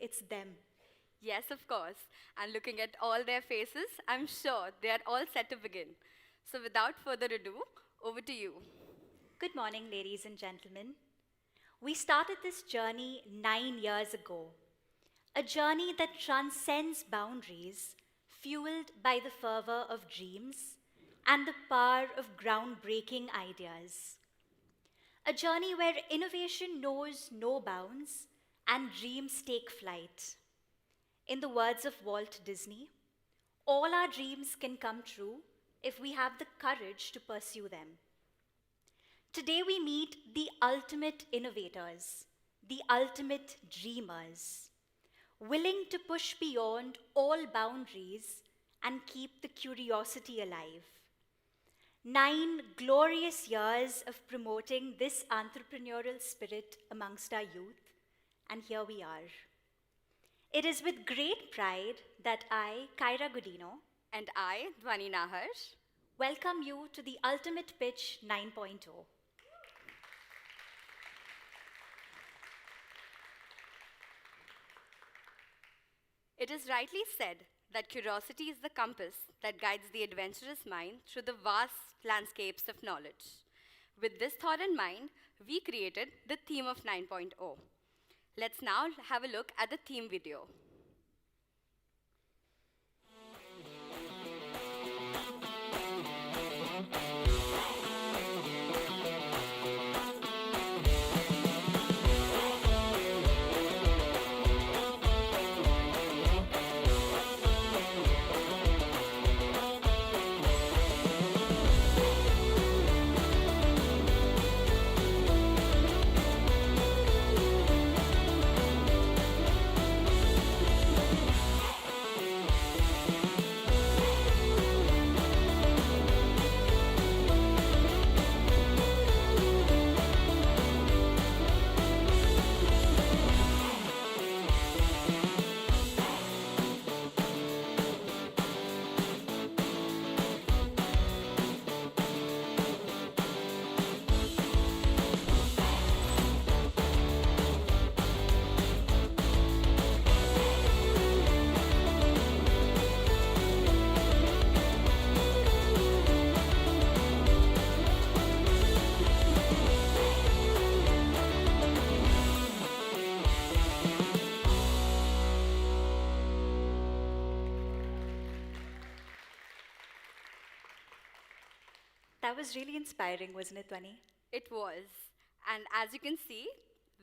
it's them. Yes, of course. And looking at all their faces, I'm sure they are all set to begin. So without further ado, over to you. Good morning, ladies and gentlemen. We started this journey 9 years ago, a journey that transcends boundaries, fueled by the fervor of dreams and the power of groundbreaking ideas. A journey where innovation knows no bounds and dreams take flight. In the words of Walt Disney, all our dreams can come true if we have the courage to pursue them. Today we meet the ultimate innovators, the ultimate dreamers, willing to push beyond all boundaries and keep the curiosity alive. 9 glorious years of promoting this entrepreneurial spirit amongst our youth, and here we are. It is with great pride that I, Kyra Godino, And I, Dhwani Nahar. welcome you to the Ultimate Pitch 9.0. It is rightly said that curiosity is the compass that guides the adventurous mind through the vast landscapes of knowledge. With this thought in mind, we created the theme of 9.0. Let's now have a look at the theme video. That was really inspiring, wasn't it, Dhwani? It was. And as you can see,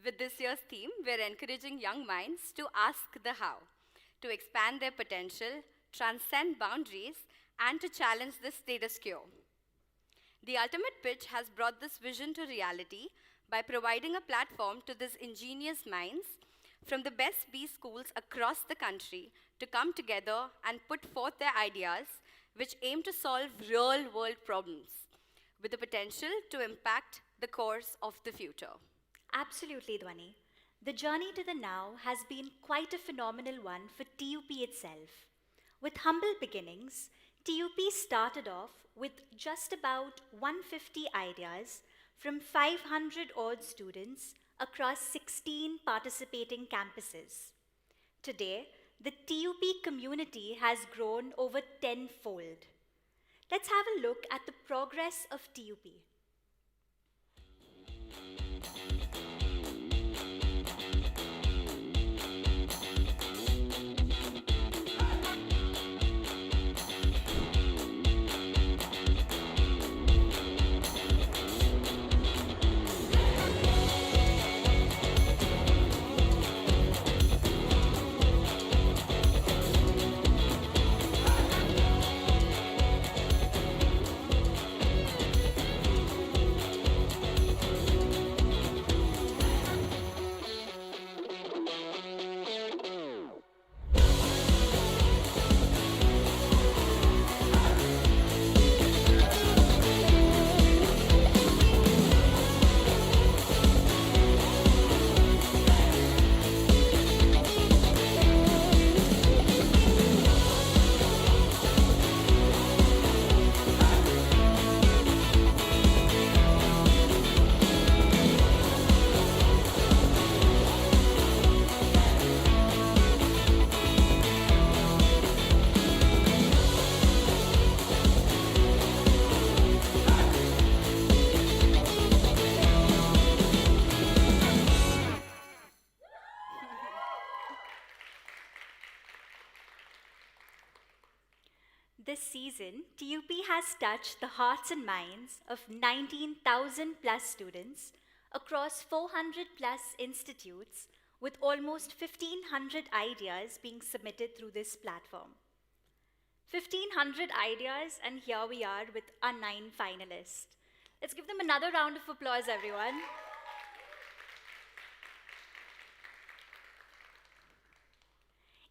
with this year's theme, we're encouraging young minds to ask the how, to expand their potential, transcend boundaries, and to challenge the status quo. The ultimate pitch has brought this vision to reality by providing a platform to these ingenious minds from the best B schools across the country to come together and put forth their ideas which aim to solve real-world problems with the potential to impact the course of the future. Absolutely, Dhwani. The journey to the now has been quite a phenomenal one for TUP itself. With humble beginnings, TUP started off with just about 150 ideas from 500 odd students across 16 participating campuses. Today, the TUP community has grown over tenfold. Let's have a look at the progress of TUP. This season, TUP has touched the hearts and minds of 19,000 plus students across 400 plus institutes, with almost 1,500 ideas being submitted through this platform. 1,500 ideas, and here we are with our 9 finalists. Let's give them another round of applause, everyone.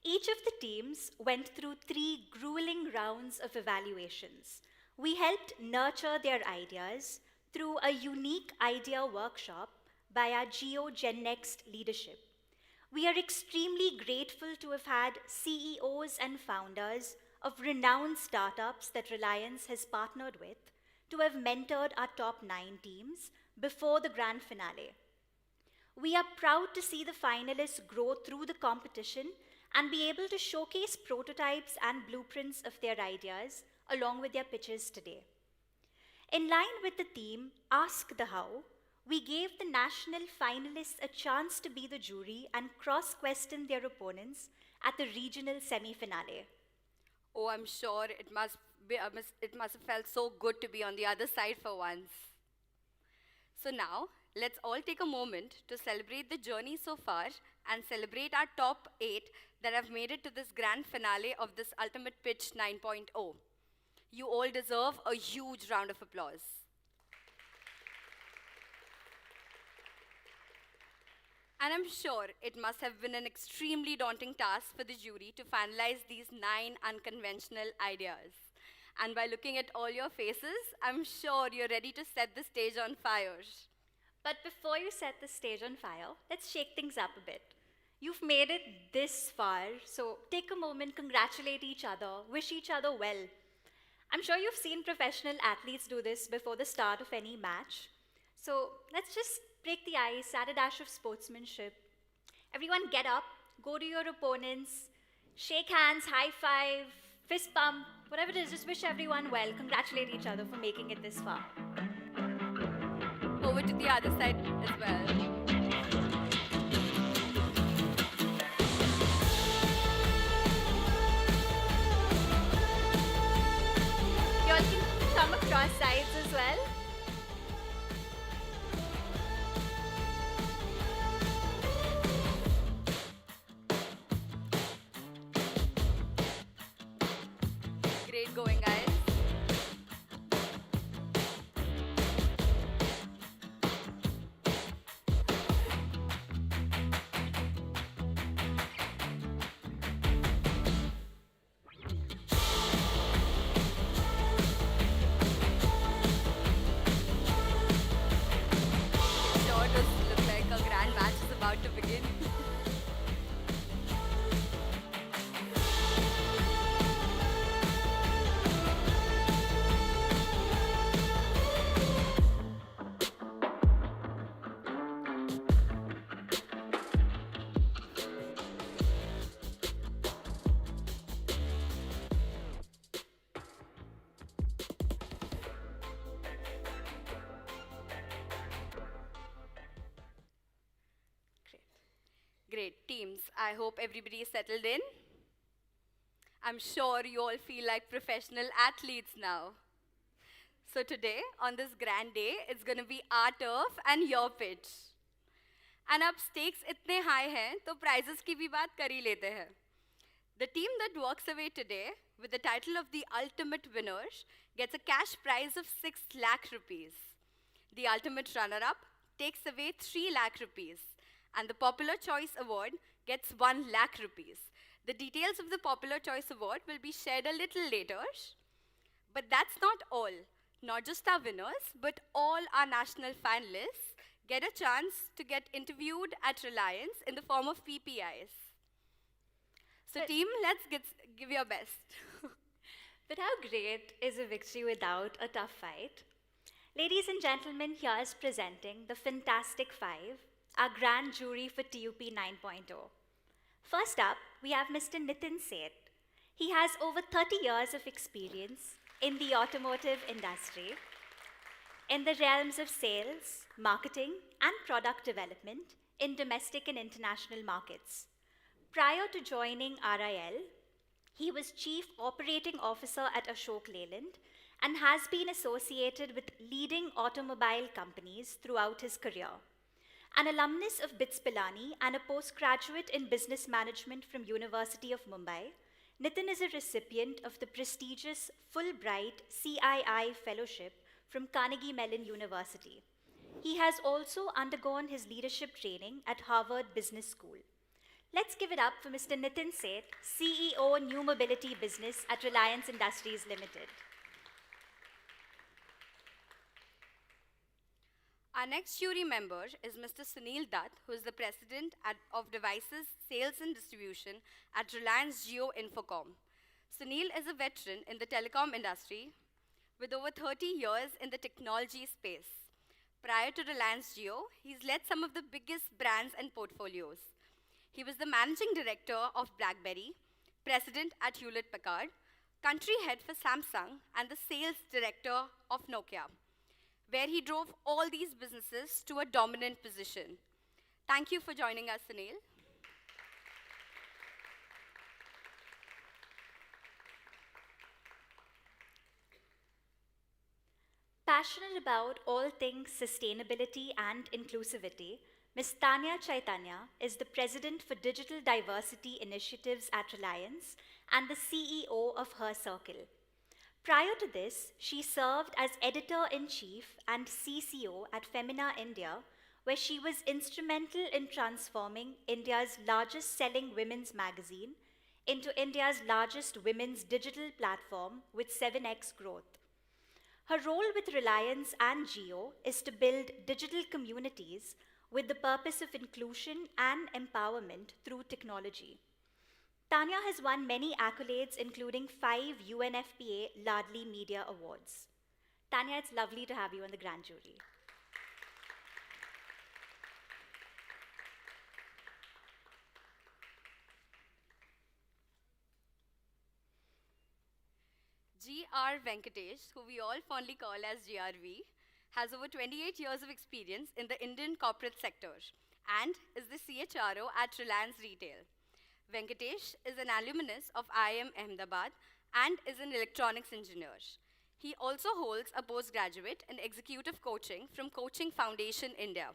Each of the teams went through 3 grueling rounds of evaluations. We helped nurture their ideas through a unique idea workshop by our Geo Gen Next leadership. We are extremely grateful to have had CEOs and founders of renowned startups that Reliance has partnered with to have mentored our top 9 teams before the grand finale. We are proud to see the finalists grow through the competition and be able to showcase prototypes and blueprints of their ideas along with their pitches today. In line with the theme, Ask the How, we gave the national finalists a chance to be the jury and cross-question their opponents at the regional semi-finale. Oh, I'm sure it must have felt so good to be on the other side for once. So now, let's all take a moment to celebrate the journey so far and celebrate our top 8 that have made it to this grand finale of this Ultimate Pitch 9.0. You all deserve a huge round of applause. And I'm sure it must have been an extremely daunting task for the jury to finalize these 9 unconventional ideas. And by looking at all your faces, I'm sure you're ready to set the stage on fire. But before you set the stage on fire, let's shake things up a bit. You've made it this far, so take a moment, congratulate each other, wish each other well. I'm sure you've seen professional athletes do this before the start of any match. So let's just break the ice, add a dash of sportsmanship. Everyone get up, go to your opponents, shake hands, high five, fist bump, whatever it is, just wish everyone well, congratulate each other for making it this far. Over to the other side as well. You all can come across sides as well. Great going, guys. Sure does look like a grand match is about to begin. Great. Teams, I hope everybody is settled in. I'm sure you all feel like professional athletes now. So today, on this grand day, it's going to be our turf and your pitch. And अब stakes इतने high हैं, तो prizes की भी बात कर ही लेते हैं. The team that walks away today with the title of the ultimate winner gets a cash prize of 6 lakh rupees. The ultimate runner-up takes away 3 lakh rupees. And the Popular Choice Award gets 1 lakh rupees. The details of the Popular Choice Award will be shared a little later. But that's not all. Not just our winners, but all our national finalists get a chance to get interviewed at Reliance in the form of PPIs. So team, let's give your best. But how great is a victory without a tough fight? Ladies and gentlemen, here's presenting the Fantastic Five, our grand jury for T.U.P 9.0. First up, we have Mr. Nitin Seth. He has over 30 years of experience in the automotive industry, in the realms of sales, marketing, and product development in domestic and international markets. Prior to joining RIL, He was Chief Operating Officer at Ashok Leyland and has been associated with leading automobile companies throughout his career. An alumnus of BITS Pilani and a postgraduate in business management from University of Mumbai, Nitin is a recipient of the prestigious Fulbright CII Fellowship from Carnegie Mellon University. He has also undergone his leadership training at Harvard Business School. Let's give it up for Mr. Nitin Seth, CEO New Mobility Business at Reliance Industries Limited. Our next jury member is Mr. Sunil Dutt, who is the President of Devices Sales and Distribution at Reliance Jio Infocom. Sunil is a veteran in the telecom industry with over 30 years in the technology space. Prior to Reliance Jio, he's led some of the biggest brands and portfolios. He was the Managing Director of BlackBerry, President at Hewlett-Packard, Country Head for Samsung, and the Sales Director of Nokia, where he drove all these businesses to a dominant position. Thank you for joining us, Sunil. Passionate about all things sustainability and inclusivity, Ms. Tanya Chaitanya is the President for Digital Diversity Initiatives at Reliance and the CEO of Her Circle. Prior to this, she served as Editor-in-Chief and CCO at Femina India, where she was instrumental in transforming India's largest selling women's magazine into India's largest women's digital platform with 7x growth. Her role with Reliance and Jio is to build digital communities with the purpose of inclusion and empowerment through technology. Tanya has won many accolades, including 5 UNFPA Ladli Media Awards. Tanya, it's lovely to have you on the grand jury. G.R. Venkatesh, who we all fondly call as GRV, has over 28 years of experience in the Indian corporate sector and is the CHRO at Reliance Retail. Venkatesh is an alumnus of IIM Ahmedabad and is an electronics engineer. He also holds a postgraduate in executive coaching from Coaching Foundation India.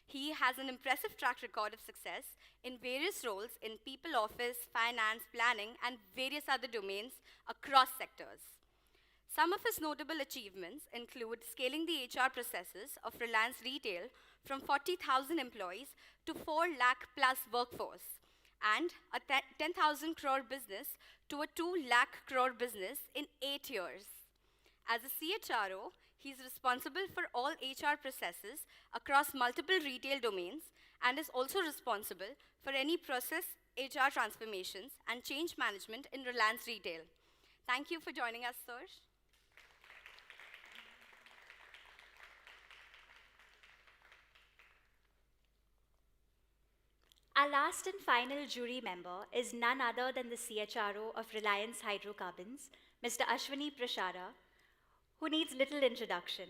He has an impressive track record of success in various roles in people office, finance, planning, and various other domains across sectors. Some of his notable achievements include scaling the HR processes of Reliance Retail from 40,000 employees to 4 lakh plus workforce, and a 10,000 crore business to a 2 lakh crore business in 8 years. As a CHRO, he is responsible for all HR processes across multiple retail domains and is also responsible for any process HR transformations and change management in Reliance Retail. Thank you for joining us, sir. Our last and final jury member is none other than the CHRO of Reliance Hydrocarbons, Mr. Ashwini Prashara, who needs little introduction.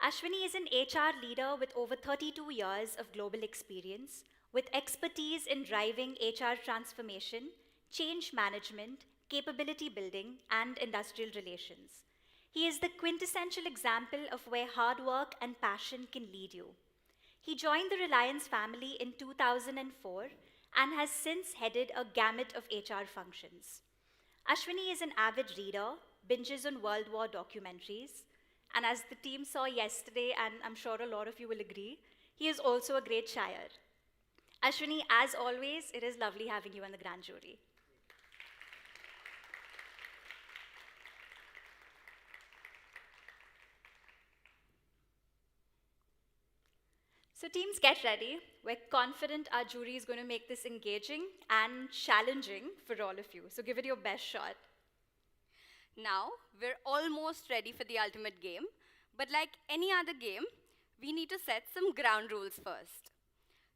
Ashwini is an HR leader with over 32 years of global experience, with expertise in driving HR transformation, change management, capability building, and industrial relations. He is the quintessential example of where hard work and passion can lead you. He joined the Reliance family in 2004 and has since headed a gamut of HR functions. Ashwini is an avid reader, binges on World War documentaries, and as the team saw yesterday, and I'm sure a lot of you will agree, he is also a great shire. Ashwini, as always, it is lovely having you on the grand jury. So teams, get ready. We're confident our jury is going to make this engaging and challenging for all of you. So give it your best shot. Now, we're almost ready for the ultimate game, but like any other game, we need to set some ground rules first.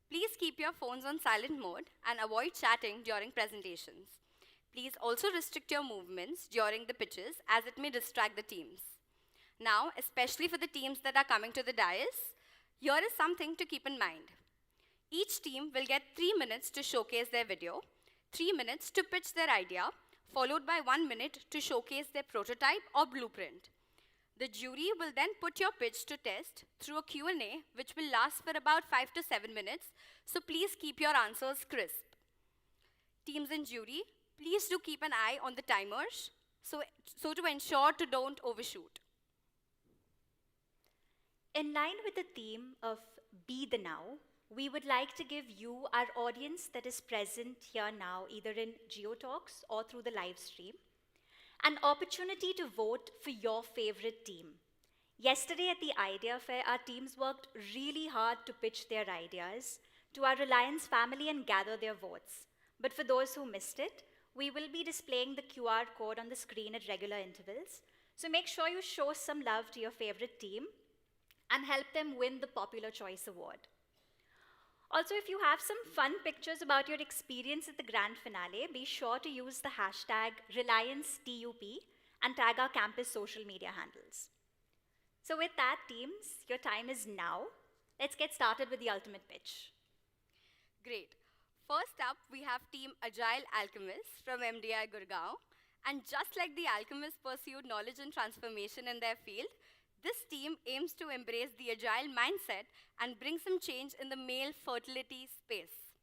Please keep your phones on silent mode and avoid chatting during presentations. Please also restrict your movements during the pitches as it may distract the teams. Now, especially for the teams that are coming to the dais, here is something to keep in mind. Each team will get 3 minutes to showcase their video, 3 minutes to pitch their idea, followed by 1 minute to showcase their prototype or blueprint. The jury will then put your pitch to test through a Q&A, which will last for about 5 to 7 minutes, so please keep your answers crisp. Teams in jury, please do keep an eye on the timers, so to ensure to don't overshoot. In line with the theme of Be the Now, we would like to give you, our audience that is present here now, either in GeoTalks or through the live stream, an opportunity to vote for your favorite team. Yesterday at the Idea Fair, our teams worked really hard to pitch their ideas to our Reliance family and gather their votes. But for those who missed it, we will be displaying the QR code on the screen at regular intervals. So make sure you show some love to your favorite team and help them win the Popular Choice Award. Also, if you have some fun pictures about your experience at the Grand Finale, be sure to use the hashtag #RelianceT.U.P and tag our campus social media handles. So with that, teams, your time is now. Let's get started with the ultimate pitch. Great. First up, we have Team Agile Alchemists from MDI Gurgaon. And just like the alchemists pursued knowledge and transformation in their field, this team aims to embrace the agile mindset and bring some change in the male fertility space.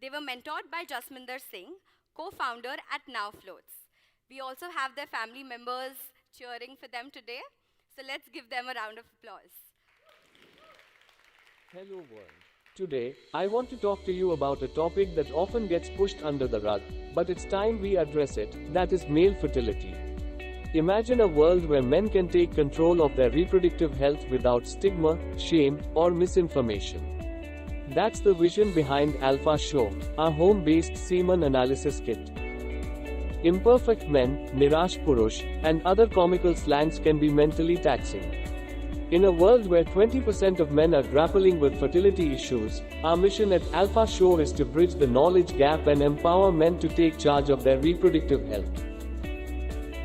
They were mentored by Jasminder Singh, co-founder at Now Floats. We also have their family members cheering for them today, so let's give them a round of applause. Hello world. Today, I want to talk to you about a topic that often gets pushed under the rug, but it's time we address it, that is male fertility. Imagine a world where men can take control of their reproductive health without stigma, shame, or misinformation. That's the vision behind Alpha Show, our home-based semen analysis kit. Imperfect men, Nirash Purush, and other comical slangs can be mentally taxing. In a world where 20% of men are grappling with fertility issues, our mission at Alpha Show is to bridge the knowledge gap and empower men to take charge of their reproductive health.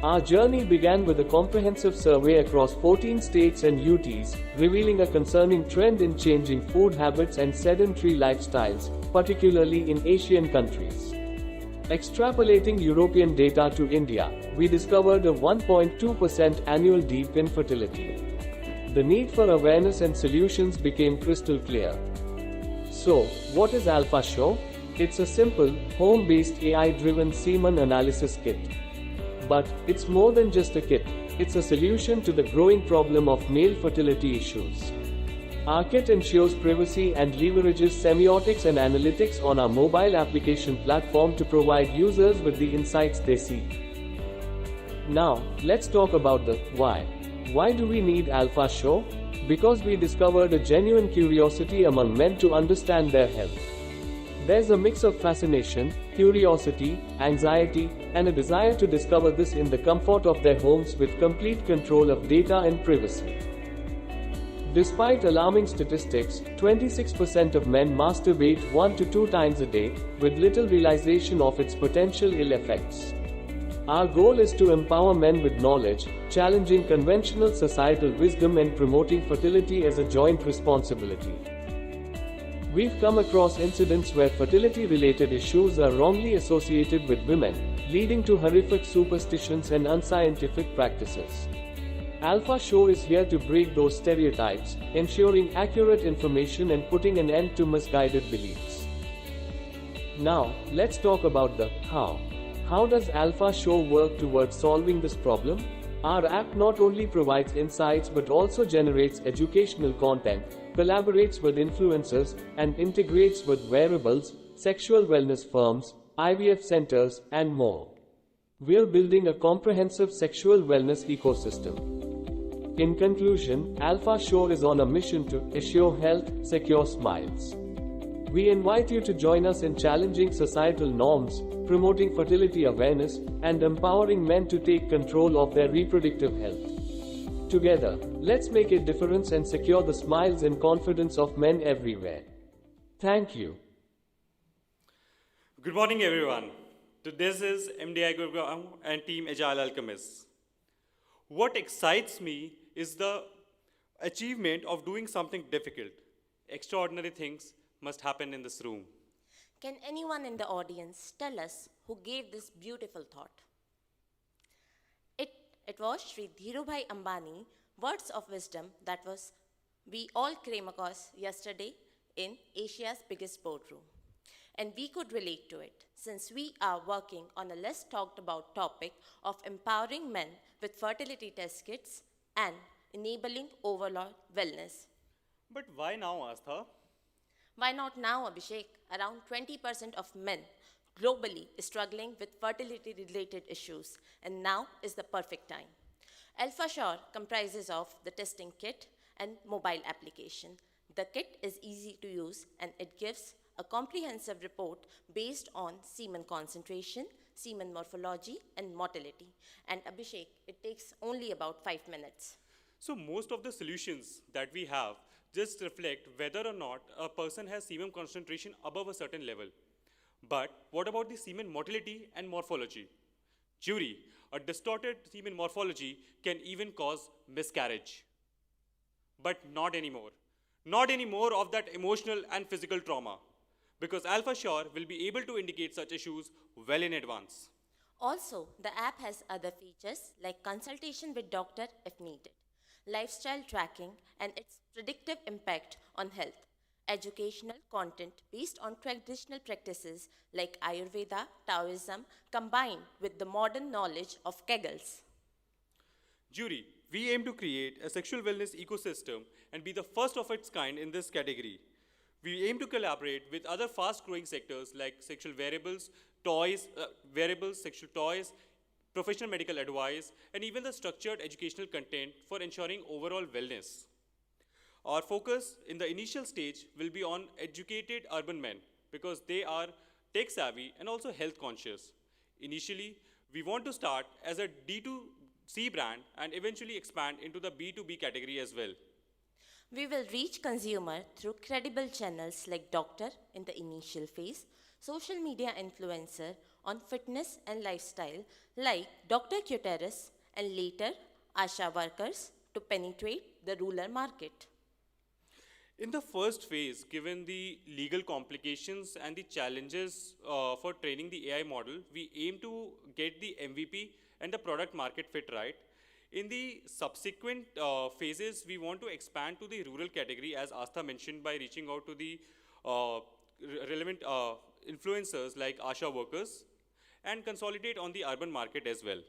Our journey began with a comprehensive survey across 14 states and UTs, revealing a concerning trend in changing food habits and sedentary lifestyles, particularly in Asian countries. Extrapolating European data to India, we discovered a 1.2% annual dip in fertility. The need for awareness and solutions became crystal clear. So, what is Alpha Show? It's a simple, home-based AI-driven semen analysis kit. But it's more than just a kit, it's a solution to the growing problem of male fertility issues. Our kit ensures privacy and leverages semiotics and analytics on our mobile application platform to provide users with the insights they seek. Now, let's talk about the why. Why do we need Alpha Show? Because we discovered a genuine curiosity among men to understand their health. There's a mix of fascination, curiosity, anxiety, and a desire to discover this in the comfort of their homes with complete control of data and privacy. Despite alarming statistics, 26% of men masturbate 1 to 2 times a day, with little realization of its potential ill effects. Our goal is to empower men with knowledge, challenging conventional societal wisdom and promoting fertility as a joint responsibility. We've come across incidents where fertility-related issues are wrongly associated with women, leading to horrific superstitions and unscientific practices. Alpha Show is here to break those stereotypes, ensuring accurate information and putting an end to misguided beliefs. Now, let's talk about the how. How does Alpha Show work towards solving this problem? Our app not only provides insights but also generates educational content, collaborates with influencers, and integrates with wearables, sexual wellness firms, IVF centers, and more. We're building a comprehensive sexual wellness ecosystem. In conclusion, Alpha Show is on a mission to assure health, secure smiles. We invite you to join us in challenging societal norms, promoting fertility awareness, and empowering men to take control of their reproductive health. Together, let's make a difference and secure the smiles and confidence of men everywhere. Thank you. Good morning, everyone. This is MDI Gurgaon and Team Agile Alchemists. What excites me is the achievement of doing something difficult. Extraordinary things must happen in this room. Can anyone in the audience tell us who gave this beautiful thought? It was Sri Dhirubhai Ambani words of wisdom that was we all came across yesterday in Asia's biggest boardroom. And we could relate to it since we are working on a less talked about topic of empowering men with fertility test kits and enabling overall wellness. But why now, Astha? Why not now, Abhishek? Around 20% of men globally is struggling with fertility related issues, and now is the perfect time. Alpha Shore comprises of the testing kit and mobile application. The kit is easy to use and it gives a comprehensive report based on semen concentration, semen morphology, and motility. And Abhishek, it takes only about 5 minutes. So, most of the solutions that we have just reflect whether or not a person has semen concentration above a certain level. But what about the semen motility and morphology? Jury, a distorted semen morphology can even cause miscarriage. But not anymore. Not anymore of that emotional and physical trauma. Because Alpha Shore will be able to indicate such issues well in advance. Also, the app has other features like consultation with doctor if needed, lifestyle tracking and its predictive impact on health, educational content based on traditional practices like Ayurveda, Taoism combined with the modern knowledge of Kegels. Jury, we aim to create a sexual wellness ecosystem and be the first of its kind in this category. We aim to collaborate with other fast-growing sectors like sexual wearables, sexual toys, professional medical advice, and even the structured educational content for ensuring overall wellness. Our focus in the initial stage will be on educated urban men because they are tech savvy and also health conscious. Initially, we want to start as a D2C brand and eventually expand into the B2B category as well. We will reach consumer through credible channels like doctor in the initial phase, social media influencer on fitness and lifestyle like Dr. Cuteris and later Asha workers to penetrate the rural market. In the first phase, given the legal complications and the challenges for training the AI model, we aim to get the MVP and the product market fit right. In the subsequent phases, we want to expand to the rural category, as Astha mentioned, by reaching out to the relevant influencers like ASHA workers and consolidate on the urban market as well.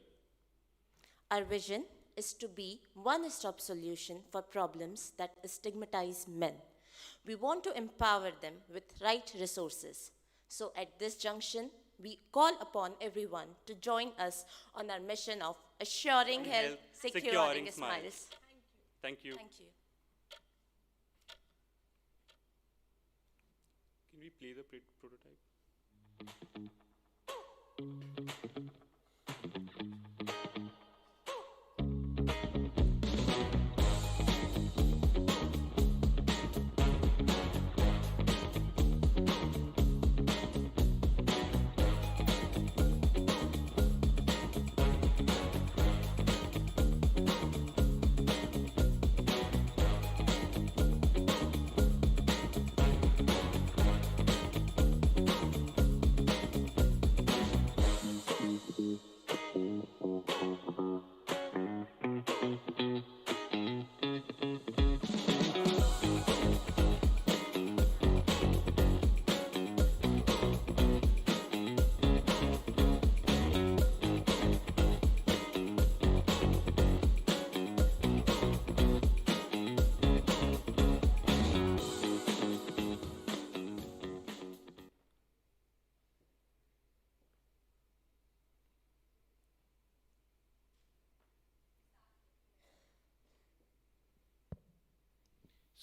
Our vision is to be one-stop solution for problems that stigmatize men. We want to empower them with right resources. So at this junction, we call upon everyone to join us on our mission of assuring health, securing smiles. Thank you. Thank you. Can we play the prototype?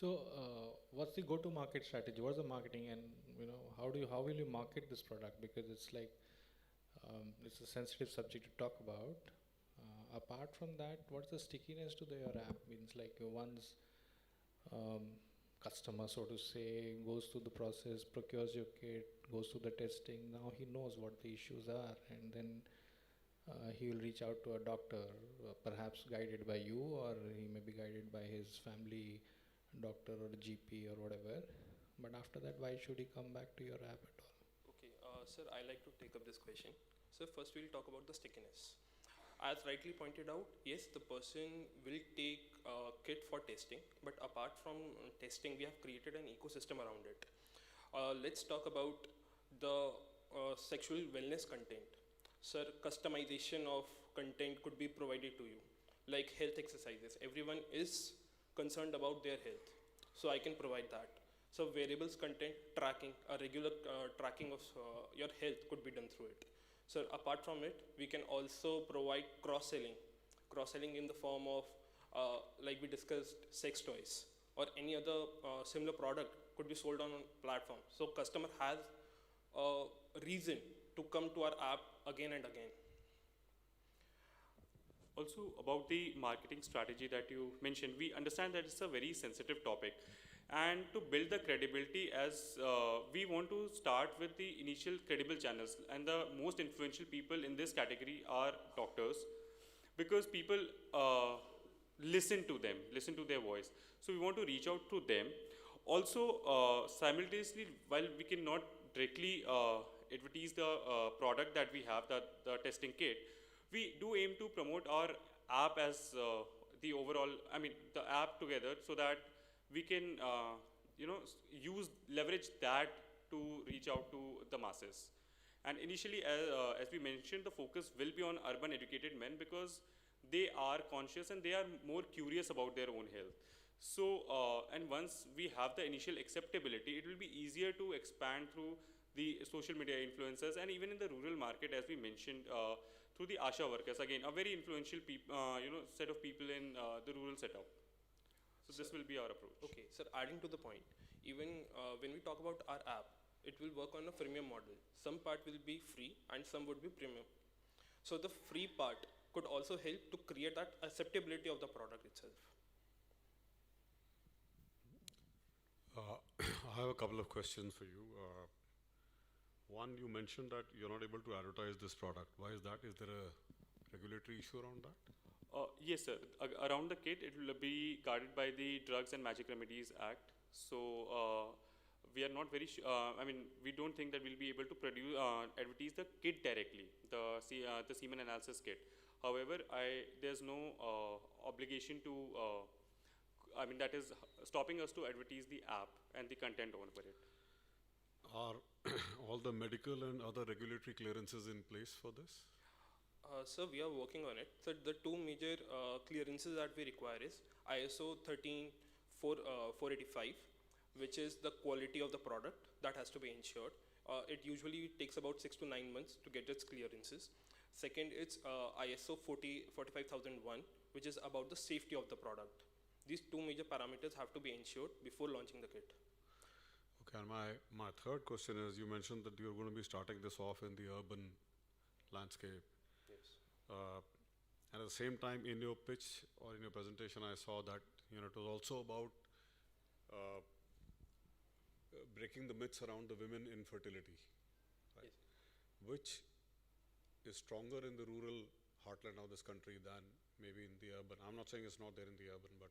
So, what's the go-to-market strategy? What's the marketing, and how will you market this product? Because it's like it's a sensitive subject to talk about. Apart from that, what's the stickiness to your app? Means like once customer, so to say, goes through the process, procures your kit, goes through the testing. Now he knows what the issues are, and then he will reach out to a doctor, perhaps guided by you, or he may be guided by his family doctor or GP or whatever. But after that, why should he come back to your app at all? Okay, sir, I like to take up this question. So first we'll talk about the stickiness. As rightly pointed out, yes, the person will take a kit for testing, but apart from testing, we have created an ecosystem around it. Let's talk about the sexual wellness content. Sir, customization of content could be provided to you, like health exercises. Everyone is concerned about their health, so I can provide that. So variables content tracking, a regular tracking of your health could be done through it. So apart from it, we can also provide cross-selling. Cross-selling in the form of, like we discussed, sex toys or any other similar product could be sold on a platform. So customer has a reason to come to our app again and again. Also, about the marketing strategy that you mentioned, we understand that it's a very sensitive topic. And to build the credibility, as we want to start with the initial credible channels. And the most influential people in this category are doctors, because people listen to them, listen to their voice. So we want to reach out to them. Also, simultaneously, while we cannot directly advertise the product that we have, the testing kit, we do aim to promote our app as the overall, the app together, so that we can, leverage that to reach out to the masses. And initially, as we mentioned, the focus will be on urban educated men, because they are conscious and they are more curious about their own health. So, and once we have the initial acceptability, it will be easier to expand through the social media influencers, and even in the rural market, as we mentioned, through the ASHA workers, again, a very influential set of people in the rural setup. So this will be our approach. Okay, sir, adding to the point, even when we talk about our app, it will work on a freemium model. Some part will be free and some would be premium. So the free part could also help to create that acceptability of the product itself. I have a couple of questions for you. One, you mentioned that you're not able to advertise this product. Why is that? Is there a regulatory issue around that? Yes, sir. Around the kit, it will be guarded by the Drugs and Magic Remedies Act. So we are not very sure. We don't think that we'll be able to produce advertise the kit directly, the semen analysis kit. However, there's no obligation to. That is stopping us to advertise the app and the content over it. Are all the medical and other regulatory clearances in place for this? Sir, we are working on it. So the two major clearances that we require is ISO 13485, which is the quality of the product that has to be ensured. It usually takes about 6 to 9 months to get its clearances. Second, it's ISO 45001, which is about the safety of the product. These two major parameters have to be ensured before launching the kit. Okay, and my third question is, you mentioned that you're going to be starting this off in the urban landscape. Yes. And at the same time, in your pitch or in your presentation, I saw that it was also about breaking the myths around the women infertility, right? Yes. Which is stronger in the rural heartland of this country than maybe in the urban. I'm not saying it's not there in the urban, but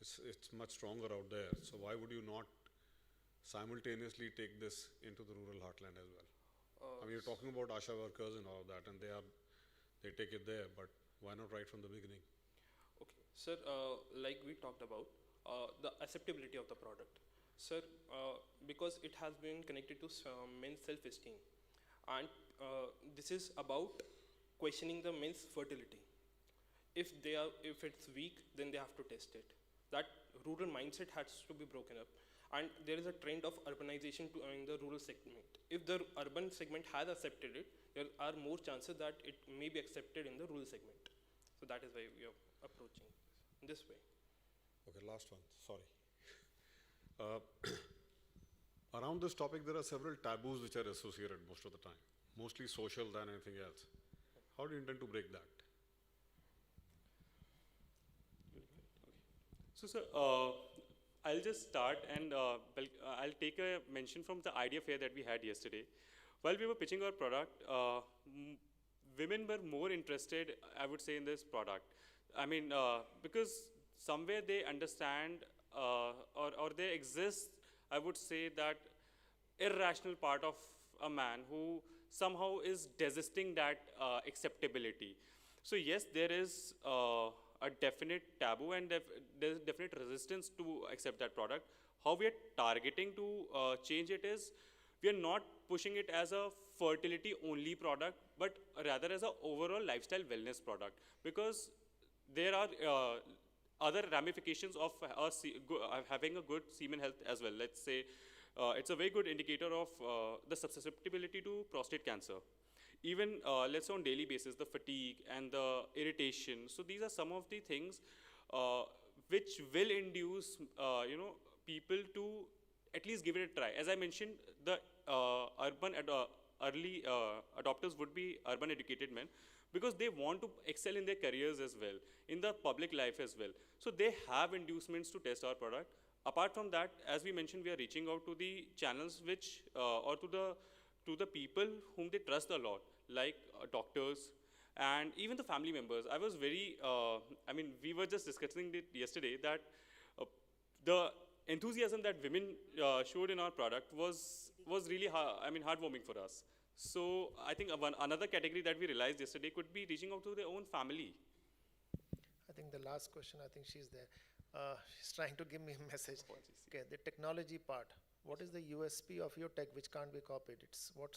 it's much stronger out there. So why would you not simultaneously take this into the rural heartland as well? You're talking about ASHA workers and all of that, and they take it there, but why not right from the beginning? Okay, sir, like we talked about, the acceptability of the product. Sir, because it has been connected to men's self-esteem, and this is about questioning the men's fertility. If it's weak, then they have to test it. That rural mindset has to be broken up. And there is a trend of urbanization in the rural segment. If the urban segment has accepted it, there are more chances that it may be accepted in the rural segment. So that is why we are approaching this way. Okay, last one, sorry. Around this topic, there are several taboos which are associated most of the time, mostly social than anything else. How do you intend to break that? So, sir, I'll just start, and I'll take a mention from the idea fair that we had yesterday. While we were pitching our product, women were more interested, I would say, in this product. Because somewhere they understand or they exist, I would say, that irrational part of a man who somehow is desisting that acceptability. So yes, there is a definite taboo and there's definite resistance to accept that product. How we are targeting to change it is we are not pushing it as a fertility only product, but rather as a overall lifestyle wellness product, because there are other ramifications of having a good semen health as well. Let's say it's a very good indicator of the susceptibility to prostate cancer. Even let's say on daily basis, the fatigue and the irritation. So these are some of the things which will induce people to at least give it a try. As I mentioned, the early adopters would be urban educated men, because they want to excel in their careers as well, in the public life as well. So they have inducements to test our product. Apart from that, as we mentioned, we are reaching out to the channels which, or to the people whom they trust a lot, like doctors and even the family members. I was very, we were just discussing it yesterday that the enthusiasm that women showed in our product was really heartwarming for us. So I think another category that we realized yesterday could be reaching out to their own family. I think the last question, I think she's there. She's trying to give me a message. Okay, the technology part. What is the USP of your tech which can't be copied? What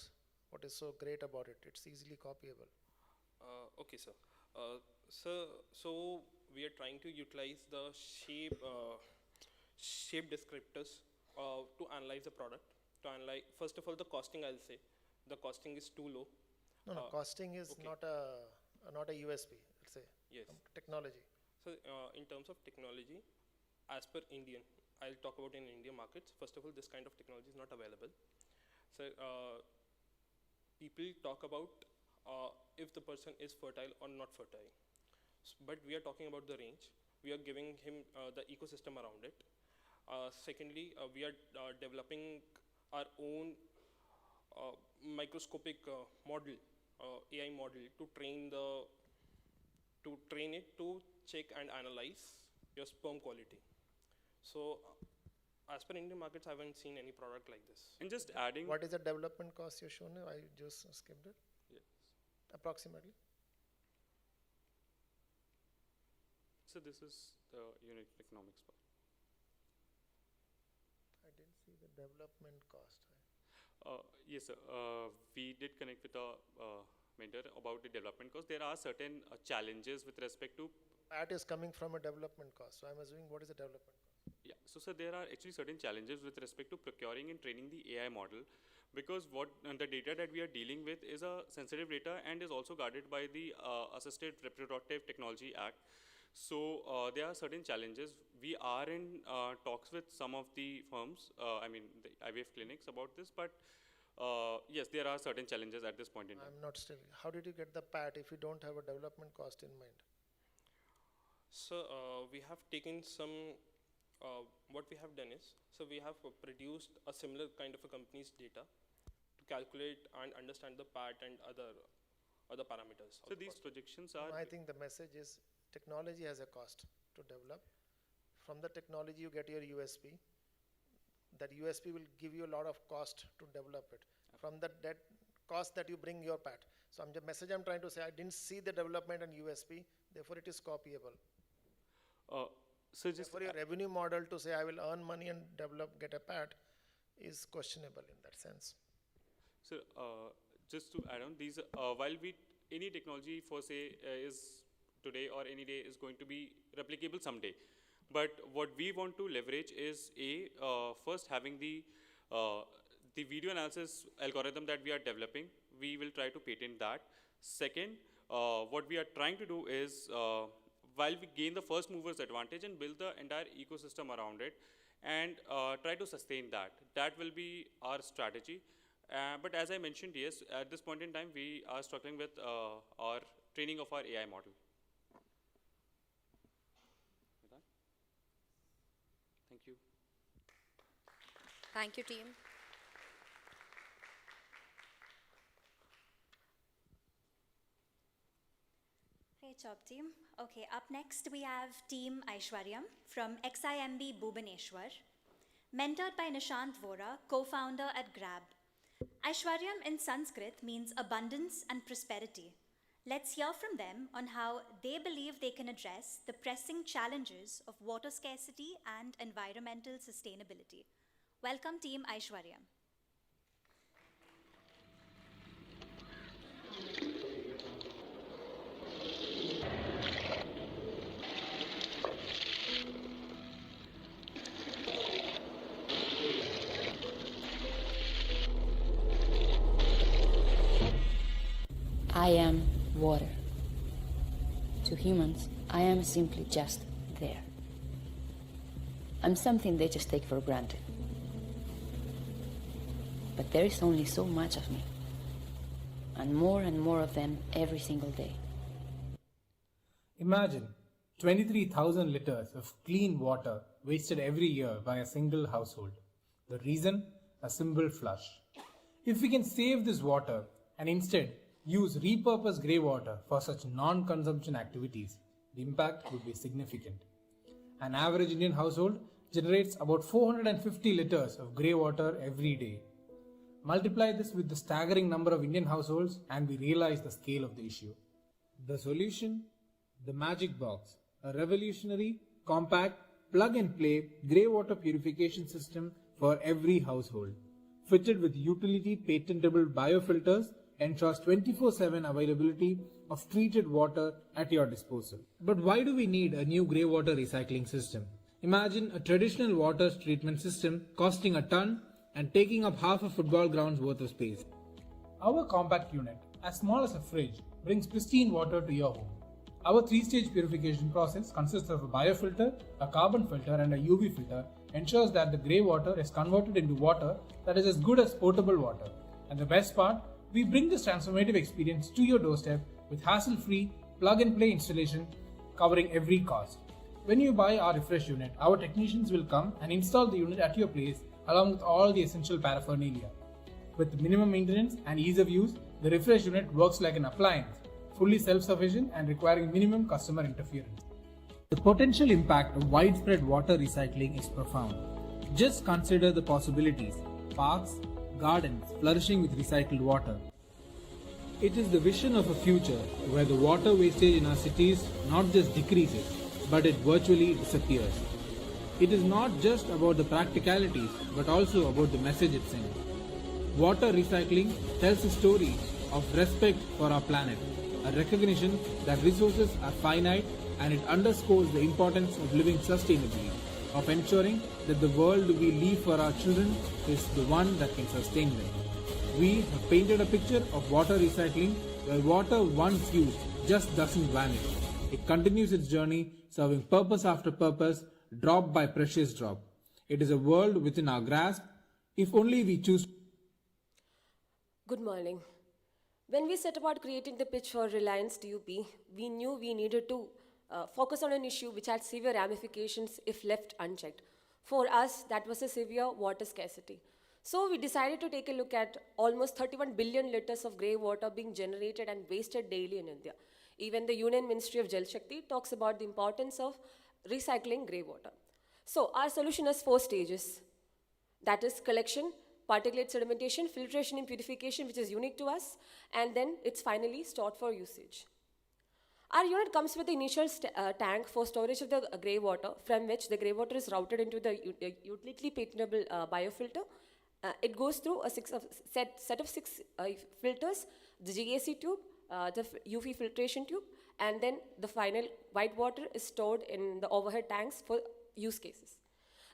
is so great about it? It's easily copyable. Okay, sir. So we are trying to utilize the shape descriptors to analyze the product. To analyze, first of all, the costing. I'll say the costing is too low. No, costing is okay. not a USP. Let's say Yes. technology. So in terms of technology, as per Indian, I'll talk about in Indian markets. First of all, this kind of technology is not available. So people talk about if the person is fertile or not fertile. But we are talking about the range. We are giving him the ecosystem around it. Secondly, we are developing our own microscopic model, AI model, to train it to check and analyze your sperm quality. So as per Indian markets, I haven't seen any product like this. And just adding, What is the development cost you've shown? I just skipped it. yes. Approximately. So this is the unit economics part. I didn't see the development cost. Yes, sir. We did connect with a mentor about the development cost. There are certain challenges with respect to. That is coming from a development cost. So I'm assuming what is the development cost? Yeah, so sir, there are actually certain challenges with respect to procuring and training the AI model, because the data that we are dealing with is a sensitive data and is also guarded by the Assisted Reproductive Technology Act. So there are certain challenges. We are in talks with some of the firms, the IVF clinics about this, but yes, there are certain challenges at this point in time. I'm not still. How did you get the PAT if you don't have a development cost in mind? So we have taken some, what we have done is, so we have produced a similar kind of a company's data to calculate and understand the PAT and other parameters. So these projections are. I think the message is technology has a cost to develop. From the technology you get your USP. That USP will give you a lot of cost to develop it. From that cost that you bring your PAT. So the message I'm trying to say, I didn't see the development and USP, therefore it is copyable. So just For your revenue model to say I will earn money and get a PAT is questionable in that sense. So just to add on, these while any technology for say is today or any day is going to be replicable someday, but what we want to leverage is first having the video analysis algorithm that we are developing. We will try to patent that. Second, what we are trying to do is while we gain the first movers advantage and build the entire ecosystem around it and try to sustain that. That will be our strategy. But as I mentioned, yes, at this point in time, we are struggling with our training of our AI model. Thank you. Thank you, team. Hey, T.U.P team. Okay, up next we have Team Aishwaryam from XIMB Bhubaneswar, mentored by Nishant Vora, co-founder at Grab. Aishwaryam in Sanskrit means abundance and prosperity, Let's hear from them on how they believe they can address the pressing challenges of water scarcity and environmental sustainability. Welcome, Team Aishwarya. I am water. To humans, I am simply just there. I'm something they just take for granted. But there is only so much of me, and more of them every single day. Imagine 23,000 liters of clean water wasted every year by a single household. The reason? A simple flush. If we can save this water and instead use repurposed grey water for such non-consumption activities, the impact would be significant. An average Indian household generates about 450 liters of grey water every day. Multiply this with the staggering number of Indian households and we realize the scale of the issue. The solution? The Magic Box, a revolutionary, compact, plug-and-play grey water purification system for every household. Fitted with utility patentable biofilters, ensures 24/7 availability of treated water at your disposal. But why do we need a new grey water recycling system? Imagine a traditional water treatment system costing a ton and taking up half a football ground's worth of space. Our compact unit, as small as a fridge, brings pristine water to your home. Our 3-stage purification process consists of a biofilter, a carbon filter and a UV filter ensures that the grey water is converted into water that is as good as potable water. And the best part, we bring this transformative experience to your doorstep with hassle-free, plug-and-play installation covering every cost. When you buy our refresh unit, our technicians will come and install the unit at your place along with all the essential paraphernalia. With minimum maintenance and ease of use, the refresh unit works like an appliance, fully self-sufficient and requiring minimum customer interference. The potential impact of widespread water recycling is profound. Just consider the possibilities. Parks, gardens flourishing with recycled water. It is the vision of a future where the water wastage in our cities not just decreases, but it virtually disappears. It is not just about the practicalities, but also about the message it sends. Water recycling tells a story of respect for our planet, a recognition that resources are finite, and it underscores the importance of living sustainably, of ensuring that the world we leave for our children is the one that can sustain them. We have painted a picture of water recycling where water once used just doesn't vanish. It continues its journey, serving purpose after purpose, drop by precious drop. It is a world within our grasp, if only we choose. Good morning. When we set about creating the pitch for Reliance T.U.P, we knew we needed to focus on an issue which had severe ramifications if left unchecked. For us, that was a severe water scarcity. So we decided to take a look at almost 31 billion liters of grey water being generated and wasted daily in India. Even the Union Ministry of Jal Shakti talks about the importance of recycling grey water. So our solution has 4 stages. That is collection, particulate sedimentation, filtration and purification, which is unique to us, and then it's finally stored for usage. Our unit comes with the initial tank for storage of the grey water, from which the grey water is routed into the utility patentable biofilter. It goes through a set of 6 filters, the GAC tube, the UV filtration tube, and then the final white water is stored in the overhead tanks for use cases.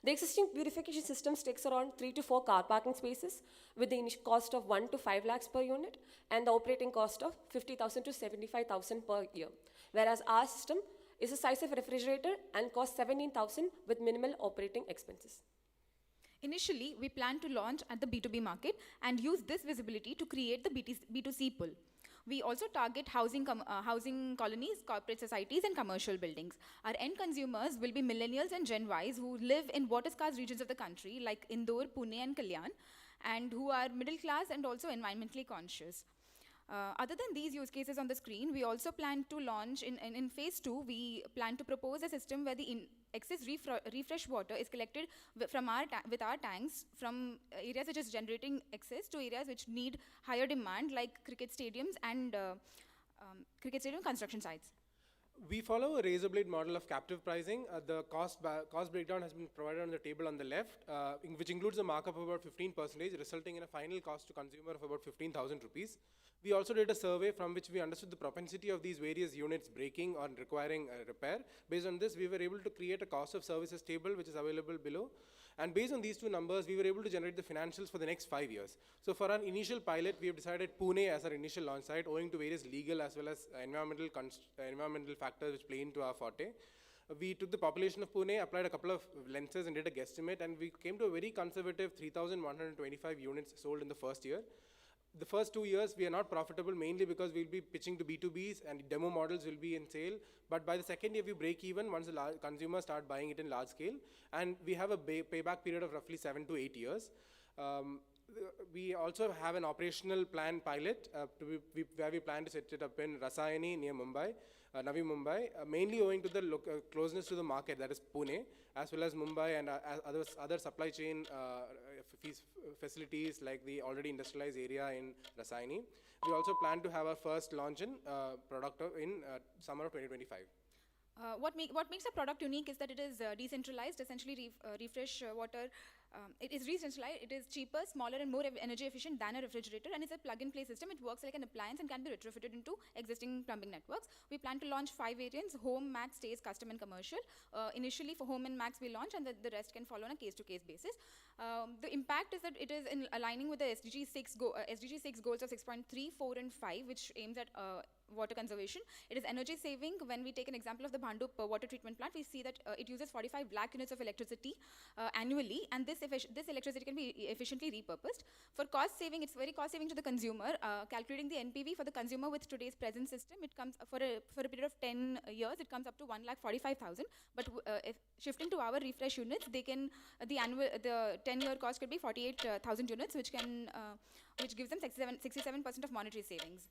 The existing purification systems takes around 3 to 4 car parking spaces with the initial cost of 1 to 5 lakhs per unit and the operating cost of 50,000 to 75,000 per year. Whereas our system is the size of a refrigerator and costs 17,000 with minimal operating expenses. Initially, we plan to launch at the B2B market and use this visibility to create the B2C pull. We also target housing colonies, corporate societies, and commercial buildings. Our end consumers will be millennials and Gen Ys who live in water-scarce regions of the country like Indore, Pune, and Kalyan, and who are middle class and also environmentally conscious. Other than these use cases on the screen, we also plan to launch in phase 2, we plan to propose a system where the excess refresh water is collected with our tanks from areas which is generating excess to areas which need higher demand like cricket stadiums and cricket stadium construction sites. We follow a razor blade model of captive pricing. The cost breakdown has been provided on the table on the left, which includes a markup of about 15%, resulting in a final cost to consumer of about 15,000 rupees. We also did a survey from which we understood the propensity of these various units breaking or requiring repair. Based on this, we were able to create a cost of services table, which is available below. And based on these two numbers, we were able to generate the financials for the next 5 years. So for our initial pilot, we have decided Pune as our initial launch site, owing to various legal as well as environmental factors which play into our forte. We took the population of Pune, applied a couple of lenses and did a guesstimate, and we came to a very conservative 3,125 units sold in the first year. The first 2 years, we are not profitable mainly because we'll be pitching to B2Bs and demo models will be in sale. But by the second year, we break even once the consumers start buying it in large scale. And we have a payback period of roughly 7 to 8 years. We also have an operational plan pilot where we plan to set it up in Rasayani near Mumbai, Navi Mumbai, mainly owing to the closeness to the market, that is Pune, as well as Mumbai and other supply chain facilities like the already industrialized area in Rasayani. We also plan to have our first launch in product in summer of 2025. What makes a product unique is that it is decentralized, essentially refresh water. It is decentralized, it is cheaper, smaller and more energy efficient than a refrigerator, and it's a plug-and-play system. It works like an appliance and can be retrofitted into existing plumbing networks. We plan to launch 5 variants: home, max, stays, custom and commercial. Initially for home and max we launch, and the rest can follow on a case-to-case basis. The impact is that it is in aligning with the SDG 6 goals of 6.3, 4 and 5, which aims at water conservation. It is energy saving. When we take an example of the Bhandup water treatment plant, we see that it uses 45 lakh units of electricity annually, and this electricity can be efficiently repurposed. For cost saving, it's very cost saving to the consumer. Calculating the NPV for the consumer with today's present system, it comes for a period of 10 years, it comes up to 1,45,000. But if shifting to our refresh units, they can the 10-year cost could be 48,000 units, which gives them 67% of monetary savings.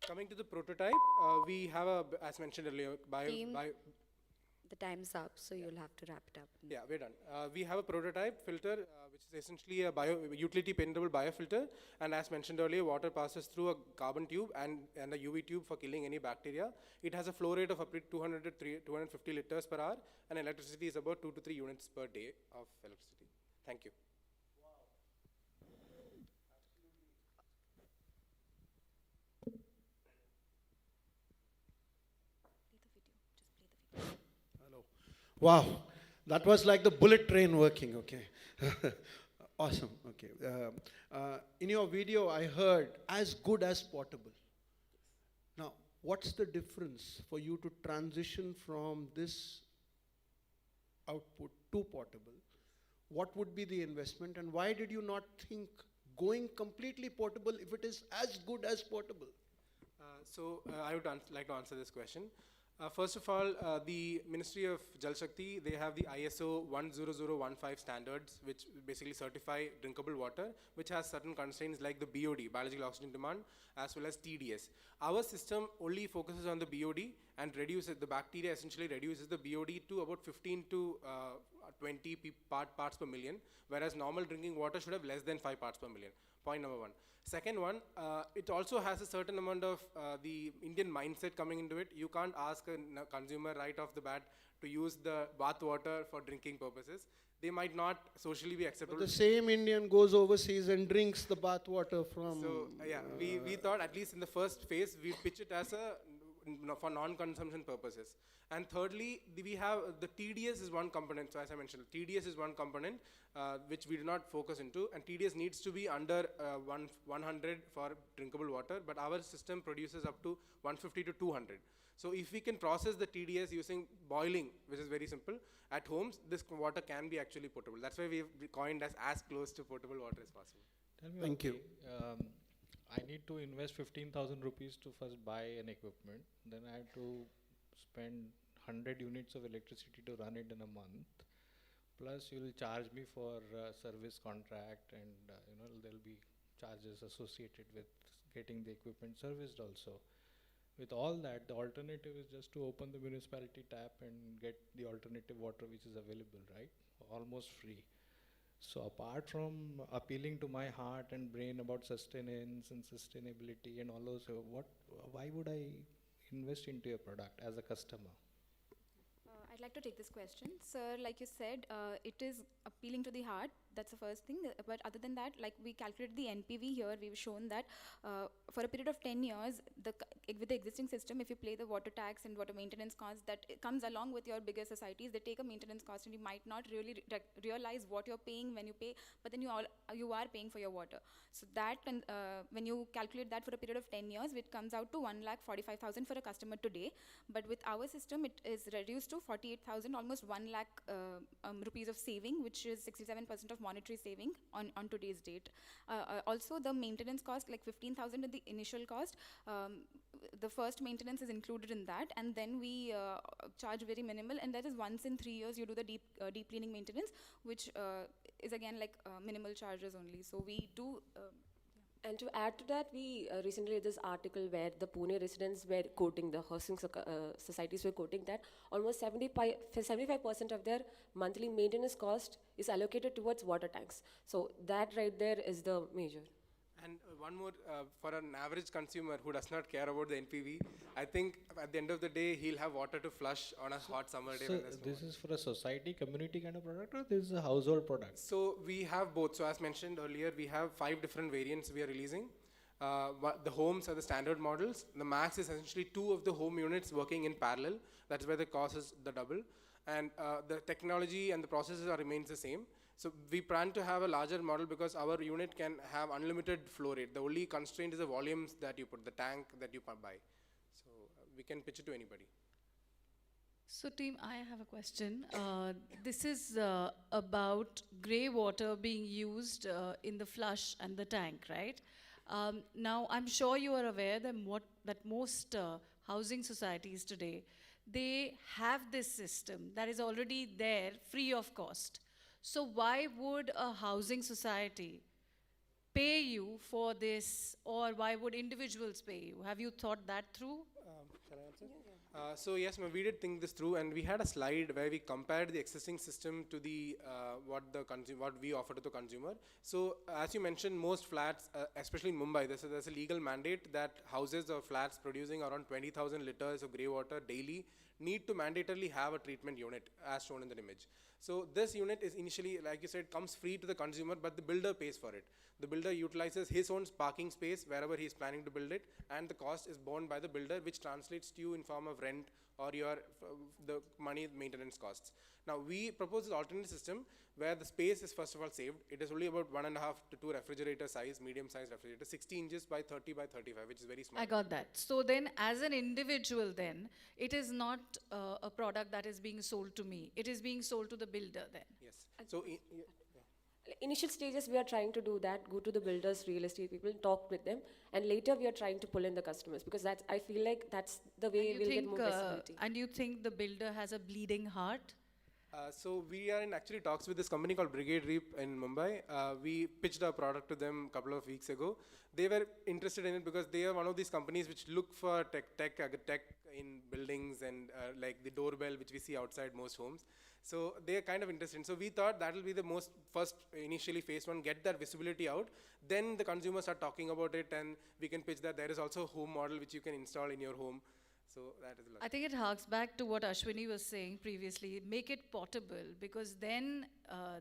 Coming to the prototype, we have as mentioned earlier, the time's up, so you'll have to wrap it up. Yeah, we're done. We have a prototype filter, which is essentially a utility paintable biofilter, and as mentioned earlier, water passes through a carbon tube and a UV tube for killing any bacteria. It has a flow rate of up to 250 liters per hour, and electricity is about 2 to 3 units per day of electricity. Thank you. Wow, that was like the bullet train working, okay. Awesome, okay. In your video, I heard as good as portable. Now, what's the difference for you to transition from this output to portable? What would be the investment, and why did you not think going completely portable if it is as good as portable? I would like to answer this question. First of all, the Ministry of Jal Shakti, they have the ISO 10015 standards, which basically certify drinkable water, which has certain constraints like the BOD, biological oxygen demand, as well as TDS. Our system only focuses on the BOD and reduces the bacteria, essentially reduces the BOD to about 15 to 20 parts per million, whereas normal drinking water should have less than 5 parts per million. Point number one. Second one, it also has a certain amount of the Indian mindset coming into it. You can't ask a consumer right off the bat to use the bath water for drinking purposes. They might not socially be acceptable. But the same Indian goes overseas and drinks the bath water from... So, yeah, we thought at least in the first phase, we pitch it as for non-consumption purposes. And thirdly, we have the TDS is one component. So as I mentioned, TDS is one component which we do not focus into, and TDS needs to be under 100 for drinkable water, but our system produces up to 150 to 200. So if we can process the TDS using boiling, which is very simple, at homes, this water can be actually potable. That's why we've coined as close to potable water as possible. Tell me Thank you. I need to invest 15,000 rupees to first buy an equipment. Then I have to spend 100 units of electricity to run it in a month. Plus you will charge me for service contract, and there'll be charges associated with getting the equipment serviced also. With all that, the alternative is just to open the municipality tap and get the alternative water which is available, right? Almost free. So apart from appealing to my heart and brain about sustenance and sustainability and all those, why would I invest into your product as a customer? I'd like to take this question. Sir, like you said, it is appealing to the heart. That's the first thing. But other than that, like we calculated the NPV here, we've shown that for a period of 10 years, with the existing system, if you pay the water tax and water maintenance costs that comes along with your bigger societies, they take a maintenance cost and you might not really realize what you're paying when you pay, but then you are paying for your water. So that when you calculate that for a period of 10 years, it comes out to 1,45,000 for a customer today. But with our system, it is reduced to 48,000, almost 1 lakh rupees of saving, which is 67% of monetary saving on today's date. Also, the maintenance cost, like 15,000 is the initial cost. The first maintenance is included in that, and then we charge very minimal, and that is once in 3 years you do the deep cleaning maintenance, which is again like minimal charges only. So we do. And to add to that, we recently read this article where the Pune residents were quoting, the housing societies were quoting that almost 75% of their monthly maintenance cost is allocated towards water tanks. So that right there is the major. And one more, for an average consumer who does not care about the NPV, I think at the end of the day, he'll have water to flush on a hot summer day. So this is for a society, community kind of product, or this is a household product? So we have both. So as mentioned earlier, we have 5 different variants we are releasing. The homes are the standard models. The max is essentially 2 of the home units working in parallel. That's where the cost is the double. And the technology and the processes remains the same. So we plan to have a larger model because our unit can have unlimited flow rate. The only constraint is the volumes that you put, the tank that you buy. So we can pitch it to anybody. So team, I have a question. This is about grey water being used in the flush and the tank, right? Now, I'm sure you are aware that most housing societies today, they have this system that is already there, free of cost. So why would a housing society pay you for this, or why would individuals pay you? Have you thought that through? Shall I answer? So yes, we did think this through, and we had a slide where we compared the existing system to the what we offer to the consumer. So as you mentioned, most flats, especially in Mumbai, there's a legal mandate that houses or flats producing around 20,000 liters of grey water daily need to mandatorily have a treatment unit, as shown in the image. So this unit is initially, like you said, comes free to the consumer, but the builder pays for it. The builder utilizes his own parking space wherever he is planning to build it, and the cost is borne by the builder, which translates to you in form of rent or your the money maintenance costs. Now we propose this alternate system where the space is first of all saved. It is only about 1.5 to 2 refrigerator size, medium size refrigerator, 60 inches by 30 by 35, which is very small. I got that. So then as an individual then, it is not a product that is being sold to me. It is being sold to the builder then. Yes. So Initial stages, we are trying to do that, go to the builders, real estate people, talk with them, and later we are trying to pull in the customers, because I feel like that's the way we'll get more visibility. And you think the builder has a bleeding heart? So we are in actually talks with this company called Brigade Reap in Mumbai. We pitched our product to them a couple of weeks ago. They were interested in it because they are one of these companies which look for tech in buildings and like the doorbell which we see outside most homes. So they are kind of interested. So we thought that will be the most first, initially phase 1, get that visibility out. Then the consumers start talking about it, and we can pitch that there is also a home model which you can install in your home. So that is I think it harks back to what Ashwini was saying previously. Make it portable, because then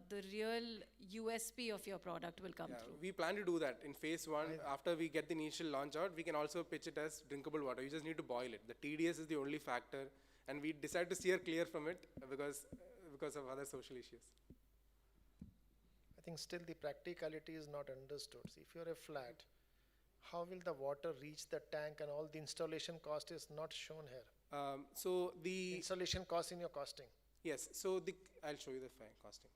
the real USP of your product will come through. We plan to do that in phase 1. After we get the initial launch out, we can also pitch it as drinkable water. You just need to boil it. The TDS is the only factor, and we decided to steer clear from it because of other social issues. I think still the practicality is not understood. See, if you're a flat, how will the water reach the tank, and all the installation cost is not shown here? So the installation cost in your costing. Yes, so I'll show you the costing.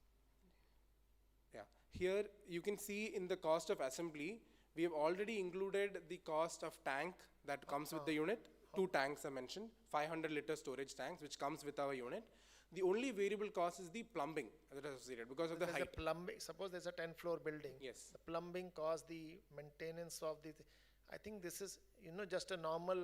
Yeah, here you can see in the cost of assembly, we have already included the cost of tank that comes with the unit. 2 tanks are mentioned, 500 liter storage tanks, which comes with our unit. The only variable cost is the plumbing that is associated because of the height. Suppose there's a 10-floor building. Yes. The plumbing cost, the maintenance of the, I think this is, just a normal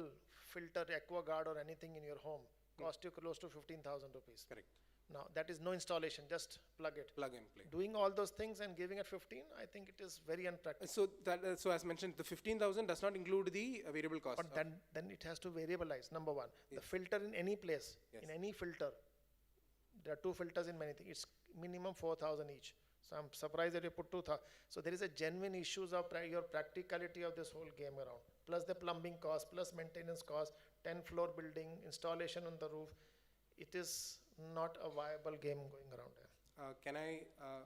filter, AquaGuard or anything in your home, cost you close to 15,000 rupees. Correct. Now, that is no installation, just plug it. Plug and play. Doing all those things and giving it 15, I think it is very unpractical. So as mentioned, the 15,000 does not include the variable cost. But then it has to variabilize, number one. The filter in any place, in any filter, there are two filters in many things, it's minimum 4,000 each. So I'm surprised that you put 2,000. So there is a genuine issues of your practicality of this whole game around. Plus the plumbing cost, plus maintenance cost, 10-floor building, installation on the roof. It is not a viable game going around here. Can I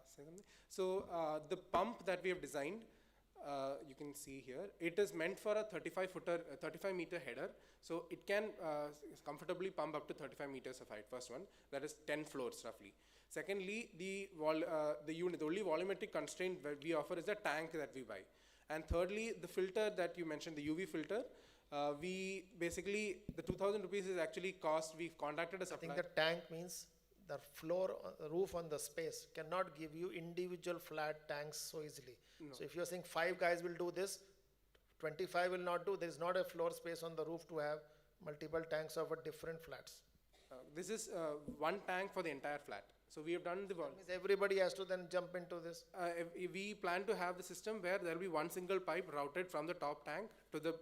say something? So the pump that we have designed, you can see here, it is meant for a 35-meter header. So it can comfortably pump up to 35 meters of height, first one. That is 10 floors roughly. Secondly, the only volumetric constraint that we offer is the tank that we buy. And thirdly, the filter that you mentioned, the UV filter, we basically, the 2,000 rupees is actually cost, we've contacted a supplier. I think the tank means the floor, roof on the space cannot give you individual flat tanks so easily. No. So if you're saying 5 guys will do this, 25 will not do, there is not a floor space on the roof to have multiple tanks of a different flats. This is one tank for the entire flat. So we have done the That means everybody has to then jump into this. We plan to have the system where there will be one single pipe routed from the top tank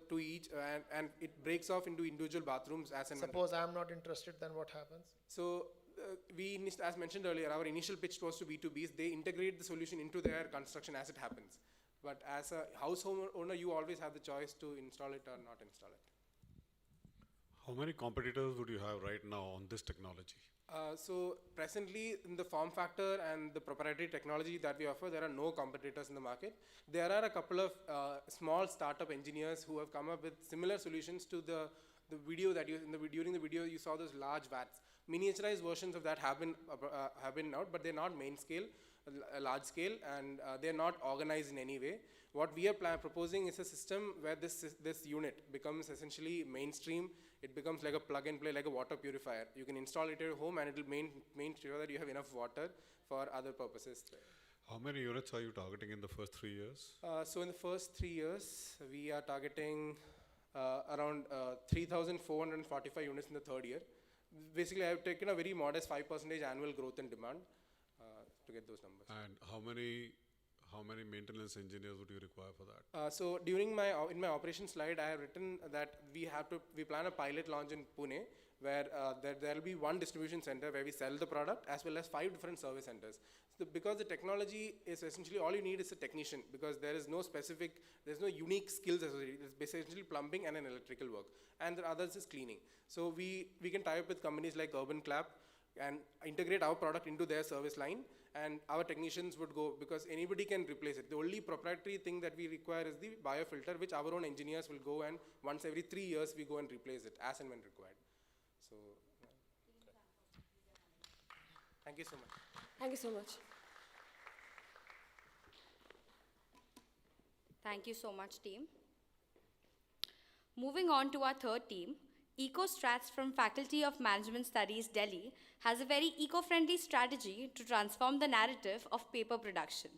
to each, and it breaks off into individual bathrooms as and when. Suppose I am not interested, then what happens? So as mentioned earlier, our initial pitch was to B2Bs. They integrate the solution into their construction as it happens. But as a household owner, you always have the choice to install it or not install it. How many competitors would you have right now on this technology? So presently, in the form factor and the proprietary technology that we offer, there are no competitors in the market. There are a couple of small startup engineers who have come up with similar solutions to the video that during the video you saw those large vats. Miniaturized versions of that have been out, but they're not main scale, large scale, and they're not organized in any way. What we are proposing is a system where this unit becomes essentially mainstream. It becomes like a plug and play, like a water purifier. You can install it at your home and it will make sure that you have enough water for other purposes. How many units are you targeting in the first 3 years? So in the first 3 years, we are targeting around 3,445 units in the third year. Basically, I have taken a very modest 5% annual growth in demand to get those numbers. And how many maintenance engineers would you require for that? So during in my operation slide, I have written that we plan a pilot launch in Pune, where there will be one distribution center where we sell the product, as well as 5 different service centers. So because the technology is essentially all you need is a technician, because there's no unique skills associated. It's essentially plumbing and an electrical work, and the others is cleaning. So we can tie up with companies like Urban Clap and integrate our product into their service line, and our technicians would go, because anybody can replace it. The only proprietary thing that we require is the biofilter, which our own engineers will go, and once every 3 years we go and replace it as and when required. So, thank you so much. Thank you so much. Thank you so much, team. Moving on to our third team, EcoStrats from Faculty of Management Studies, Delhi, has a very eco-friendly strategy to transform the narrative of paper production.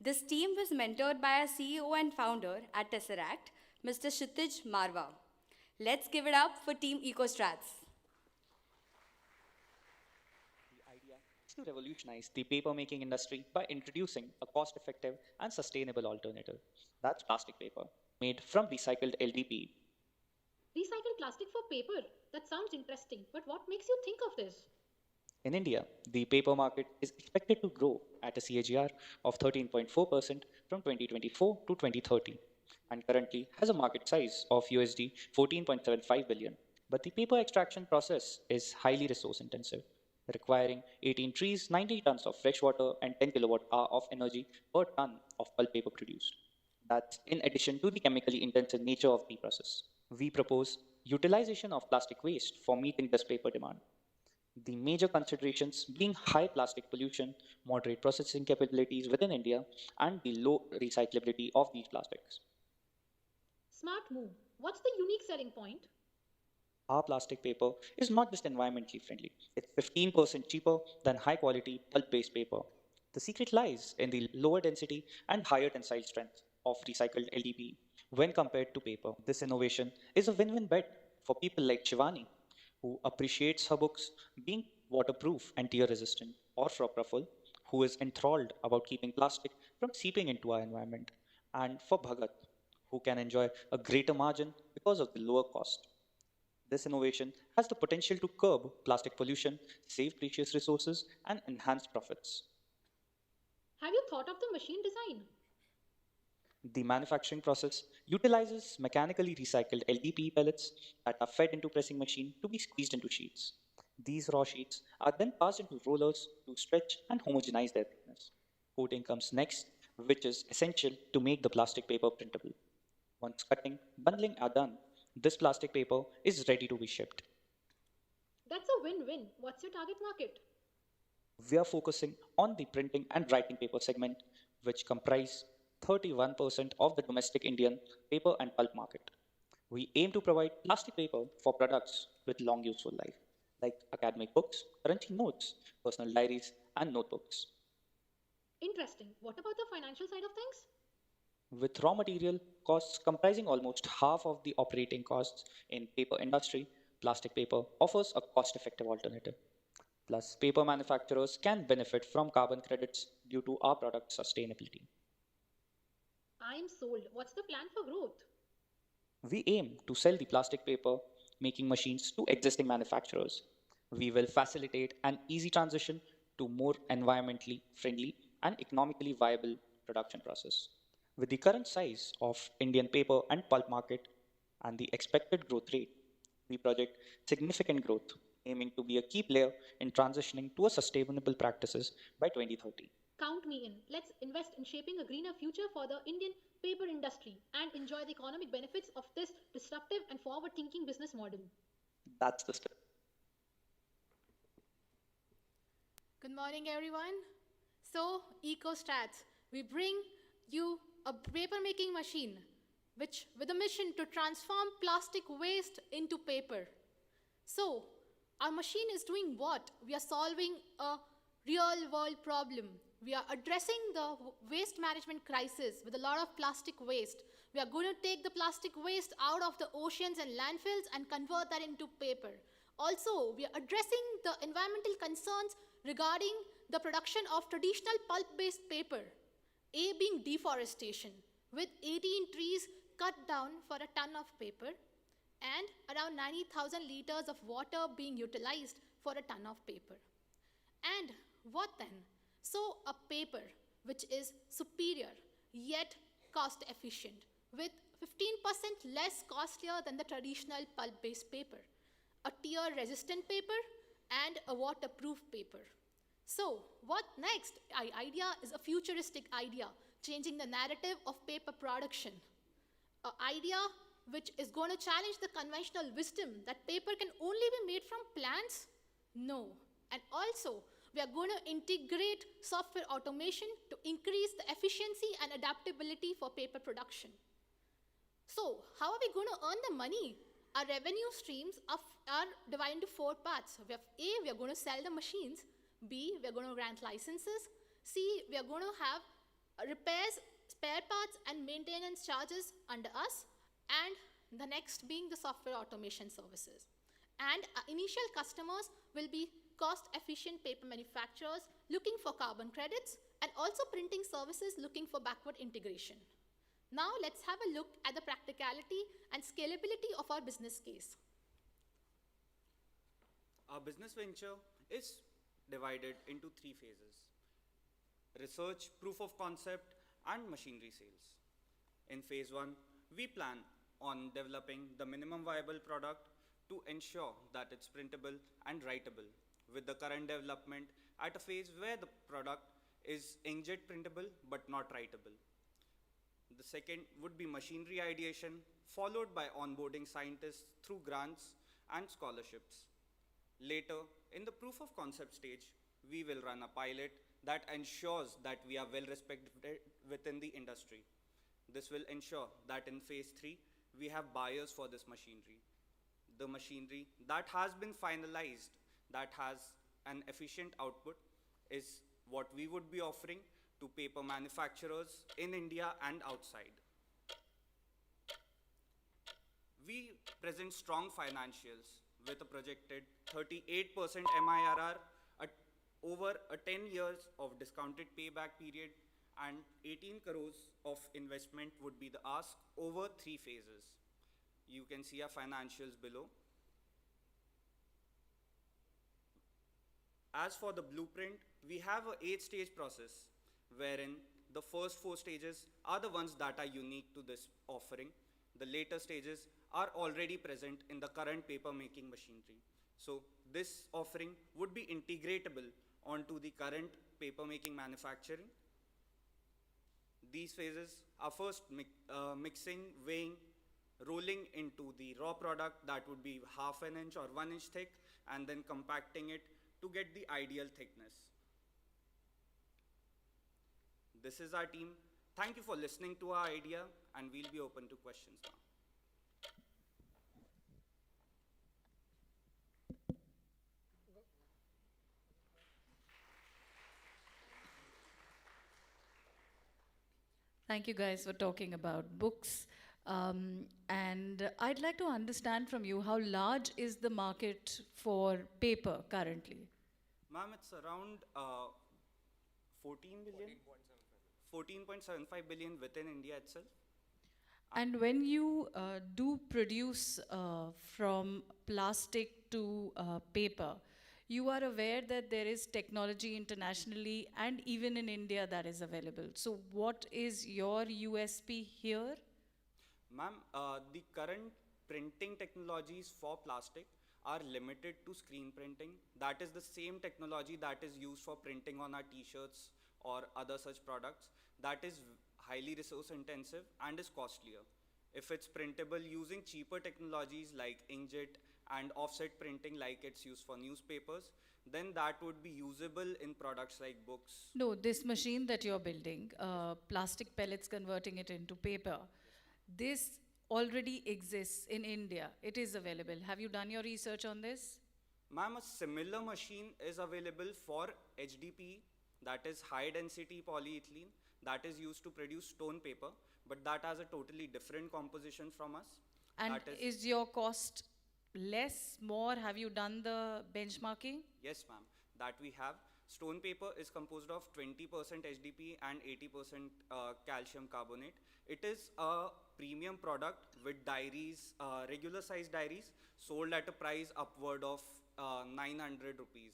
This team was mentored by our CEO and founder at Tesseract, Mr. Kshitij Marwa. Let's give it up for Team EcoStrats. The idea is to revolutionize the paper-making industry by introducing a cost-effective and sustainable alternative. That's plastic paper, made from recycled LDPE. Recycled plastic for paper? That sounds interesting, but what makes you think of this? In India, the paper market is expected to grow at a CAGR of 13.4% from 2024 to 2030, and currently has a market size of USD 14.75 billion. But the paper extraction process is highly resource intensive, requiring 18 trees, 90 tons of fresh water, and 10 kilowatt-hour of energy per ton of pulp paper produced. That's in addition to the chemically intensive nature of the process. We propose utilization of plastic waste for meeting this paper demand. The major considerations being high plastic pollution, moderate processing capabilities within India, and the low recyclability of these plastics. Smart move. What's the unique selling point? Our plastic paper is not just environmentally friendly, it's 15% cheaper than high quality pulp-based paper. The secret lies in the lower density and higher tensile strength of recycled LDPE when compared to paper. This innovation is a win-win bet for people like Shivani, who appreciates her books being waterproof and tear resistant, or for Praful, who is enthralled about keeping plastic from seeping into our environment, and for Bhagat, who can enjoy a greater margin because of the lower cost. This innovation has the potential to curb plastic pollution, save precious resources, and enhance profits. Have you thought of the machine design? The manufacturing process utilizes mechanically recycled LDPE pellets that are fed into pressing machine to be squeezed into sheets. These raw sheets are then passed into rollers to stretch and homogenize their thickness. Coating comes next, which is essential to make the plastic paper printable. Once cutting, bundling are done, this plastic paper is ready to be shipped. That's a win-win. What's your target market? We are focusing on the printing and writing paper segment, which comprise 31% of the domestic Indian paper and pulp market. We aim to provide plastic paper for products with long useful life, like academic books, crunchy notes, personal diaries, and notebooks. Interesting. What about the financial side of things? With raw material costs comprising almost half of the operating costs in paper industry, plastic paper offers a cost-effective alternative. Plus, paper manufacturers can benefit from carbon credits due to our product sustainability. I am sold. What's the plan for growth? We aim to sell the plastic paper making machines to existing manufacturers. We will facilitate an easy transition to more environmentally friendly and economically viable production process. With the current size of Indian paper and pulp market and the expected growth rate, we project significant growth, aiming to be a key player in transitioning to a sustainable practices by 2030. Count me in. Let's invest in shaping a greener future for the Indian paper industry and enjoy the economic benefits of this disruptive and forward thinking business model. That's the step. Good morning, everyone. So, EcoStats, we bring you a paper making machine which with a mission to transform plastic waste into paper. So, our machine is doing what? We are solving a real world problem. We are addressing the waste management crisis with a lot of plastic waste. We are going to take the plastic waste out of the oceans and landfills and convert that into paper. Also, we are addressing the environmental concerns regarding the production of traditional pulp-based paper. A being deforestation, with 18 trees cut down for a ton of paper and around 90,000 liters of water being utilized for a ton of paper. And what then? So a paper which is superior yet cost efficient with 15% less costlier than the traditional pulp-based paper, a tear-resistant paper and a waterproof paper. So what next? Our idea is a futuristic idea, changing the narrative of paper production. An idea which is going to challenge the conventional wisdom that paper can only be made from plants? No. And also, we are going to integrate software automation to increase the efficiency and adaptability for paper production. So, how are we going to earn the money? Our revenue streams are divided into 4 parts. We have A, we are going to sell the machines. B, we are going to grant licenses. C, we are going to have repairs, spare parts, and maintenance charges under us. And the next being the software automation services. And our initial customers will be cost-efficient paper manufacturers looking for carbon credits and also printing services looking for backward integration. Now let's have a look at the practicality and scalability of our business case. Our business venture is divided into 3 phases: research, proof of concept, and machinery sales. In phase 1, we plan on developing the minimum viable product to ensure that it's printable and writable, with the current development at a phase where the product is inkjet printable but not writable. The second would be machinery ideation, followed by onboarding scientists through grants and scholarships. Later, in the proof of concept stage, we will run a pilot that ensures that we are well respected within the industry. This will ensure that in phase 3, we have buyers for this machinery. The machinery that has been finalized, that has an efficient output, is what we would be offering to paper manufacturers in India and outside. We present strong financials with a projected 38% MIRR at over a 10 years of discounted payback period, and 18 crores of investment would be the ask over 3 phases. You can see our financials below. As for the blueprint, we have a 8-stage process wherein the first 4 stages are the ones that are unique to this offering. The later stages are already present in the current paper making machinery. So this offering would be integratable onto the current paper making manufacturing. These phases are first mixing, weighing, rolling into the raw product that would be half an inch or 1 inch thick, and then compacting it to get the ideal thickness. This is our team. Thank you for listening to our idea, and we'll be open to questions now. Thank you guys for talking about books. And I'd like to understand from you, how large is the market for paper currently? Ma'am, it's around 14 billion? 14.75 billion within India itself. And when you do produce from plastic to paper, you are aware that there is technology internationally and even in India that is available. So what is your USP here? Ma'am, the current printing technologies for plastic are limited to screen printing. That is the same technology that is used for printing on our t-shirts or other such products. That is highly resource intensive and is costlier. If it's printable using cheaper technologies like inkjet and offset printing like it's used for newspapers, then that would be usable in products like books. No, this machine that you're building, plastic pellets converting it into paper, this already exists in India. It is available. Have you done your research on this? Ma'am, a similar machine is available for HDPE, that is high density polyethylene, that is used to produce stone paper, but that has a totally different composition from us. And is your cost less, more? Have you done the benchmarking? Yes, ma'am, that we have. Stone paper is composed of 20% HDPE and 80% calcium carbonate. It is a premium product with diaries, regular size diaries, sold at a price upward of 900 rupees.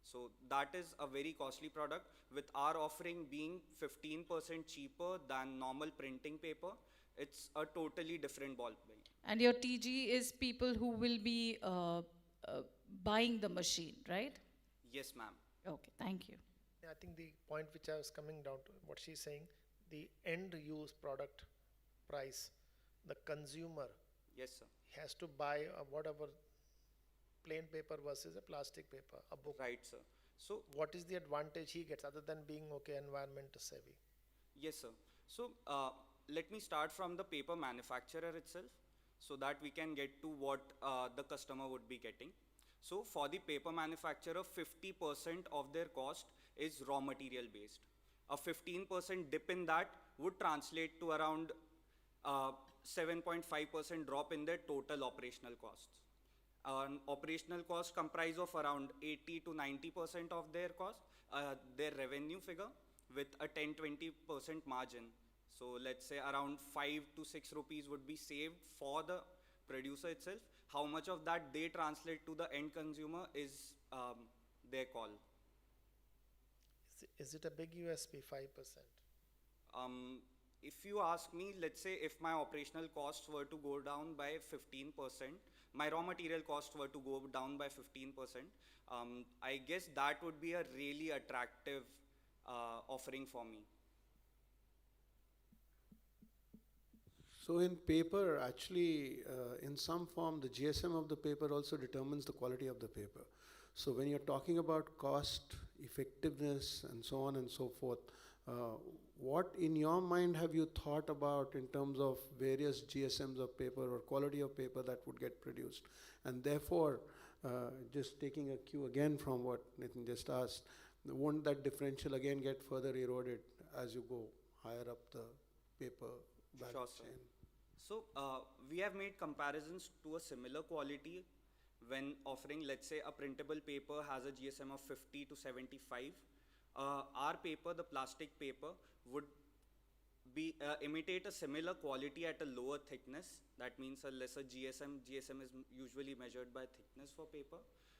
So that is a very costly product, with our offering being 15% cheaper than normal printing paper. It's a totally different ballpark. And your TG is people who will be buying the machine, right? Yes, ma'am. Okay, thank you. I think the point which I was coming down to, what she's saying, the end use product price, the consumer Yes, sir. has to buy whatever plain paper versus a plastic paper, a book. Right, sir. So what is the advantage he gets other than being environment savvy? Yes, sir. So let me start from the paper manufacturer itself, so that we can get to what the customer would be getting. So for the paper manufacturer, 50% of their cost is raw material based. A 15% dip in that would translate to around 7.5% drop in their total operational costs. Operational costs comprise of around 80 to 90% of their cost, their revenue figure, with a 10-20% margin. So let's say around 5 to 6 rupees would be saved for the producer itself. How much of that they translate to the end consumer is their call. Is it a big USP, 5%? If you ask me, let's say if my operational costs were to go down by 15%, my raw material costs were to go down by 15%, I guess that would be a really attractive offering for me. So in paper, actually, in some form, the GSM of the paper also determines the quality of the paper. So when you're talking about cost, effectiveness, and so on and so forth, what in your mind have you thought about in terms of various GSMs of paper or quality of paper that would get produced? And therefore, just taking a cue again from what Nitin just asked, won't that differential again get further eroded as you go higher up the paper value chain? So we have made comparisons to a similar quality When offering, let's say, a printable paper has a GSM of 50 to 75, our paper, the plastic paper, would imitate a similar quality at a lower thickness. That means a lesser GSM. GSM is usually measured by thickness for paper.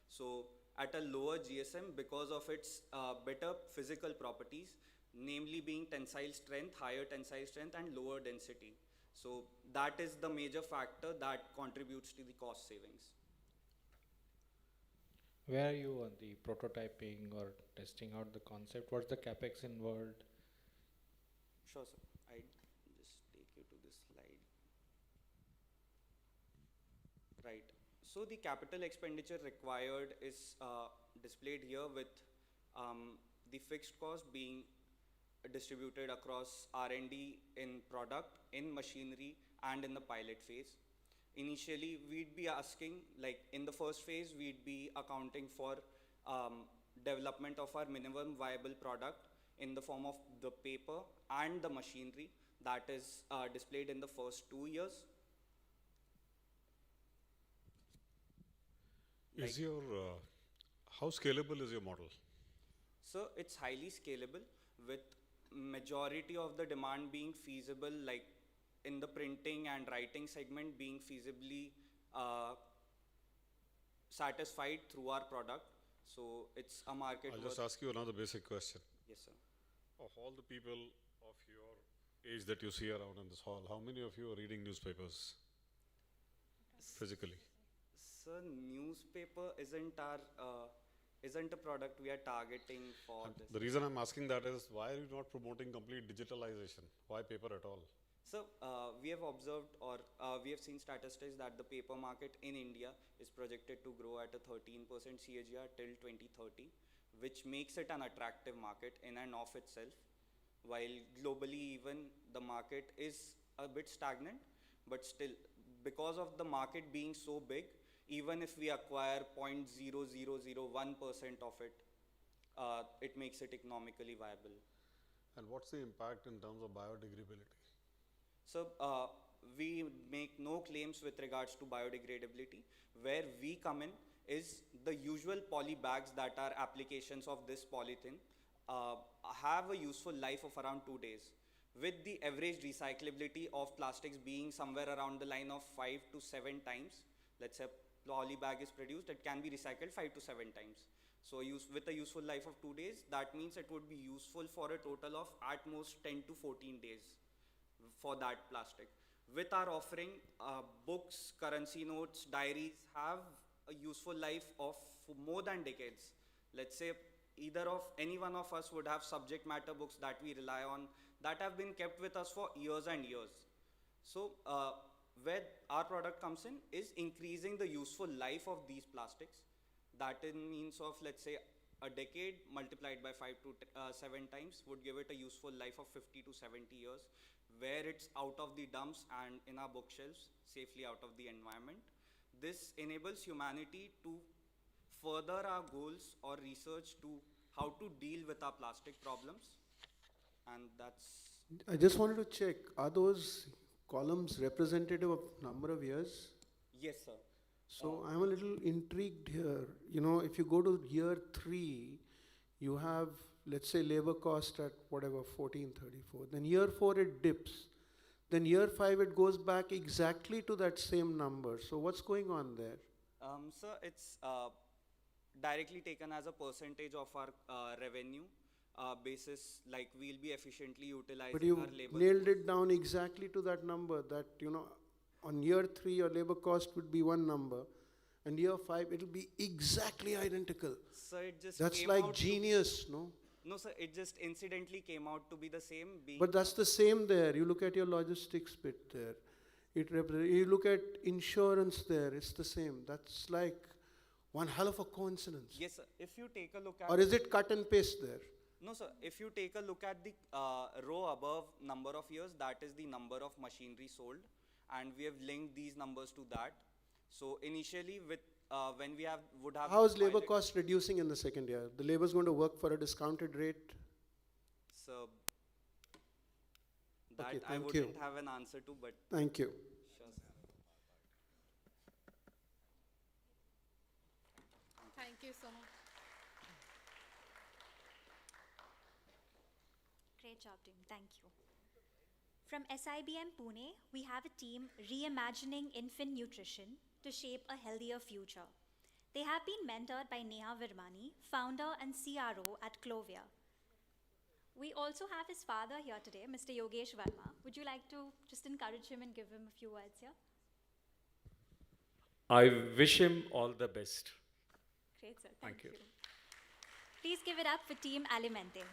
So at a lower GSM, because of its better physical properties, namely being tensile strength, higher tensile strength, and lower density. So that is the major factor that contributes to the cost savings. Where are you on the prototyping or testing out the concept? What's the capex involved? Sure, sir. I just take you to this slide. Right. So the capital expenditure required is displayed here with the fixed cost being distributed across R&D in product, in machinery, and in the pilot phase. Initially, we'd be asking, like in the first phase, we'd be accounting for development of our minimum viable product in the form of the paper and the machinery that is displayed in the first 2 years. Is your, how scalable is your model? So it's highly scalable with majority of the demand being feasible, like in the printing and writing segment being feasibly satisfied through our product. So it's a market. I'll just ask you another basic question. Yes, sir. Of all the people of your age that you see around in this hall, how many of you are reading newspapers physically? Sir, newspaper isn't a product we are targeting for this. The reason I'm asking that is, why are you not promoting complete digitalization? Why paper at all? So we have observed, or we have seen statistics that the paper market in India is projected to grow at a 13% CAGR till 2030, which makes it an attractive market in and of itself. While globally even the market is a bit stagnant, but still, because of the market being so big, even if we acquire 0.0001% of it, it makes it economically viable. And what's the impact in terms of biodegradability? So we make no claims with regards to biodegradability. Where we come in is the usual poly bags that are applications of this polythene have a useful life of around 2 days, with the average recyclability of plastics being somewhere around the line of 5 to 7 times. Let's say a poly bag is produced, it can be recycled 5 to 7 times. So with a useful life of 2 days, that means it would be useful for a total of at most 10 to 14 days for that plastic. With our offering, books, currency notes, diaries have a useful life of more than decades. Let's say any one of us would have subject matter books that we rely on that have been kept with us for years and years. So where our product comes in is increasing the useful life of these plastics. That in means of, let's say, a decade multiplied by 5 to 7 times would give it a useful life of 50 to 70 years, where it's out of the dumps and in our bookshelves, safely out of the environment. This enables humanity to further our goals or research to how to deal with our plastic problems. And that's... I just wanted to check, are those columns representative of number of years? Yes, sir. So I'm a little intrigued here. You know, if you go to year 3, you have, let's say, labor cost at whatever, 1434. Then year 4 it dips. Then year 5 it goes back exactly to that same number. So what's going on there? Sir, it's directly taken as a percentage of our revenue basis, like we'll be efficiently utilizing But you our labor. nailed it down exactly to that number that, you know, on year 3 your labor cost would be one number, and year 5 it'll be exactly identical. So it just That's came like out genius, no? No, sir, it just incidentally came out to be the same. But that's the same there. You look at your logistics bit there. You look at insurance there, it's the same. That's like one hell of a coincidence. Yes, sir. If you take a look at... Or is it cut and paste there? No, sir. If you take a look at the row above number of years, that is the number of machinery sold. And we have linked these numbers to that. So initially, with when we would have... How is labor cost reducing in the second year? The labor is going to work for a discounted rate? So that Okay, I thank wouldn't you. have an answer to, but... Thank you. Sure, sir. Thank you so much. Great job, team. Thank you. From SIBM Pune, we have a team reimagining infant nutrition to shape a healthier future. They have been mentored by Neha Virmani, founder and CRO at Clovia. We also have his father here today, Mr. Yogesh Verma. Would you like to just encourage him and give him a few words here? I wish him all the best. Great, sir. Thank you. Please give it up for Team Alimente.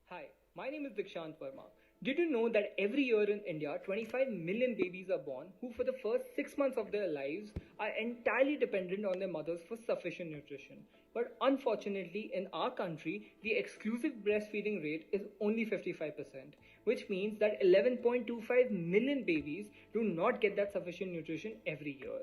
Hi, my name is Dikshant Verma. Did you know that every year in India, 25 million babies are born who for the first 6 months of their lives are entirely dependent on their mothers for sufficient nutrition? But unfortunately, in our country, the exclusive breastfeeding rate is only 55%, which means that 11.25 million babies do not get that sufficient nutrition every year.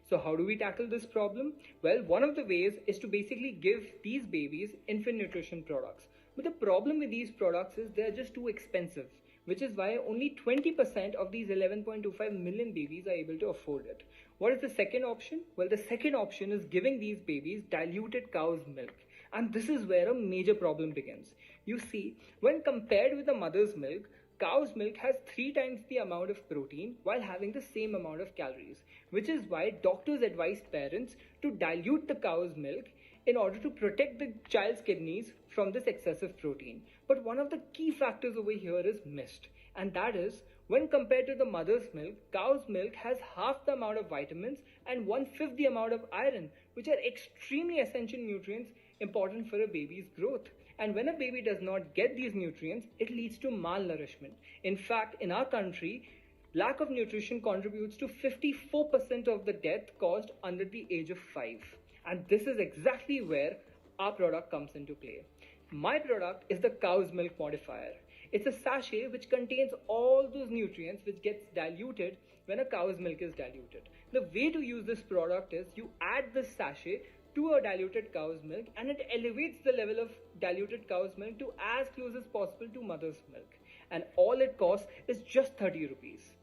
So how do we tackle this problem? Well, one of the ways is to basically give these babies infant nutrition products. But the problem with these products is they're just too expensive, which is why only 20% of these 11.25 million babies are able to afford it. What is the second option? Well, the second option is giving these babies diluted cow's milk. And this is where a major problem begins. You see, when compared with the mother's milk, cow's milk has 3 times the amount of protein while having the same amount of calories, which is why doctors advise parents to dilute the cow's milk in order to protect the child's kidneys from this excessive protein. But one of the key factors over here is missed, and that is when compared to the mother's milk, cow's milk has half the amount of vitamins and 1/5 the amount of iron, which are extremely essential nutrients important for a baby's growth. And when a baby does not get these nutrients, it leads to malnourishment. In fact, in our country, lack of nutrition contributes to 54% of the death caused under the age of 5. And this is exactly where our product comes into play. My product is the cow's milk modifier. It's a sachet which contains all those nutrients which gets diluted when a cow's milk is diluted. The way to use this product is you add this sachet to a diluted cow's milk and it elevates the level of diluted cow's milk to as close as possible to mother's milk. And all it costs is just 30 rupees.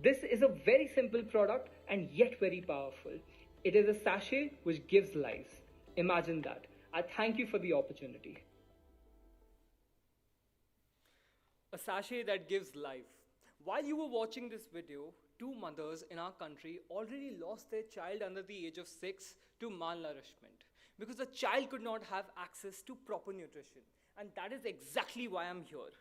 This is a very simple product and yet very powerful. It is a sachet which gives life. Imagine that. I thank you for the opportunity. A sachet that gives life. While you were watching this video, 2 mothers in our country already lost their child under the age of 6 to malnourishment because the child could not have access to proper nutrition. And that is exactly why I'm here.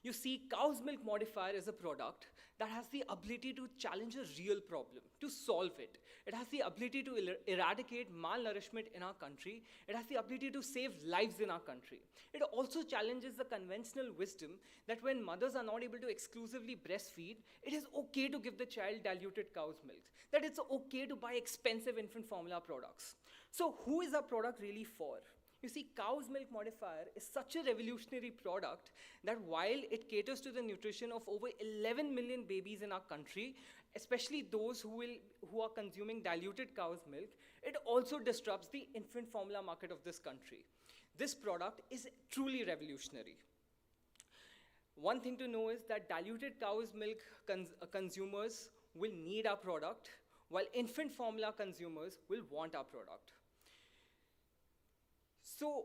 You see, cow's milk modifier is a product that has the ability to challenge a real problem, to solve it. It has the ability to eradicate malnourishment in our country. It has the ability to save lives in our country. It also challenges the conventional wisdom that when mothers are not able to exclusively breastfeed, it is okay to give the child diluted cow's milk, that it's okay to buy expensive infant formula products. So who is our product really for? You see, cow's milk modifier is such a revolutionary product that while it caters to the nutrition of over 11 million babies in our country, especially those who are consuming diluted cow's milk, it also disrupts the infant formula market of this country. This product is truly revolutionary. One thing to know is that diluted cow's milk consumers will need our product, while infant formula consumers will want our product. So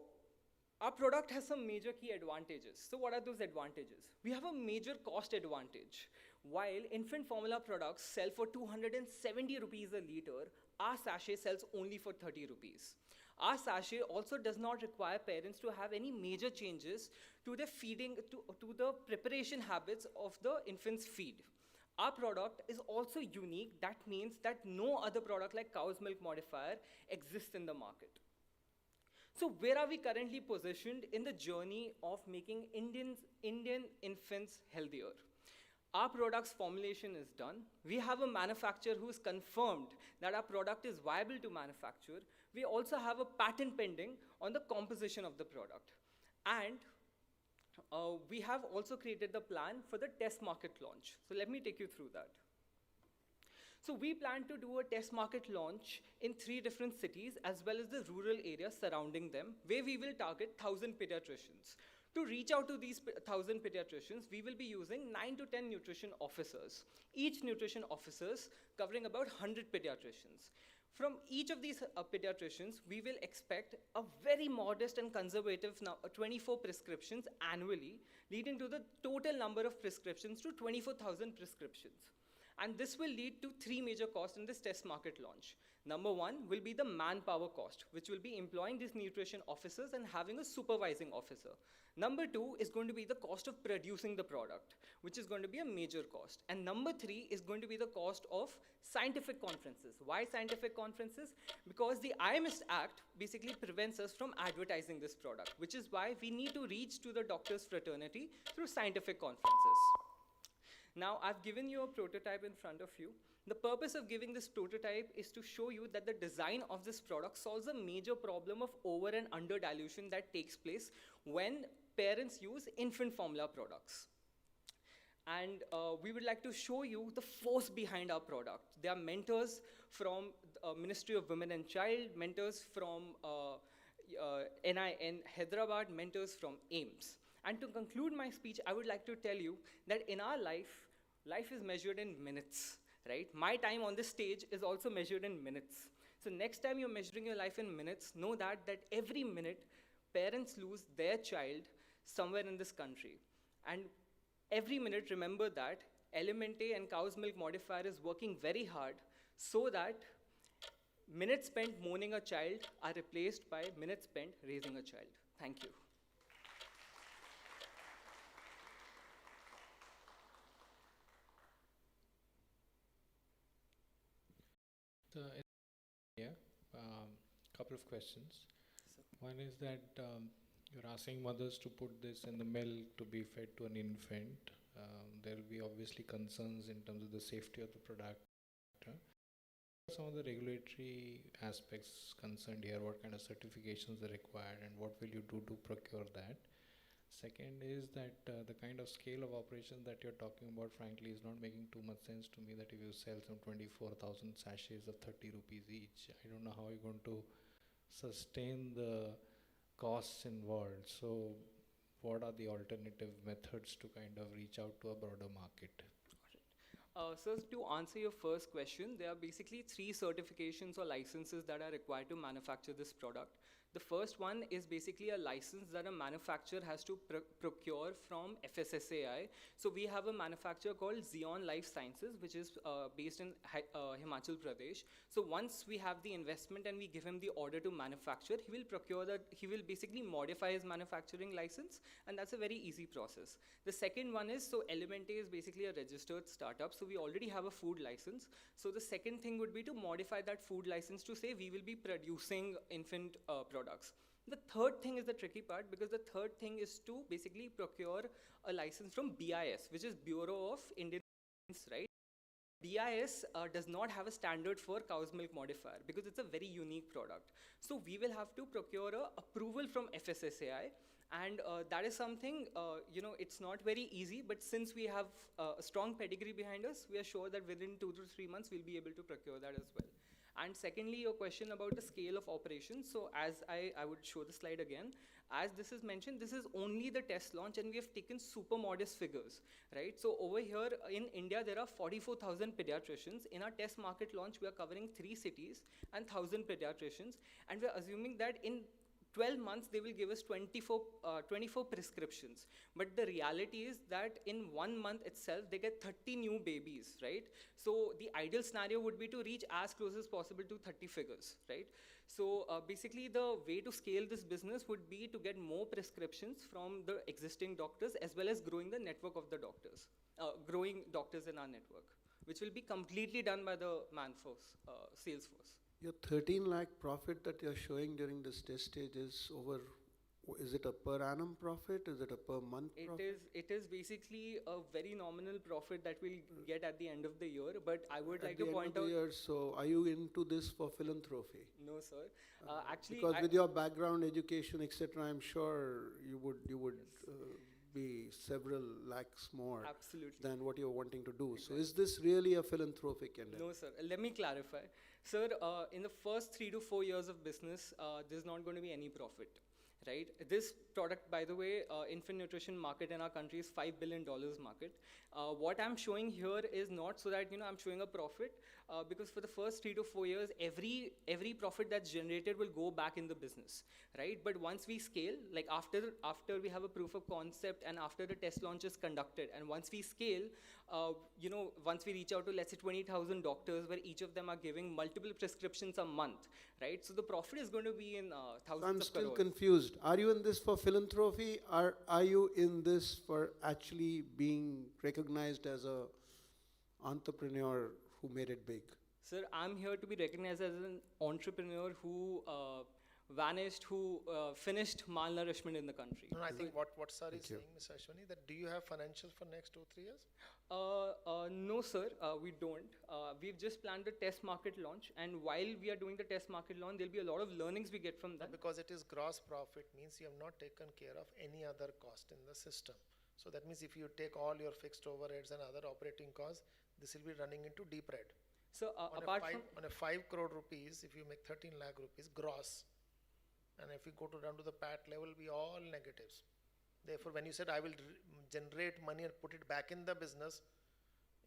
our product has some major key advantages. So what are those advantages? We have a major cost advantage. While infant formula products sell for 270 rupees a liter, our sachet sells only for 30 rupees. Our sachet also does not require parents to have any major changes to the feeding, to the preparation habits of the infant's feed. Our product is also unique. That means that no other product like cow's milk modifier exists in the market. So where are we currently positioned in the journey of making Indian infants healthier? Our product's formulation is done. We have a manufacturer who has confirmed that our product is viable to manufacture. We also have a patent pending on the composition of the product. And we have also created the plan for the test market launch. So let me take you through that. So we plan to do a test market launch in 3 different cities as well as the rural areas surrounding them, where we will target 1,000 pediatricians. To reach out to these 1,000 pediatricians, we will be using 9 to 10 nutrition officers, each nutrition officers covering about 100 pediatricians. From each of these pediatricians, we will expect a very modest and conservative 24 prescriptions annually, leading to the total number of prescriptions to 24,000 prescriptions. And this will lead to three major costs in this test market launch. Number one will be the manpower cost, which will be employing these nutrition officers and having a supervising officer. Number two is going to be the cost of producing the product, which is going to be a major cost. And number three is going to be the cost of scientific conferences. Why scientific conferences? Because the IMS Act basically prevents us from advertising this product, which is why we need to reach to the doctors' fraternity through scientific conferences. Now, I've given you a prototype in front of you. The purpose of giving this prototype is to show you that the design of this product solves a major problem of over and under dilution that takes place when parents use infant formula products. And we would like to show you the force behind our product. There are mentors from Ministry of Women and Child, mentors from NIN Hyderabad, mentors from AIMS. And to conclude my speech, I would like to tell you that in our life, life is measured in minutes, right? My time on this stage is also measured in minutes. So next time you're measuring your life in minutes, know that every minute, parents lose their child somewhere in this country. And every minute, remember that Element A and cow's milk modifier is working very hard so that minutes spent mourning a child are replaced by minutes spent raising a child. Thank you. Couple of questions. One is that you're asking mothers to put this in the milk to be fed to an infant. There will be obviously concerns in terms of the safety of the product. Some of the regulatory aspects concerned here, what kind of certifications are required and what will you do to procure that? Second is that the kind of scale of operations that you're talking about, frankly, is not making too much sense to me, that if you sell some 24,000 sachets of 30 rupees each, I don't know how you're going to sustain the costs involved. So what are the alternative methods to kind of reach out to a broader market? So to answer your first question, there are basically three certifications or licenses that are required to manufacture this product. The first one is basically a license that a manufacturer has to procure from FSSAI. So we have a manufacturer called Xeon Life Sciences, which is based in Himachal Pradesh. So once we have the investment and we give him the order to manufacture, he will procure that, he will basically modify his manufacturing license, and that's a very easy process. The second one is, so Element A is basically a registered startup, so we already have a food license. So the second thing would be to modify that food license to say we will be producing infant products. The third thing is the tricky part, because the third thing is to basically procure a license from BIS, which is Bureau of Indian, right? BIS does not have a standard for cow's milk modifier because it's a very unique product. So we will have to procure a approval from FSSAI, and that is something, it's not very easy, but since we have a strong pedigree behind us, we are sure that within 2 to 3 months, we'll be able to procure that as well. And secondly, your question about the scale of operations. So as I would show the slide again, as this is mentioned, this is only the test launch and we have taken super modest figures, right? So over here in India, there are 44,000 pediatricians. In our test market launch, we are covering 3 cities and 1,000 pediatricians. And we're assuming that in 12 months, they will give us 24 prescriptions. But the reality is that in 1 month itself, they get 30 new babies, right? So the ideal scenario would be to reach as close as possible to 30 figures, right? So basically, the way to scale this business would be to get more prescriptions from the existing doctors, as well as growing the network of the doctors, growing doctors in our network, which will be completely done by the sales force. Your 13 lakh profit that you're showing during this test stage is over, is it a per annum profit? Is it a per month profit? It is basically a very nominal profit that we'll get at the end of the year, but I would like to point out... So are you into this for philanthropy? No, sir. Actually, because with your background, education, etc., I'm sure you would be several lakhs more than what you're wanting to do. Exactly. So is this really a philanthropic endeavor? No, sir. Let me clarify. Sir, in the first 3 to 4 years of business, there's not going to be any profit, right? This product, by the way, infant nutrition market in our country is $5 billion market. What I'm showing here is not so that, I'm showing a profit, because for the first 3 to 4 years, every profit that's generated will go back in the business, right? But once we scale, like after we have a proof of concept and after the test launch is conducted, and once we scale, once we reach out to, let's say, 20,000 doctors, where each of them are giving multiple prescriptions a month, right? So the profit is going to be in thousands I'm of still crores. confused. Are you in this for philanthropy, or are you in this for actually being recognized as a entrepreneur who made it big? Sir, I'm here to be recognized as an entrepreneur who vanished, who finished malnourishment in the country. No, I think what sir is saying, Mr. Ashwani, that do you have financials for next 2-3 years? No, sir, we don't. We've just planned the test market launch, and while we are doing the test market launch, there'll be a lot of learnings we get from that. Because it is gross profit, means you have not taken care of any other cost in the system. So that means if you take all your fixed overheads and other operating costs, this will be running into deep red. So on a 5 crore rupees, if you make 13 lakh rupees gross, and if you go down to the PAT level, we all negatives. Therefore, when you said I will generate money and put it back in the business,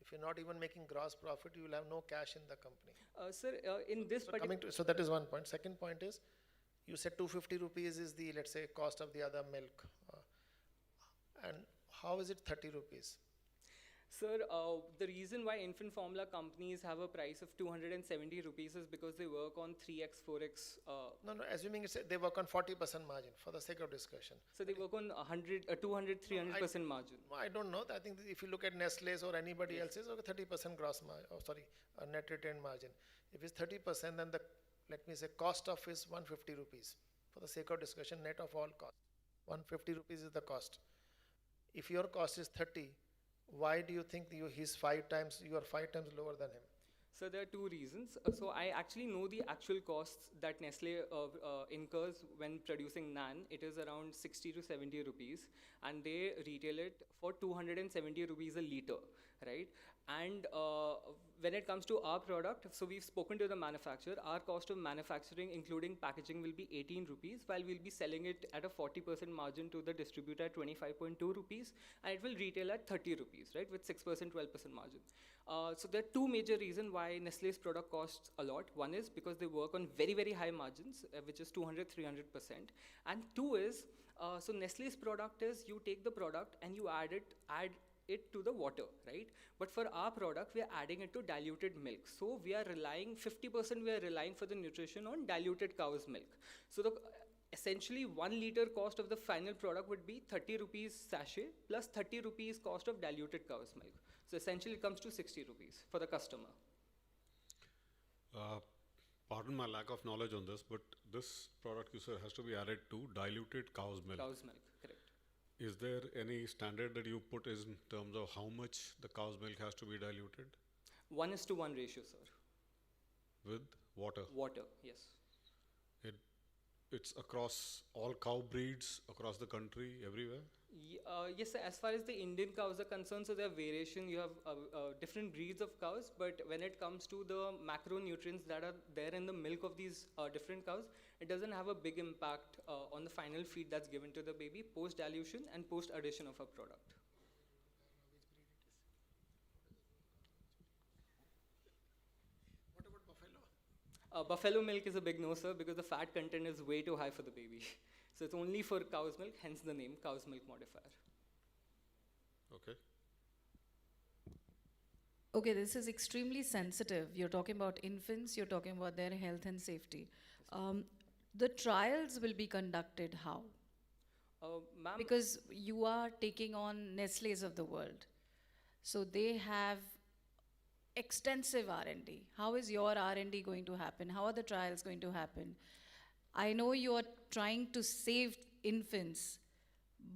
if you're not even making gross profit, you will have no cash in the company. Sir, in this particular... So that is one point. Second point is, you said 250 rupees is the, let's say, cost of the other milk. And how is it 30 rupees? Sir, the reason why infant formula companies have a price of 270 rupees is because they work on 3x, 4x. No, assuming they work on 40% margin for the sake of discussion. So they work on 200, 300% margin. I don't know. I think if you look at Nestle's or anybody else's, okay, 30% gross margin, net retained margin. If it's 30%, then the, let me say, cost of is 150 rupees. For the sake of discussion, net of all cost. 150 rupees is the cost. If your cost is 30, why do you think you are 5 times lower than him? So there are two reasons. So I actually know the actual costs that Nestle incurs when producing naan. It is around 60 to 70 rupees, and they retail it for 270 rupees a liter, right? And when it comes to our product, so we've spoken to the manufacturer. Our cost of manufacturing, including packaging, will be 18 rupees, while we'll be selling it at a 40% margin to the distributor at 25.2 rupees, and it will retail at 30 rupees, right, with 6%, 12% margin. So there are two major reasons why Nestle's product costs a lot. One is because they work on very, very high margins, which is 200, 300%. And two is, so Nestle's product is you take the product and you add it to the water, right? But for our product, we are adding it to diluted milk. So we are relying, 50% we are relying for the nutrition on diluted cow's milk. So essentially 1 liter cost of the final product would be 30 rupees sachet plus 30 rupees cost of diluted cow's milk. So essentially it comes to 60 rupees for the customer. Pardon my lack of knowledge on this, but this product you said has to be added to diluted cow's milk. Cow's milk, correct. Is there any standard that you put in terms of how much the cow's milk has to be diluted? 1:1 ratio, sir. With water? Water, yes. It's across all cow breeds, across the country, everywhere? Yes, sir. As far as the Indian cows are concerned, so there are variation. You have different breeds of cows, but when it comes to the macronutrients that are there in the milk of these different cows, it doesn't have a big impact on the final feed that's given to the baby post-dilution and post-addition of a product. What about buffalo? Buffalo milk is a big no, sir, because the fat content is way too high for the baby. So it's only for cow's milk, hence the name cow's milk modifier. Okay. Okay, this is extremely sensitive. You're talking about infants, you're talking about their health and safety. The trials will be conducted how? Because you are taking on Nestle's of the world. So they have extensive R&D. How is your R&D going to happen? How are the trials going to happen? I know you are trying to save infants,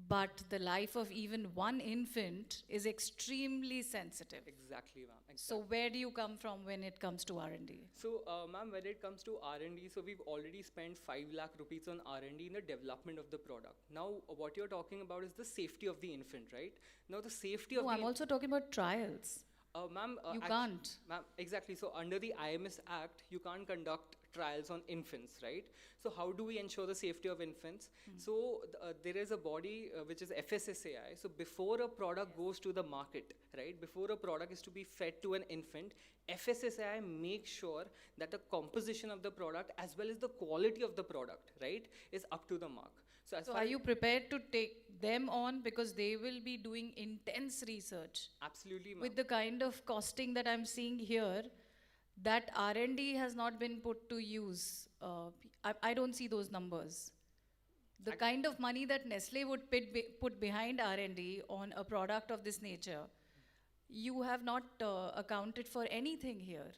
but the life of even one infant is extremely sensitive. Exactly, ma'am. Exactly. So where do you come from when it comes to R&D? So, ma'am, when it comes to R&D, so we've already spent 5 lakh rupees on R&D in the development of the product. Now, what you're talking about is the safety of the infant, right? Now, the safety of I'm also talking about trials. Ma'am, You can't. Ma'am, exactly. So under the IMS Act, you can't conduct trials on infants, right? So how do we ensure the safety of infants? So there is a body which is FSSAI. So before a product goes to the market, right? Before a product is to be fed to an infant, FSSAI makes sure that the composition of the product as well as the quality of the product, right, is up to the mark. So as So far are you prepared to take them on, because they will be doing intense research? Absolutely, ma'am. With the kind of costing that I'm seeing here, that R&D has not been put to use. I don't see those numbers. The kind of money that Nestle would put behind R&D on a product of this nature, you have not accounted for anything here.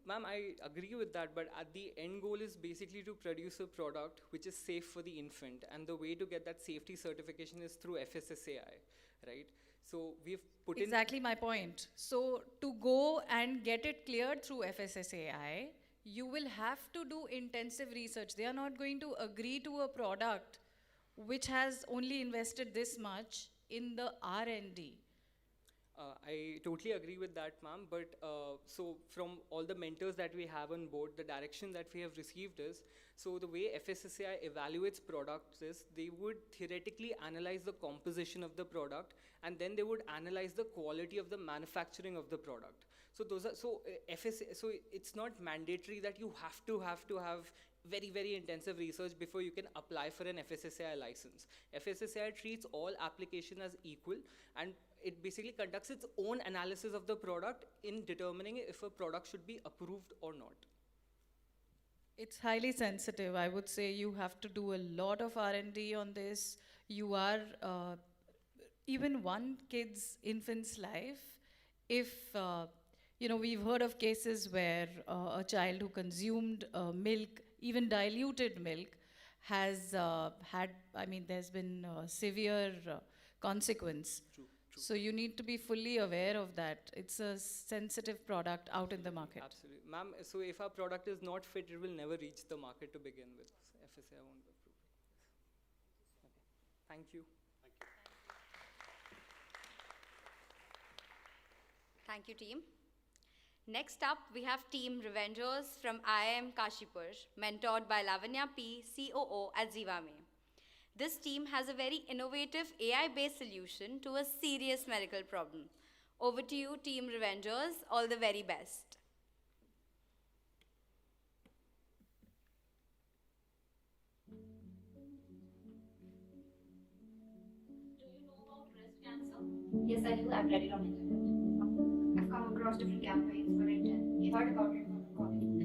Ma'am, I agree with that, but at the end goal is basically to produce a product which is safe for the infant, and the way to get that safety certification is through FSSAI, right? So we've put Exactly my point. So to go and get it cleared through FSSAI, you will have to do intensive research. They are not going to agree to a product which has only invested this much in the R&D. I totally agree with that, ma'am. But so from all the mentors that we have on board, the direction that we have received is, so the way FSSAI evaluates products is, they would theoretically analyze the composition of the product, and then they would analyze the quality of the manufacturing of the product. So those are, so so it's not mandatory that you have to have very, very intensive research before you can apply for an FSSAI license. FSSAI treats all application as equal, and it basically conducts its own analysis of the product in determining if a product should be approved or not. It's highly sensitive. I would say you have to do a lot of R&D on this. You are, even one kid's infant's life, if, we've heard of cases where a child who consumed milk, even diluted milk, has there's been severe consequence. True. So you need to be fully aware of that. It's a sensitive product out in the market. Absolutely. Ma'am, so if our product is not fit, it will never reach the market to begin with. FSSAI won't approve it. Okay. Thank you. Thank you, team. Next up, we have Team Revengers from IIM Kashipur, mentored by Lavanya P, COO at Zivame. This team has a very innovative AI-based solution to a serious medical problem. Over to you, Team Revengers. All the very best. Yes, I do. I've read it on internet. I've come across different campaigns for it and I've heard about it from a colleague.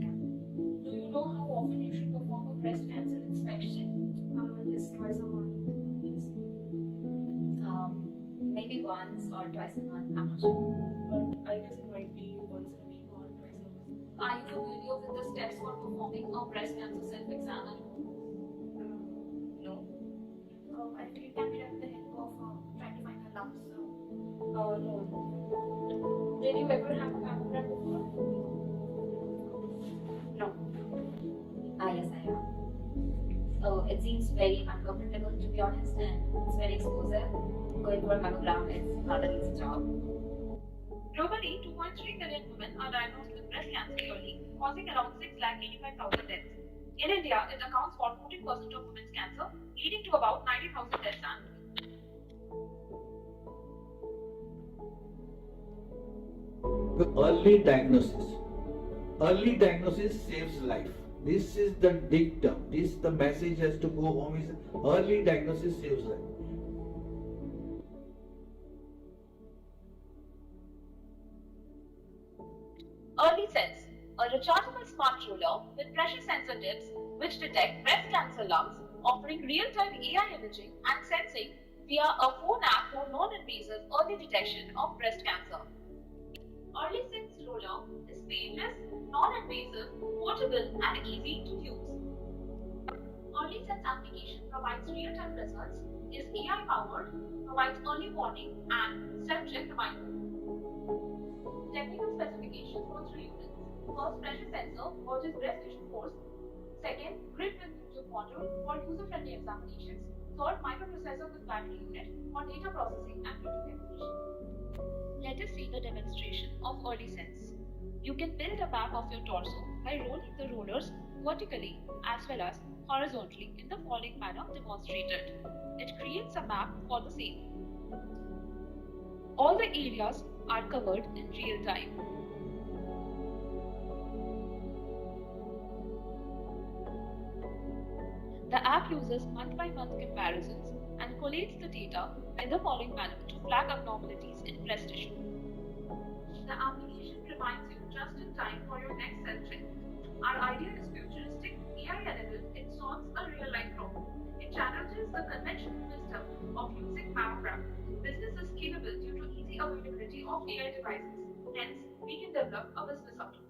Do you know how often you should perform a breast cancer inspection? Yes, twice a month. Yes. Maybe once or twice a month. I'm not sure. But I guess it might be once a week or twice a month. Are you familiar with the steps for performing a breast cancer self-exam? No. I think it can be done with the help of trying to find the lumps. No. Did you ever have a mammogram before? No. Yes, I have. So it seems very uncomfortable, to be honest, and it's very exposure. Going for a mammogram is not an easy job. Globally, 2.3 million women are diagnosed with breast cancer yearly, causing around 6,85,000 deaths. In India, it accounts for 14% of women's cancer, leading to about 90,000 deaths annually. The early diagnosis. Early diagnosis saves life. This is the dictum. The message has to go home is early diagnosis saves life. Early Sense, a rechargeable smart ruler with pressure sensor tips which detect breast cancer lumps, offering real-time AI imaging and sensing via a phone app for non-invasive early detection of breast cancer. Early Sense roller is painless, non-invasive, portable and easy to use. Early Sense application provides real-time results, is AI-powered, provides early warning and self-check reminder. Technical specifications for 3 units. First, pressure sensor versus breast tissue force. Second, grid with T.U.P module for user-friendly examinations. Third, microprocessor with battery unit for data processing and Bluetooth encryption. Let us see the demonstration of early sense. You can build a map of your torso by rolling the rollers vertically as well as horizontally in the following manner demonstrated. It creates a map for the same. All the areas are covered in real time. The app uses month-by-month comparisons and collates the data in the following manner to flag abnormalities in breast tissue. The application reminds you just in time for your next cell check. Our idea is futuristic, AI-enabled, it solves a real-life problem. It challenges the conventional wisdom of using mammogram. Business is scalable due to easy availability of AI devices. Hence, we can develop a business out of it.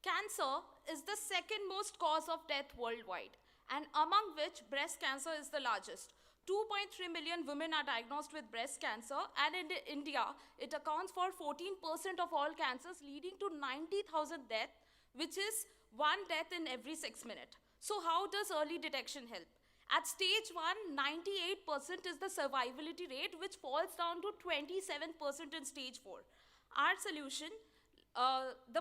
Cancer is the second most cause of death worldwide, and among which breast cancer is the largest. 2.3 million women are diagnosed with breast cancer, and in India, it accounts for 14% of all cancers, leading to 90,000 deaths, which is one death in every 6 minutes. So how does early detection help? At stage 1, 98% is the survivability rate, which falls down to 27% in stage 4. Our solution,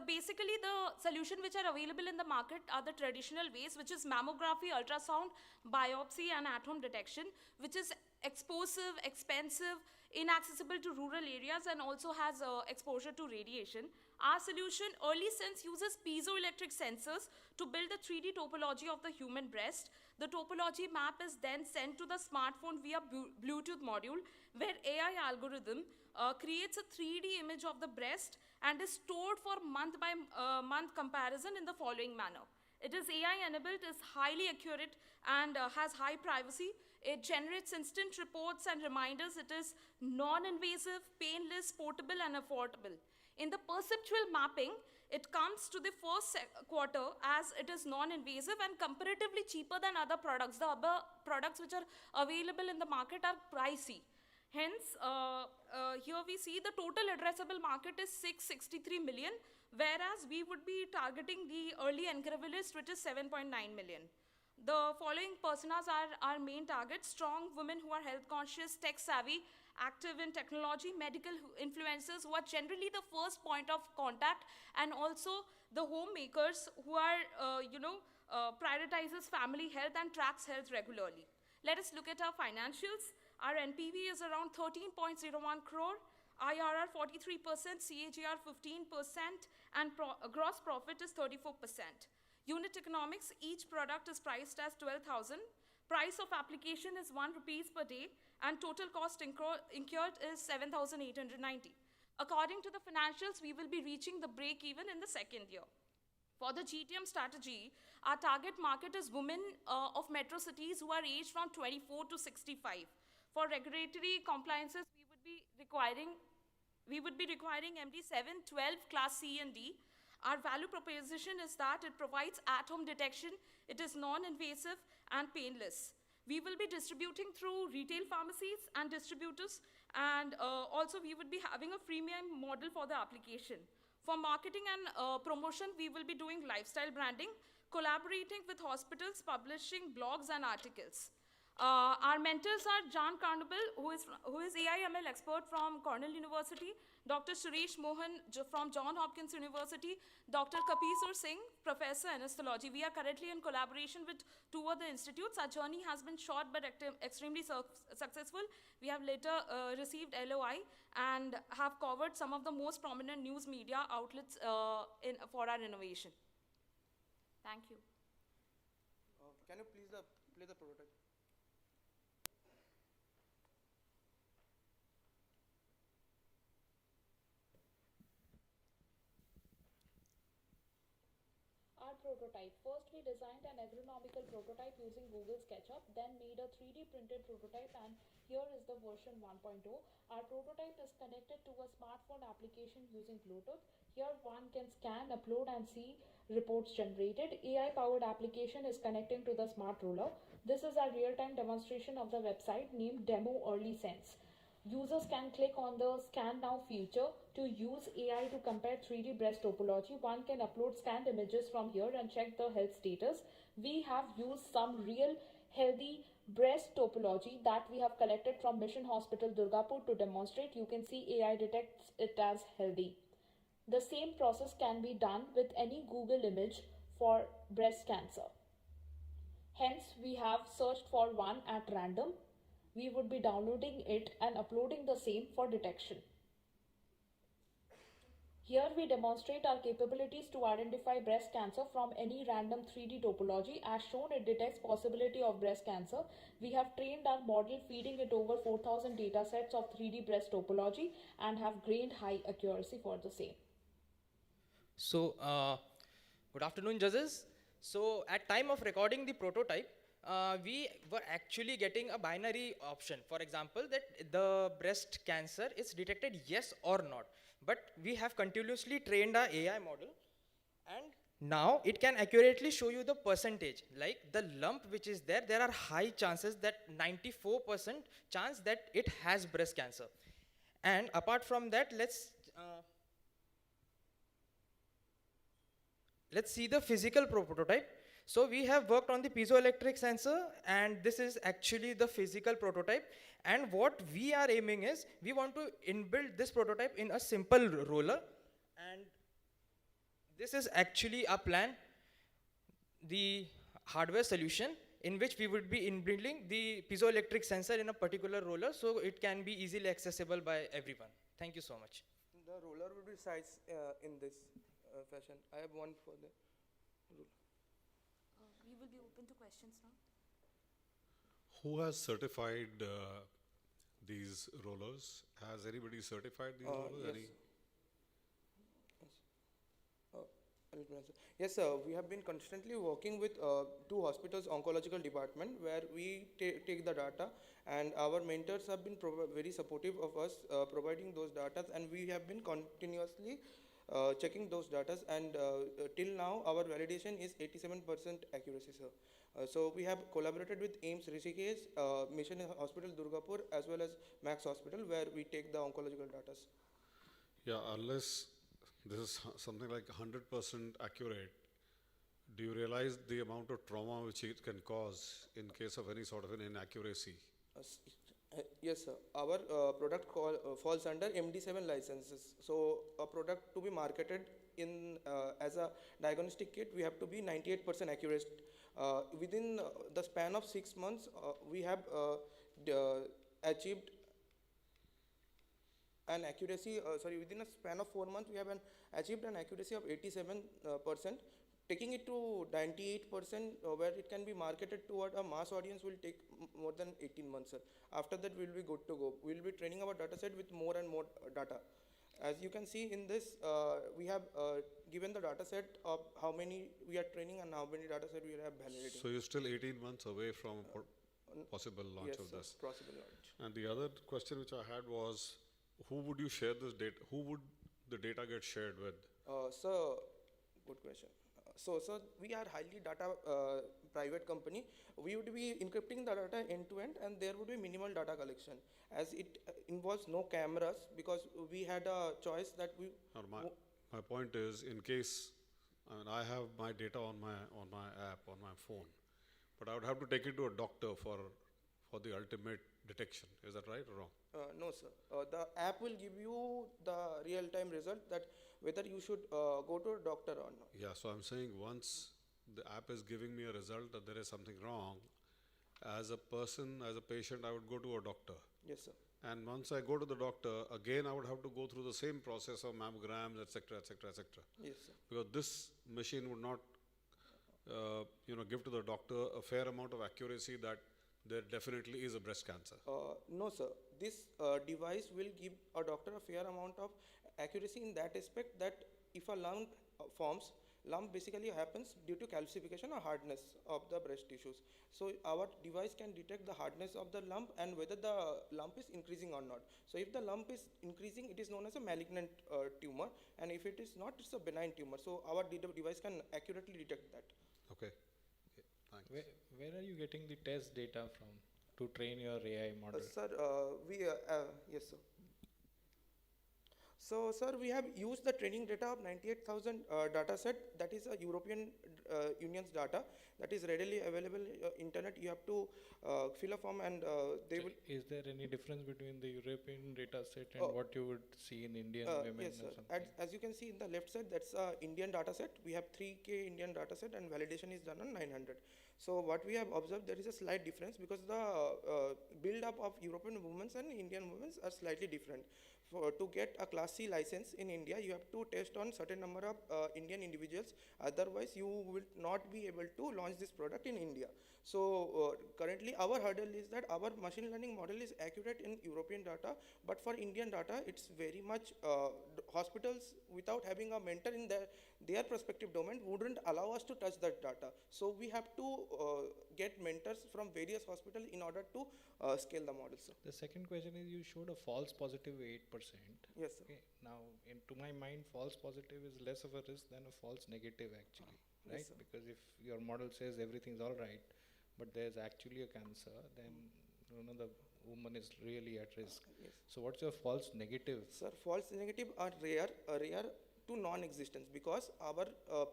basically the solution which are available in the market are the traditional ways, which is mammography, ultrasound, biopsy, and at-home detection, which is explosive, expensive, inaccessible to rural areas, and also has exposure to radiation. Our solution, Early Sense, uses piezoelectric sensors to build a 3D topology of the human breast. The topology map is then sent to the smartphone via Bluetooth module, where AI algorithm creates a 3D image of the breast and is stored for month-by-month comparison in the following manner. It is AI-enabled, is highly accurate, and has high privacy. It generates instant reports and reminders. It is non-invasive, painless, portable, and affordable. In the perceptual mapping, it comes to the first quarter as it is non-invasive and comparatively cheaper than other products. The other products which are available in the market are pricey. Hence, here we see the total addressable market is 663 million, whereas we would be targeting the early encrivalist, which is 7.9 million. The following personas are our main targets: strong women who are health conscious, tech savvy, active in technology, medical influencers who are generally the first point of contact, and also the homemakers who are, prioritizes family health and tracks health regularly. Let us look at our financials. Our NPV is around 13.01 crore, IRR 43%, CAGR 15%, and gross profit is 34%. Unit economics, each product is priced as 12,000. Price of application is 1 rupees per day, and total cost incurred is 7,890. According to the financials, we will be reaching the break even in the second year. For the GTM strategy, our target market is women of metro cities who are aged from 24 to 65. For regulatory compliances, we would be requiring MD 7, 12, Class C and D. Our value proposition is that it provides at-home detection, it is non-invasive and painless. We will be distributing through retail pharmacies and distributors, and also we would be having a freemium model for the application. For marketing and promotion, we will be doing lifestyle branding, collaborating with hospitals, publishing blogs and articles. Our mentors are John Carnable, who is AI/ML expert from Cornell University, Dr. Suresh Mohan from Johns Hopkins University, Dr. Kapishore Singh, Professor Anesthesiology. We are currently in collaboration with 2 other institutes. Our journey has been short but extremely successful. We have later received LOI and have covered some of the most prominent news media outlets for our innovation. Thank you. Can you please play the prototype? Our prototype. First, we designed an agronomical prototype using Google SketchUp, then made a 3D printed prototype, and here is the version 1.0. Our prototype is connected to a smartphone application using Bluetooth. Here one can scan, upload, and see reports generated. AI-powered application is connecting to the smart ruler. This is our real-time demonstration of the website named Demo Early Sense. Users can click on the Scan Now feature to use AI to compare 3D breast topology. One can upload scanned images from here and check the health status. We have used some real healthy breast topology that we have collected from Mission Hospital Durgapur to demonstrate. You can see AI detects it as healthy. The same process can be done with any Google image for breast cancer. Hence, we have searched for one at random. We would be downloading it and uploading the same for detection. Here we demonstrate our capabilities to identify breast cancer from any random 3D topology. As shown, it detects possibility of breast cancer. We have trained our model feeding it over 4,000 data sets of 3D breast topology and have gained high accuracy for the same. So, good afternoon, judges. So, at time of recording the prototype, we were actually getting a binary option. For example, that the breast cancer is detected yes or not. But we have continuously trained our AI model, and now it can accurately show you the percentage. Like the lump which is there, there are high chances that 94% chance that it has breast cancer. And apart from that, let's see the physical prototype. So we have worked on the piezoelectric sensor, and this is actually the physical prototype. And what we are aiming is, we want to inbuild this prototype in a simple roller. And this is actually our plan, the hardware solution, in which we would be inbuilding the piezoelectric sensor in a particular roller, so it can be easily accessible by everyone. Thank you so much. The roller would be sized in this fashion. I have one for the ruler. We will be open to questions now. Who has certified these rollers? Has anybody certified these rollers? Yes. Yes, sir. We have been constantly working with two hospitals' oncological department, where we take the data, and our mentors have been very supportive of us providing those data, and we have been continuously checking those data, and till now our validation is 87% accuracy, sir. So we have collaborated with AIIMS Rishikesh, Mission Hospital Durgapur, as well as Max Hospital, where we take the oncological data. Yeah, unless this is something like 100% accurate, do you realize the amount of trauma which it can cause in case of any sort of an inaccuracy? Yes, sir. Our product falls under MD7 licenses. So a product to be marketed in as a diagnostic kit, we have to be 98% accurate. Within the span of 6 months, we have achieved an accuracy, within a span of 4 months, we have achieved an accuracy of 87%. Taking it to 98%, where it can be marketed toward a mass audience, will take more than 18 months, sir. After that, we'll be good to go. We'll be training our data set with more and more data. As you can see in this, we have given the data set of how many we are training and how many data set we have validating. So you're still 18 months away from possible launch yes, of this. Sir, possible launch. And the other question which I had was, who would you share this data? Who would the data get shared with? Sir, good question. So, we are highly data private company. We would be encrypting the data end to end, and there would be minimal data collection, as it involves no cameras, because we had a choice that we. My point is, in case I have my data on my app on my phone, but I would have to take it to a doctor for the ultimate detection. Is that right or wrong? No, sir. The app will give you the real-time result that whether you should go to a doctor or not. Yeah, so I'm saying once the app is giving me a result that there is something wrong, as a person, as a patient, I would go to a doctor. Yes, sir. And once I go to the doctor, again I would have to go through the same process of mammograms, etc., etc., etc. Yes, sir. Because this machine would not, give to the doctor a fair amount of accuracy that there definitely is a breast cancer. No, sir. This device will give a doctor a fair amount of accuracy in that aspect, that if a lump forms, lump basically happens due to calcification or hardness of the breast tissues. So our device can detect the hardness of the lump and whether the lump is increasing or not. So if the lump is increasing, it is known as a malignant tumor, and if it is not, it's a benign tumor. So our device can accurately detect that. Okay. Thanks. Where are you getting the test data from? to train your AI model? Sir, yes, sir. So, sir, we have used the training data of 98,000 data set. That is a European Union's data that is readily available internet. You have to fill a form and they will. Is there any difference between the European data set and what you would see in Indian women Yes, or sir. something? As you can see in the left side, that's a Indian data set. We have 3K Indian data set and validation is done on 900. So what we have observed, there is a slight difference because the build up of European women and Indian women are slightly different. To get a Class C license in India, you have to test on certain number of Indian individuals. Otherwise, you will not be able to launch this product in India. So currently, our hurdle is that our machine learning model is accurate in European data, but for Indian data, it's very much hospitals without having a mentor in their prospective domain wouldn't allow us to touch that data. So we have to get mentors from various hospitals in order to scale the model, sir. The second question is, you showed a false positive 8%. Yes, sir. Okay. Now, to my mind, false positive is less of a risk than a false negative actually, right? Yes, sir. Because if your model says everything's all right, but there's actually a cancer, then the woman is really at risk. Yes. So what's your false negative? Sir, false negative are rare to non-existence because our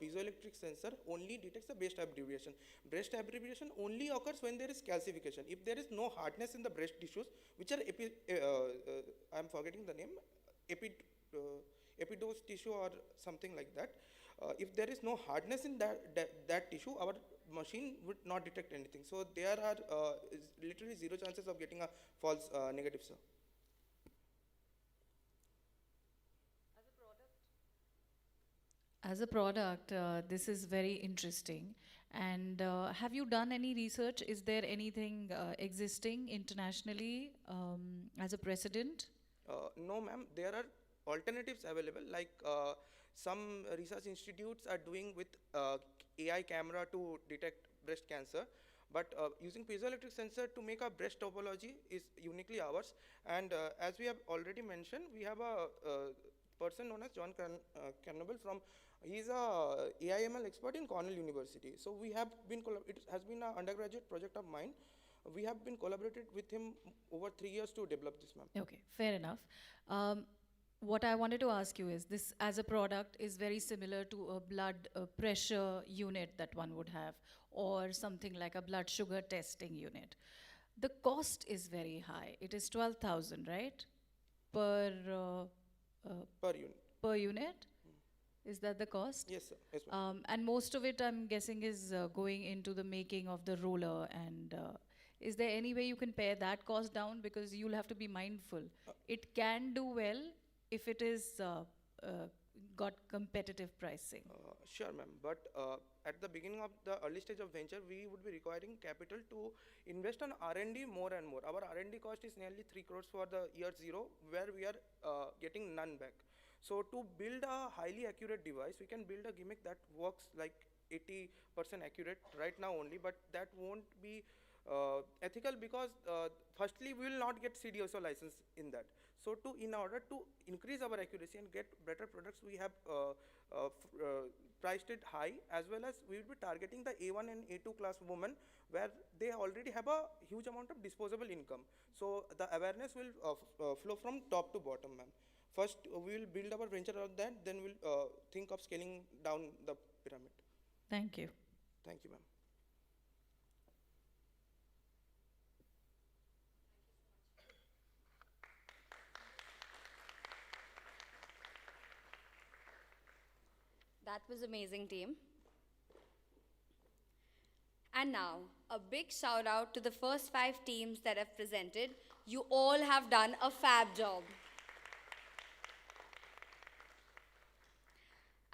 piezoelectric sensor only detects the breast abbreviation. Breast abbreviation only occurs when there is calcification. If there is no hardness in the breast tissues, which are I'm forgetting the name, epidose tissue or something like that. If there is no hardness in that tissue, our machine would not detect anything. So there are literally zero chances of getting a false negative, sir. As a product, this is very interesting. And have you done any research? Is there anything existing internationally as a precedent? No, ma'am. There are alternatives available, like some research institutes are doing with AI camera to detect breast cancer. But using piezoelectric sensor to make a breast topology is uniquely ours. And as we have already mentioned, we have a person known as John Carnable from. He's a AIML expert in Cornell University. So we have been, it has been an undergraduate project of mine. We have been collaborated with him over 3 years to develop this, ma'am. Okay, fair enough. What I wanted to ask you is, this as a product is very similar to a blood pressure unit that one would have, or something like a blood sugar testing unit. The cost is very high. It is 12,000, right? Per unit. Per unit? Is that the cost? Yes, sir. Yes, ma'am. And most of it, I'm guessing, is going into the making of the roller. And is there any way you can pare that cost down? Because you'll have to be mindful. It can do well if it is got competitive pricing. Sure, ma'am. But at the beginning of the early stage of venture, we would be requiring capital to invest on R&D more and more. Our R&D cost is nearly 3 crores for the year 0, where we are getting none back. So to build a highly accurate device, we can build a gimmick that works like 80% accurate right now only, but that won't be ethical because firstly, we will not get CDSO license in that. So in order to increase our accuracy and get better products, we have priced it high, as well as we will be targeting the A1 and A2 class women where they already have a huge amount of disposable income. So the awareness will flow from top to bottom, ma'am. First, we will build our venture on that, then we'll think of scaling down the pyramid. Thank you. Thank you, ma'am. That was amazing, team. And now, a big shout out to the first 5 teams that have presented. You all have done a fab job.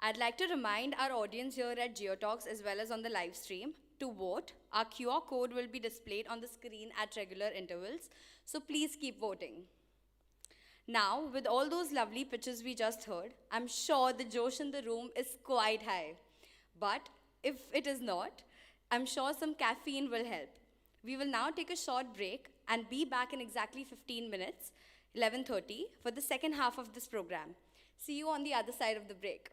I'd like to remind our audience here at GeoTalks as well as on the live stream to vote. Our QR code will be displayed on the screen at regular intervals, so please keep voting. Now, with all those lovely pitches we just heard, I'm sure the josh in the room is quite high. But if it is not, I'm sure some caffeine will help. We will now take a short break and be back in exactly 15 minutes, 11:30, for the second half of this program. See you on the other side of the break.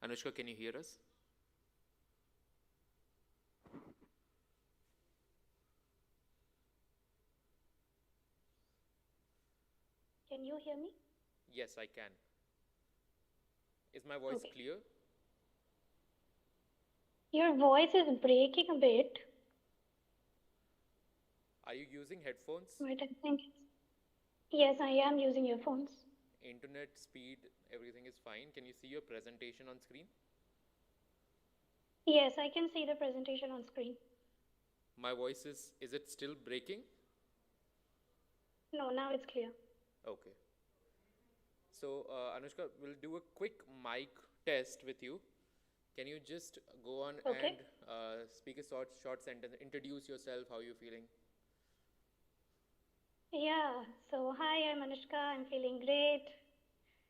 Anushka, can you hear us? Can you hear me? Yes, I can. Is my voice Okay. clear? Your voice is breaking a bit, Are you using headphones? but I think yes, I am using earphones. Internet speed, everything is fine. Can you see your presentation on screen? Yes, I can see the presentation on screen. My voice is it still breaking? No, now it's clear. Okay. So, Anushka, we'll do a quick mic test with you. Can you just go on Okay. and speak a short sentence, introduce yourself, how you're feeling? Yeah, so hi, I'm Anushka. I'm feeling great.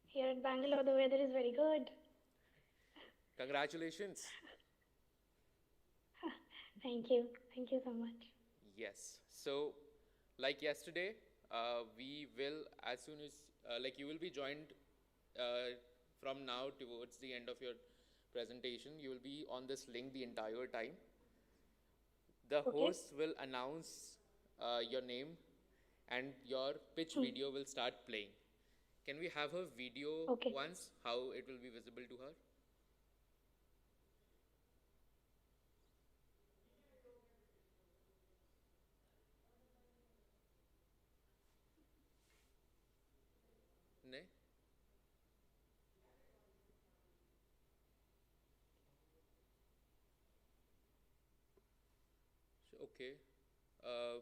Here at Bangalore, the weather is very good. Congratulations. Thank you. Thank you so much. Yes. So, like yesterday, we will, as soon as, like you will be joined from now towards the end of your presentation, you will be on this link the entire time. The Okay. host will announce your name and your pitch video will start playing. Can we have her video Okay. once, how it will be visible to her? Ne? Okay. Uh,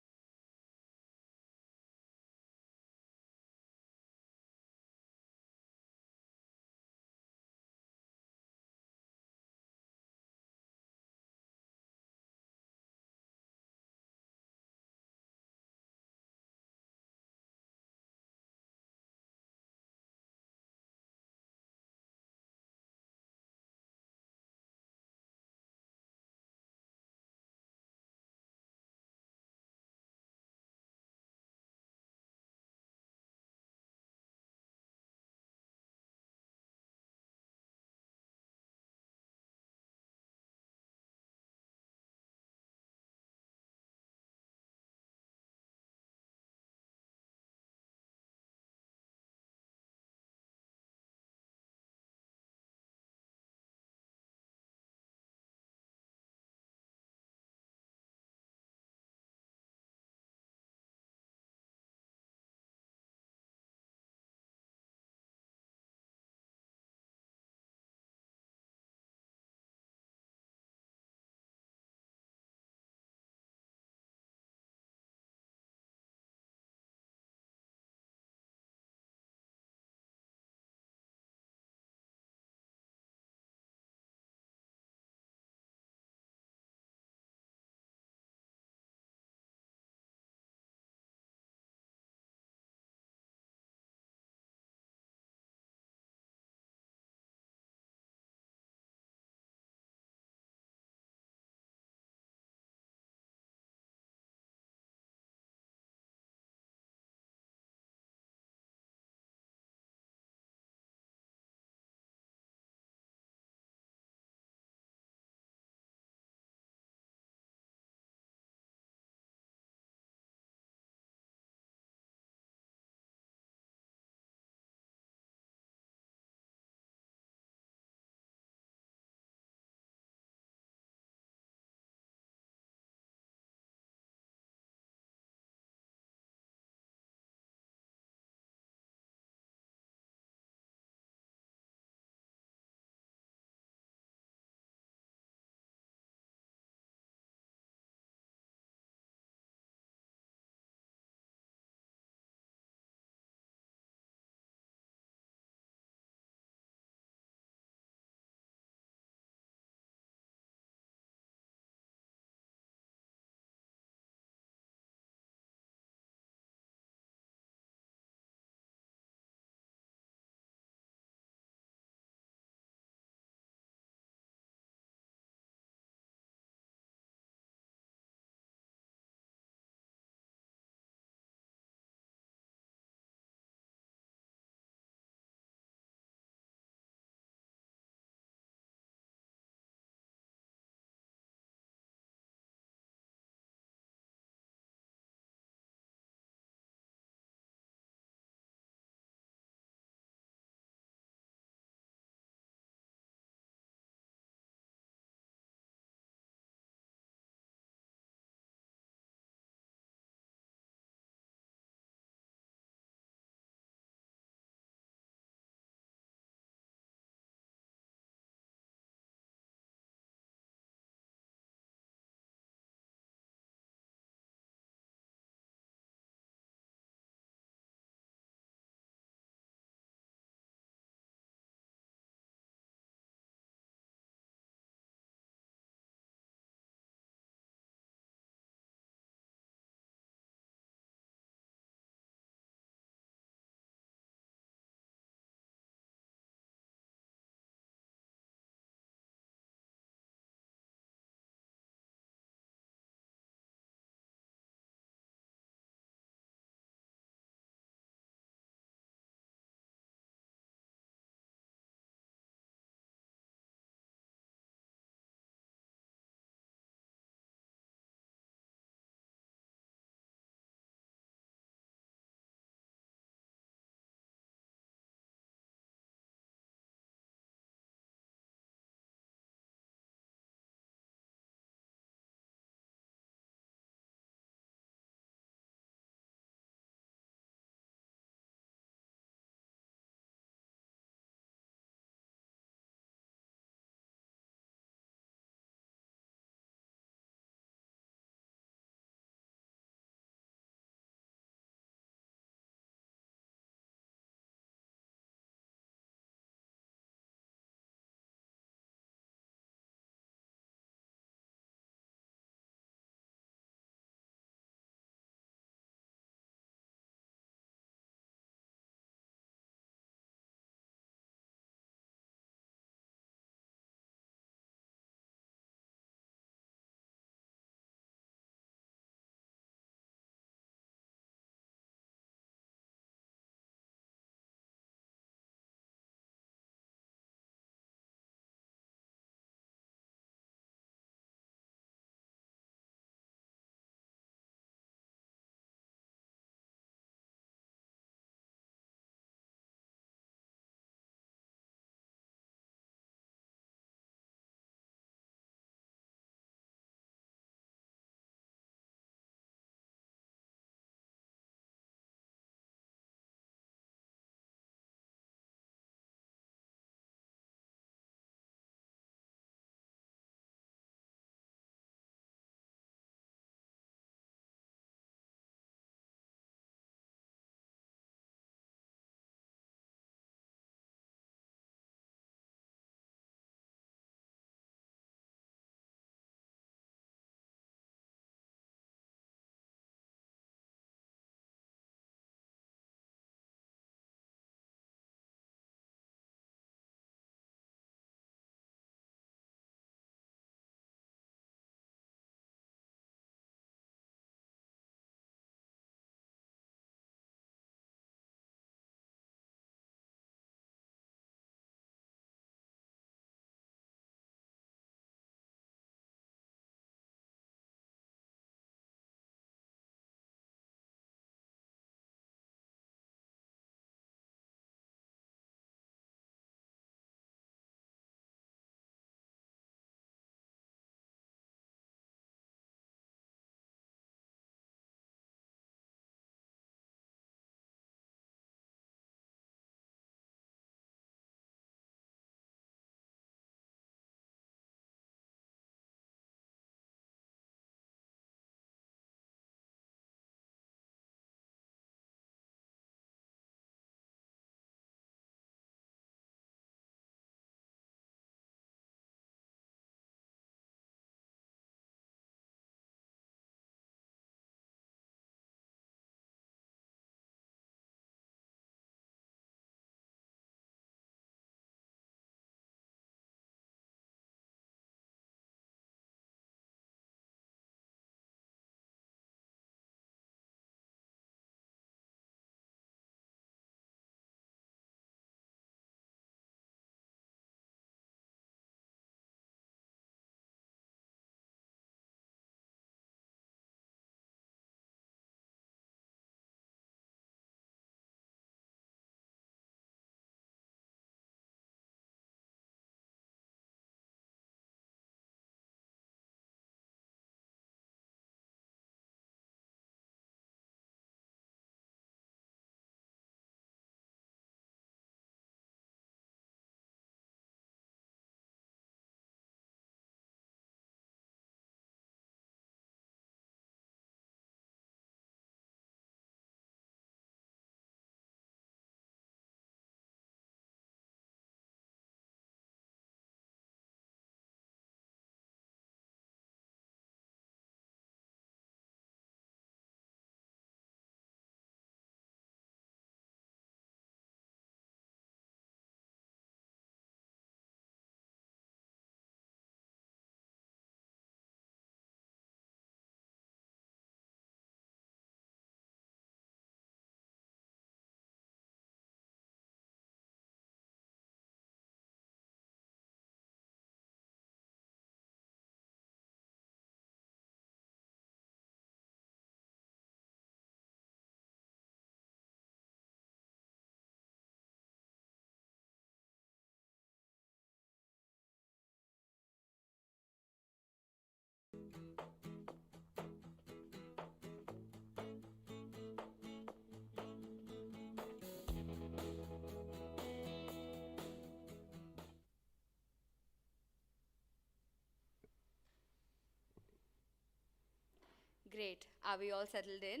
Great. Are we all settled in?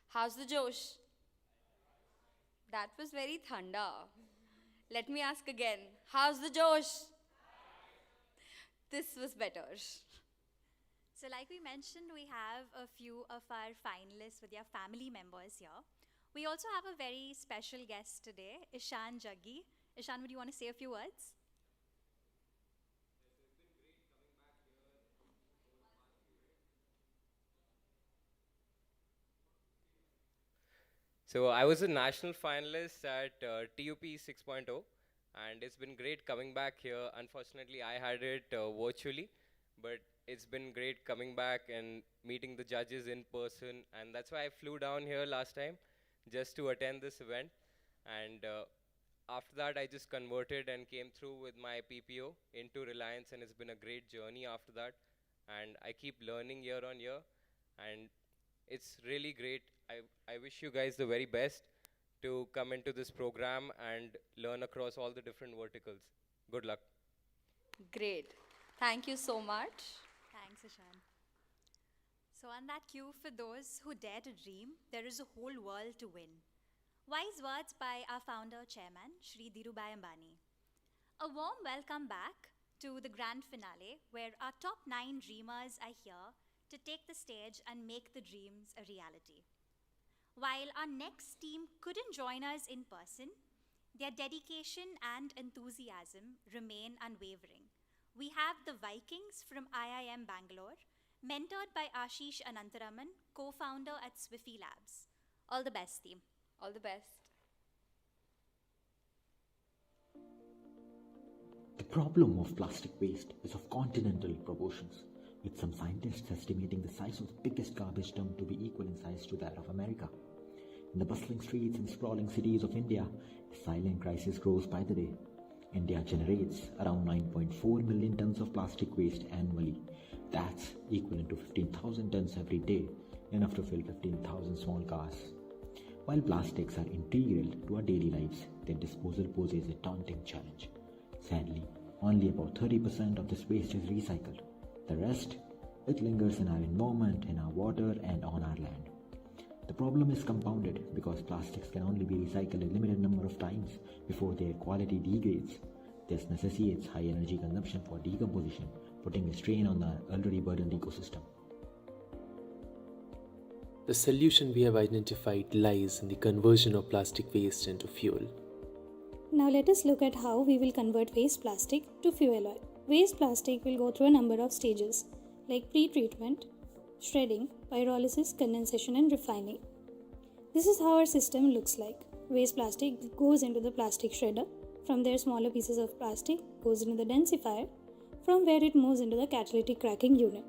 How's the Josh? That was very thunder. Let me ask again. How's the Josh? This was better. So, like we mentioned, we have a few of our finalists with their family members here. We also have a very special guest today, Ishan Jaggi. Ishan, would you want to say a few words? So I was a national finalist at T.U.P 6.0, and it's been great coming back here. Unfortunately, I had it virtually, but it's been great coming back and meeting the judges in person, and that's why I flew down here last time just to attend this event. And after that, I just converted and came through with my PPO into Reliance, and it's been a great journey after that. And I keep learning year on year, and it's really great. I wish you guys the very best to come into this program and learn across all the different verticals. Good luck. Great. Thank you so much. Thanks, Ishan. So, on that cue, for those who dare to dream, there is a whole world to win. Wise words by our founder chairman, Shri Dhirubhai Ambani. A warm welcome back to the grand finale, where our top 9 dreamers are here to take the stage and make the dreams a reality. While our next team couldn't join us in person, their dedication and enthusiasm remain unwavering. We have the Vikings from IIM Bangalore, mentored by Ashish Anantaraman, co-founder at Swiffy Labs. All the best, team. All the best. The problem of plastic waste is of continental proportions, with some scientists estimating the size of the biggest garbage dump to be equal in size to that of America. In the bustling streets and sprawling cities of India, the silent crisis grows by the day. India generates around 9.4 million tons of plastic waste annually. That's equivalent to 15,000 tons every day, enough to fill 15,000 small cars. While plastics are integral to our daily lives, their disposal poses a daunting challenge. Sadly, only about 30% of this waste is recycled. The rest, it lingers in our environment, in our water, and on our land. The problem is compounded because plastics can only be recycled a limited number of times before their quality degrades. This necessitates high energy consumption for decomposition, putting a strain on the already burdened ecosystem. The solution we have identified lies in the conversion of plastic waste into fuel. Now let us look at how we will convert waste plastic to fuel oil. Waste plastic will go through a number of stages like pre-treatment, shredding, pyrolysis, condensation and refining. This is how our system looks like. Waste plastic goes into the plastic shredder. From there, smaller pieces of plastic goes into the densifier, from where it moves into the catalytic cracking unit.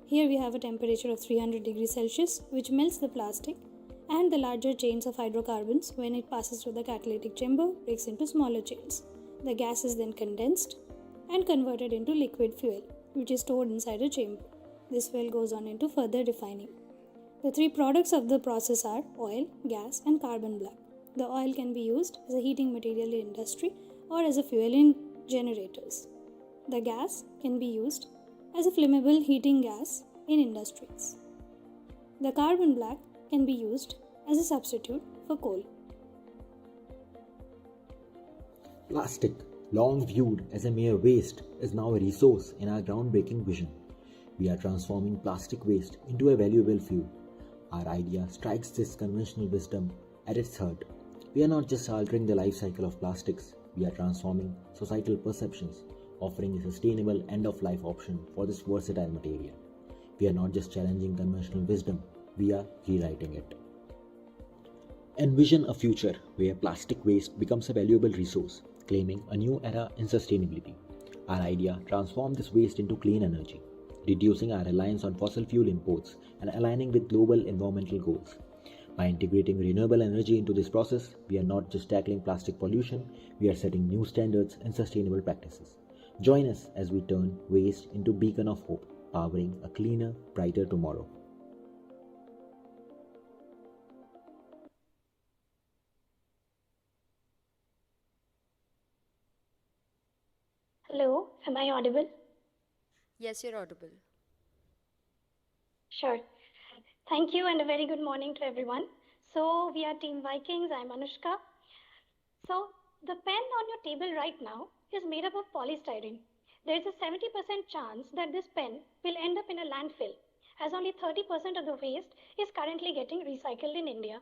Here we have a temperature of 300 degrees Celsius, which melts the plastic, and the larger chains of hydrocarbons, when it passes through the catalytic chamber, breaks into smaller chains. The gas is then condensed and converted into liquid fuel, which is stored inside a chamber. This fuel goes on into further refining. The 3 products of the process are oil, gas, and carbon black. The oil can be used as a heating material in industry or as a fuel in generators. The gas can be used as a flammable heating gas in industries. The carbon black can be used as a substitute for coal. Plastic, long viewed as a mere waste, is now a resource in our groundbreaking vision. We are transforming plastic waste into a valuable fuel. Our idea strikes this conventional wisdom at its heart. We are not just altering the life cycle of plastics, we are transforming societal perceptions, offering a sustainable end-of-life option for this versatile material. We are not just challenging conventional wisdom, we are rewriting it. Envision a future where plastic waste becomes a valuable resource, claiming a new era in sustainability. Our idea transforms this waste into clean energy, reducing our reliance on fossil fuel imports and aligning with global environmental goals. By integrating renewable energy into this process, we are not just tackling plastic pollution, we are setting new standards in sustainable practices. Join us as we turn waste into a beacon of hope, powering a cleaner, brighter tomorrow. Hello, am I audible? Yes, you're audible. Sure. Thank you and a very good morning to everyone. So we are Team Vikings. I'm Anushka. So the pen on your table right now is made up of polystyrene. There is a 70% chance that this pen will end up in a landfill, as only 30% of the waste is currently getting recycled in India.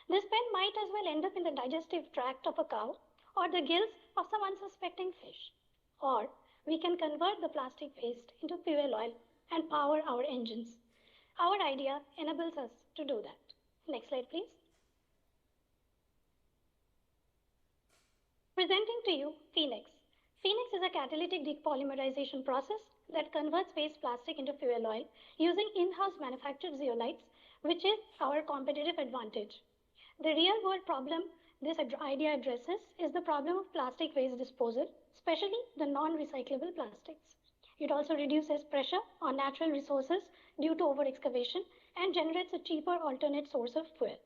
This pen might as well end up in the digestive tract of a cow or the gills of some unsuspecting fish. Or we can convert the plastic waste into fuel oil and power our engines. Our idea enables us to do that. Next slide, please. Presenting to you Phoenix. Phoenix is a catalytic depolymerization process that converts waste plastic into fuel oil using in-house manufactured zeolites, which is our competitive advantage. The real-world problem this idea addresses is the problem of plastic waste disposal, especially the non-recyclable plastics. It also reduces pressure on natural resources due to over-excavation and generates a cheaper alternate source of fuel.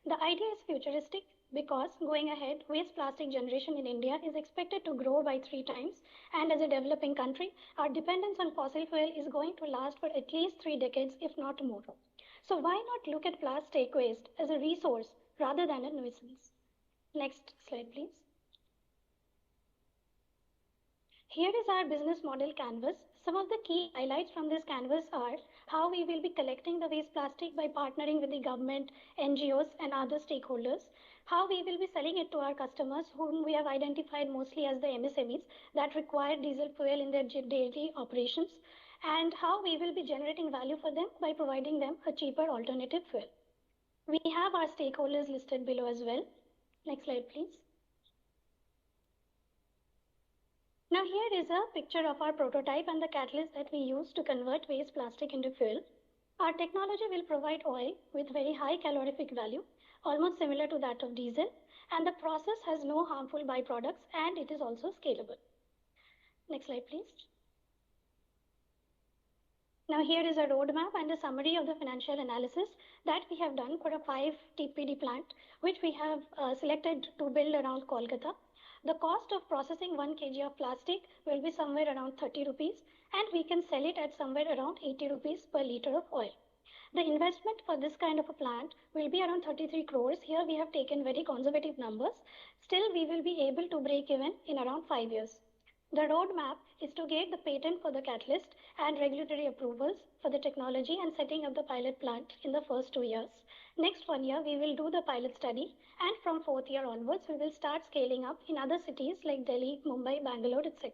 The idea is futuristic because going ahead, waste plastic generation in India is expected to grow by 3 times, and as a developing country, our dependence on fossil fuel is going to last for at least 3 decades, if not more. So why not look at plastic waste as a resource rather than a nuisance? Next slide, please. Here is our business model canvas. Some of the key highlights from this canvas are how we will be collecting the waste plastic by partnering with the government, NGOs and other stakeholders, how we will be selling it to our customers whom we have identified mostly as the MSMEs that require diesel fuel in their daily operations, and how we will be generating value for them by providing them a cheaper alternative fuel. We have our stakeholders listed below as well. Next slide, please. Now here is a picture of our prototype and the catalyst that we use to convert waste plastic into fuel. Our technology will provide oil with very high calorific value, almost similar to that of diesel, and the process has no harmful byproducts and it is also scalable. Next slide, please. Now here is a roadmap and a summary of the financial analysis that we have done for a 5 TPD plant, which we have selected to build around Kolkata. The cost of processing 1 kg of plastic will be somewhere around 30 rupees, and we can sell it at somewhere around 80 rupees per liter of oil. The investment for this kind of a plant will be around 33 crores. Here we have taken very conservative numbers. Still, we will be able to break even in around 5 years. The roadmap is to get the patent for the catalyst and regulatory approvals for the technology and setting up the pilot plant in the first 2 years. Next 1 year, we will do the pilot study, and from 4th year onwards, we will start scaling up in other cities like Delhi, Mumbai, Bangalore, etc.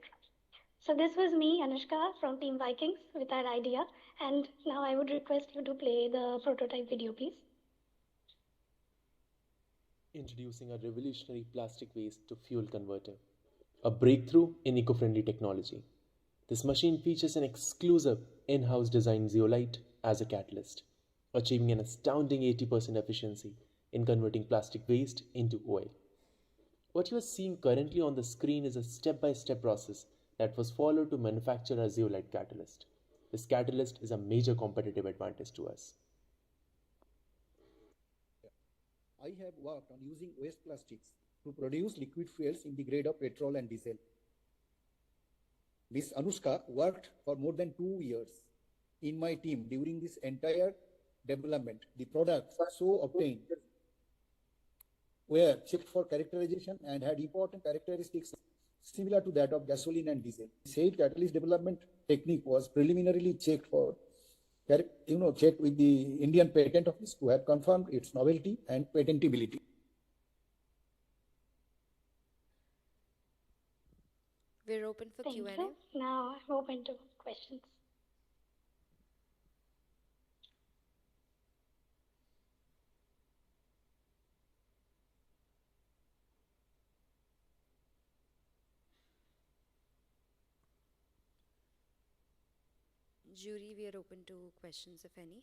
So this was me, Anushka, from Team Vikings with our idea, and now I would request you to play the prototype video, please. Introducing a revolutionary plastic waste to fuel converter, a breakthrough in eco-friendly technology. This machine features an exclusive in-house designed zeolite as a catalyst, achieving an astounding 80% efficiency in converting plastic waste into oil. What you are seeing currently on the screen is a step-by-step process that was followed to manufacture a zeolite catalyst. This catalyst is a major competitive advantage to us. I have worked on using waste plastics to produce liquid fuels in the grade of petrol and diesel. Miss Anushka worked for more than 2 years in my team during this entire development. The products so obtained were checked for characterization and had important characteristics similar to that of gasoline and diesel. The said catalyst development technique was preliminarily checked checked with the Indian Patent Office, who have confirmed its novelty and patentability. We're open for Thank Q&A. you. Now I'm open to questions. Jury, we are open to questions, if any.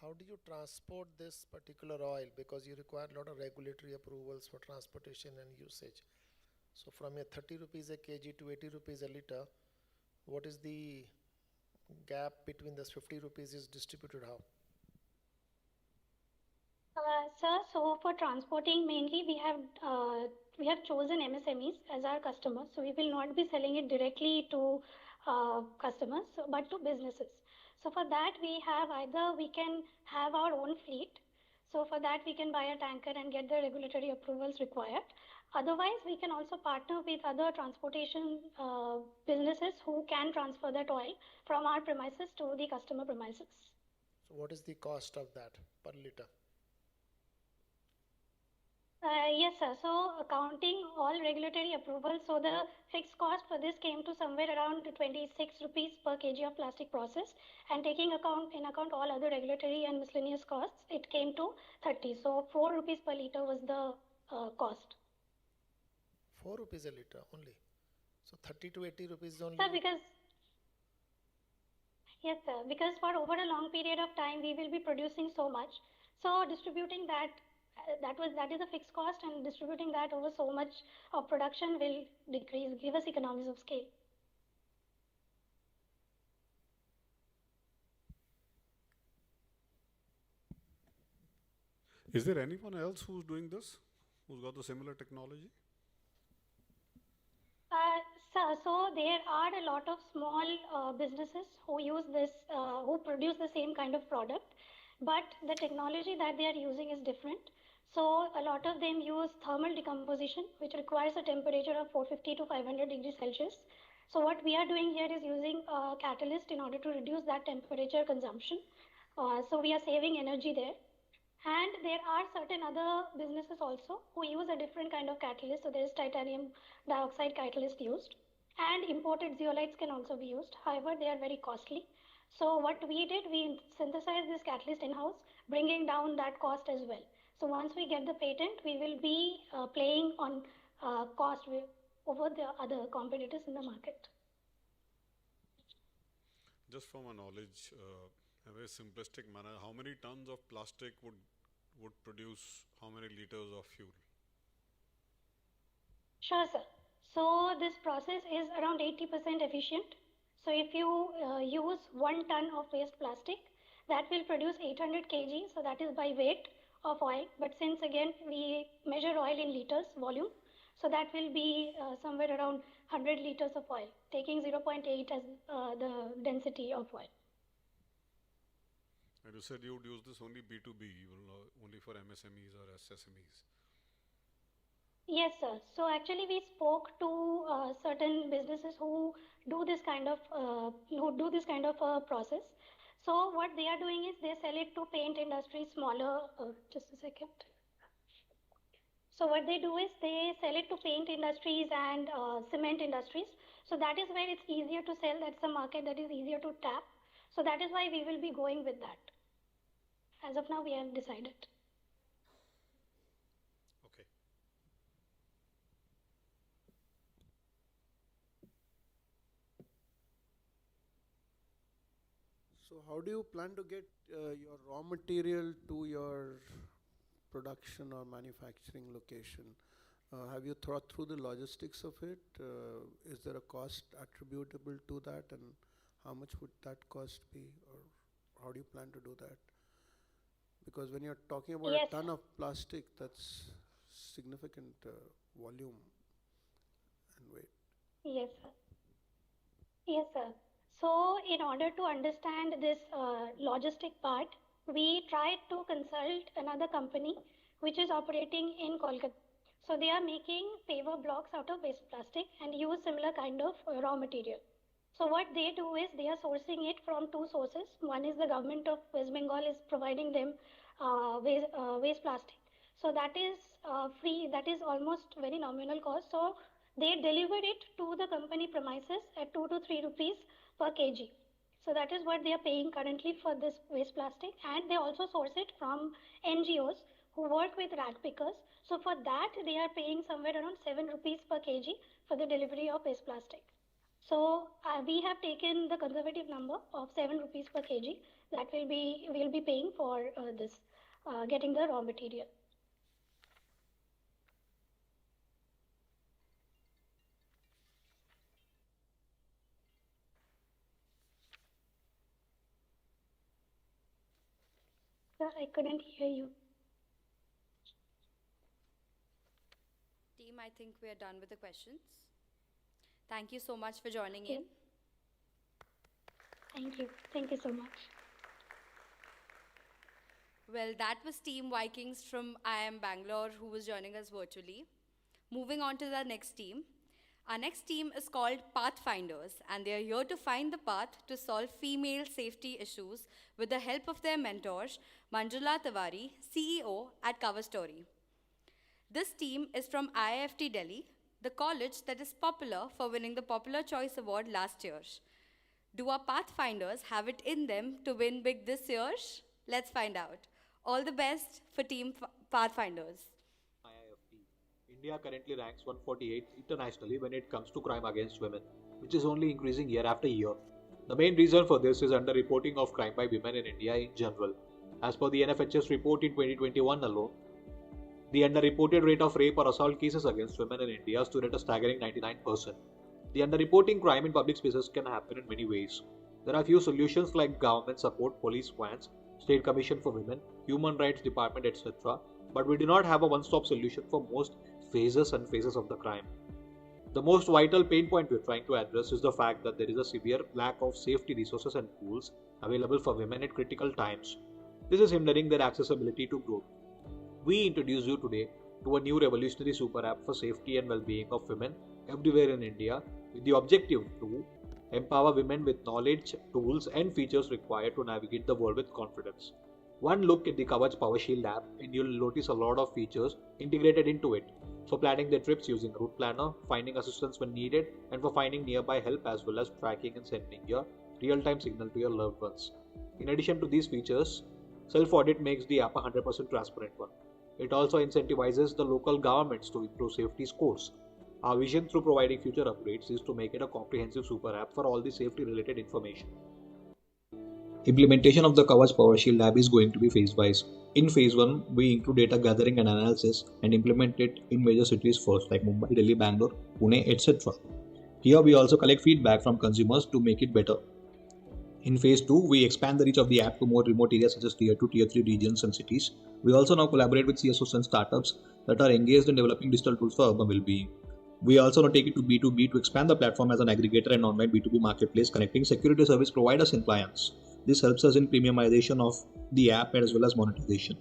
How do you transport this particular oil? Because you require a lot of regulatory approvals for transportation and usage. So from a 30 rupees a kg to 80 rupees a liter, what is the gap between this 50 rupees is distributed how? Sir, so for transporting mainly we have chosen MSMEs as our customers. So we will not be selling it directly to customers, but to businesses. So for that we have either we can have our own fleet. So for that we can buy a tanker and get the regulatory approvals required. Otherwise, we can also partner with other transportation businesses who can transfer that oil from our premises to the customer premises. So what is the cost of that per liter? Yes, sir. So counting all regulatory approvals, so the fixed cost for this came to somewhere around 26 rupees per kg of plastic processed, and taking in account all other regulatory and miscellaneous costs, it came to 30. So 4 rupees per liter was the cost. 4 rupees a liter only. So 30 to 80 rupees only. Sir, because yes, sir. Because for over a long period of time, we will be producing so much. So distributing that, that is a fixed cost, and distributing that over so much of production will give us economies of scale. Is there anyone else who's doing this, who's got the similar technology? Sir, so there are a lot of small businesses who use this, who produce the same kind of product, but the technology that they are using is different. So a lot of them use thermal decomposition, which requires a temperature of 450 to 500 degrees Celsius. So what we are doing here is using a catalyst in order to reduce that temperature consumption. So we are saving energy there. And there are certain other businesses also who use a different kind of catalyst. So there is titanium dioxide catalyst used, and imported zeolites can also be used. However, they are very costly. So what we did, we synthesized this catalyst in-house, bringing down that cost as well. So once we get the patent, we will be playing on cost over the other competitors in the market. Just from a knowledge, a very simplistic manner, how many tons of plastic would produce how many liters of fuel? Sure, sir. So this process is around 80% efficient. So if you use 1 ton of waste plastic, that will produce 800 kg. So that is by weight of oil. But since again we measure oil in liters volume, so that will be somewhere around 100 liters of oil, taking 0.8 as the density of oil. And you said you would use this only B2B, only for MSMEs or SSMEs. Yes, sir. So actually, we spoke to certain businesses who do this kind of process. So what they are doing is they sell it to paint industry, smaller. Just a second. So what they do is they sell it to paint industries and cement industries. So that is where it's easier to sell. That's the market that is easier to tap. So that is why we will be going with that. As of now, we have decided. Okay. So how do you plan to get your raw material to your production or manufacturing location? Have you thought through the logistics of it? Is there a cost attributable to that, and how much would that cost be, or how do you plan to do that? Because when you're talking about Yes, a ton of plastic, that's significant volume and weight. Yes, sir. Yes, sir. So, in order to understand this logistic part, we tried to consult another company which is operating in Kolkata. So, they are making paver blocks out of waste plastic and use similar kind of raw material. So, what they do is they are sourcing it from two sources. One is the government of West Bengal is providing them waste plastic. So, that is free, that is almost very nominal cost. So, they deliver it to the company premises at 2 to 3 rupees per kg. So that is what they are paying currently for this waste plastic, and they also source it from NGOs who work with rag pickers. So for that they are paying somewhere around 7 rupees per kg for the delivery of waste plastic. So we have taken the conservative number of 7 rupees per kg that we'll be paying for this getting the raw material. Sir, I couldn't hear you. I think we are done with the questions. Thank you so much for joining in. Thank you. Thank you so much. Well, that was Team Vikings from IIM Bangalore who was joining us virtually. Moving on to the next team. Our next team is called Pathfinders, and they are here to find the path to solve female safety issues with the help of their mentors, Manjula Tiwari, CEO at Cover Story. This team is from IIFT Delhi, the college that is popular for winning the Popular Choice Award last year. Do our Pathfinders have it in them to win big this year? Let's find out. All the best for Team Pathfinders. India currently ranks 148th internationally when it comes to crime against women, which is only increasing year after year. The main reason for this is underreporting of crime by women in India in general. As per the NFHS report in 2021 alone, the underreported rate of rape or assault cases against women in India stood at a staggering 99%. The underreporting crime in public spaces can happen in many ways. There are few solutions like government support, police vans, State Commission for Women, Human Rights Department, etc. But we do not have a one-stop solution for most phases and phases of the crime. The most vital pain point we are trying to address is the fact that there is a severe lack of safety resources and tools available for women at critical times. This is hindering their accessibility to growth. We introduce you today to a new revolutionary super app for safety and well-being of women everywhere in India with the objective to empower women with knowledge, tools and features required to navigate the world with confidence. One look at the Kavach Power Shield app and you'll notice a lot of features integrated into it. For planning their trips using Route Planner, finding assistance when needed, and for finding nearby help as well as tracking and sending your real-time signal to your loved ones. In addition to these features, self-audit makes the app a 100% transparent one. It also incentivizes the local governments to improve safety scores. Our vision through providing future upgrades is to make it a comprehensive super app for all the safety-related information. Implementation of the Kavach Power Shield lab is going to be phase-wise. In phase 1, we include data gathering and analysis and implement it in major cities first like Mumbai, Delhi, Bangalore, Pune, etc. Here we also collect feedback from consumers to make it better. In phase 2, we expand the reach of the app to more remote areas such as tier 2, tier 3 regions and cities. We also now collaborate with CSOs and startups that are engaged in developing digital tools for urban well-being. We also now take it to B2B to expand the platform as an aggregator and online B2B marketplace connecting security service providers and clients. This helps us in premiumization of the app as well as monetization.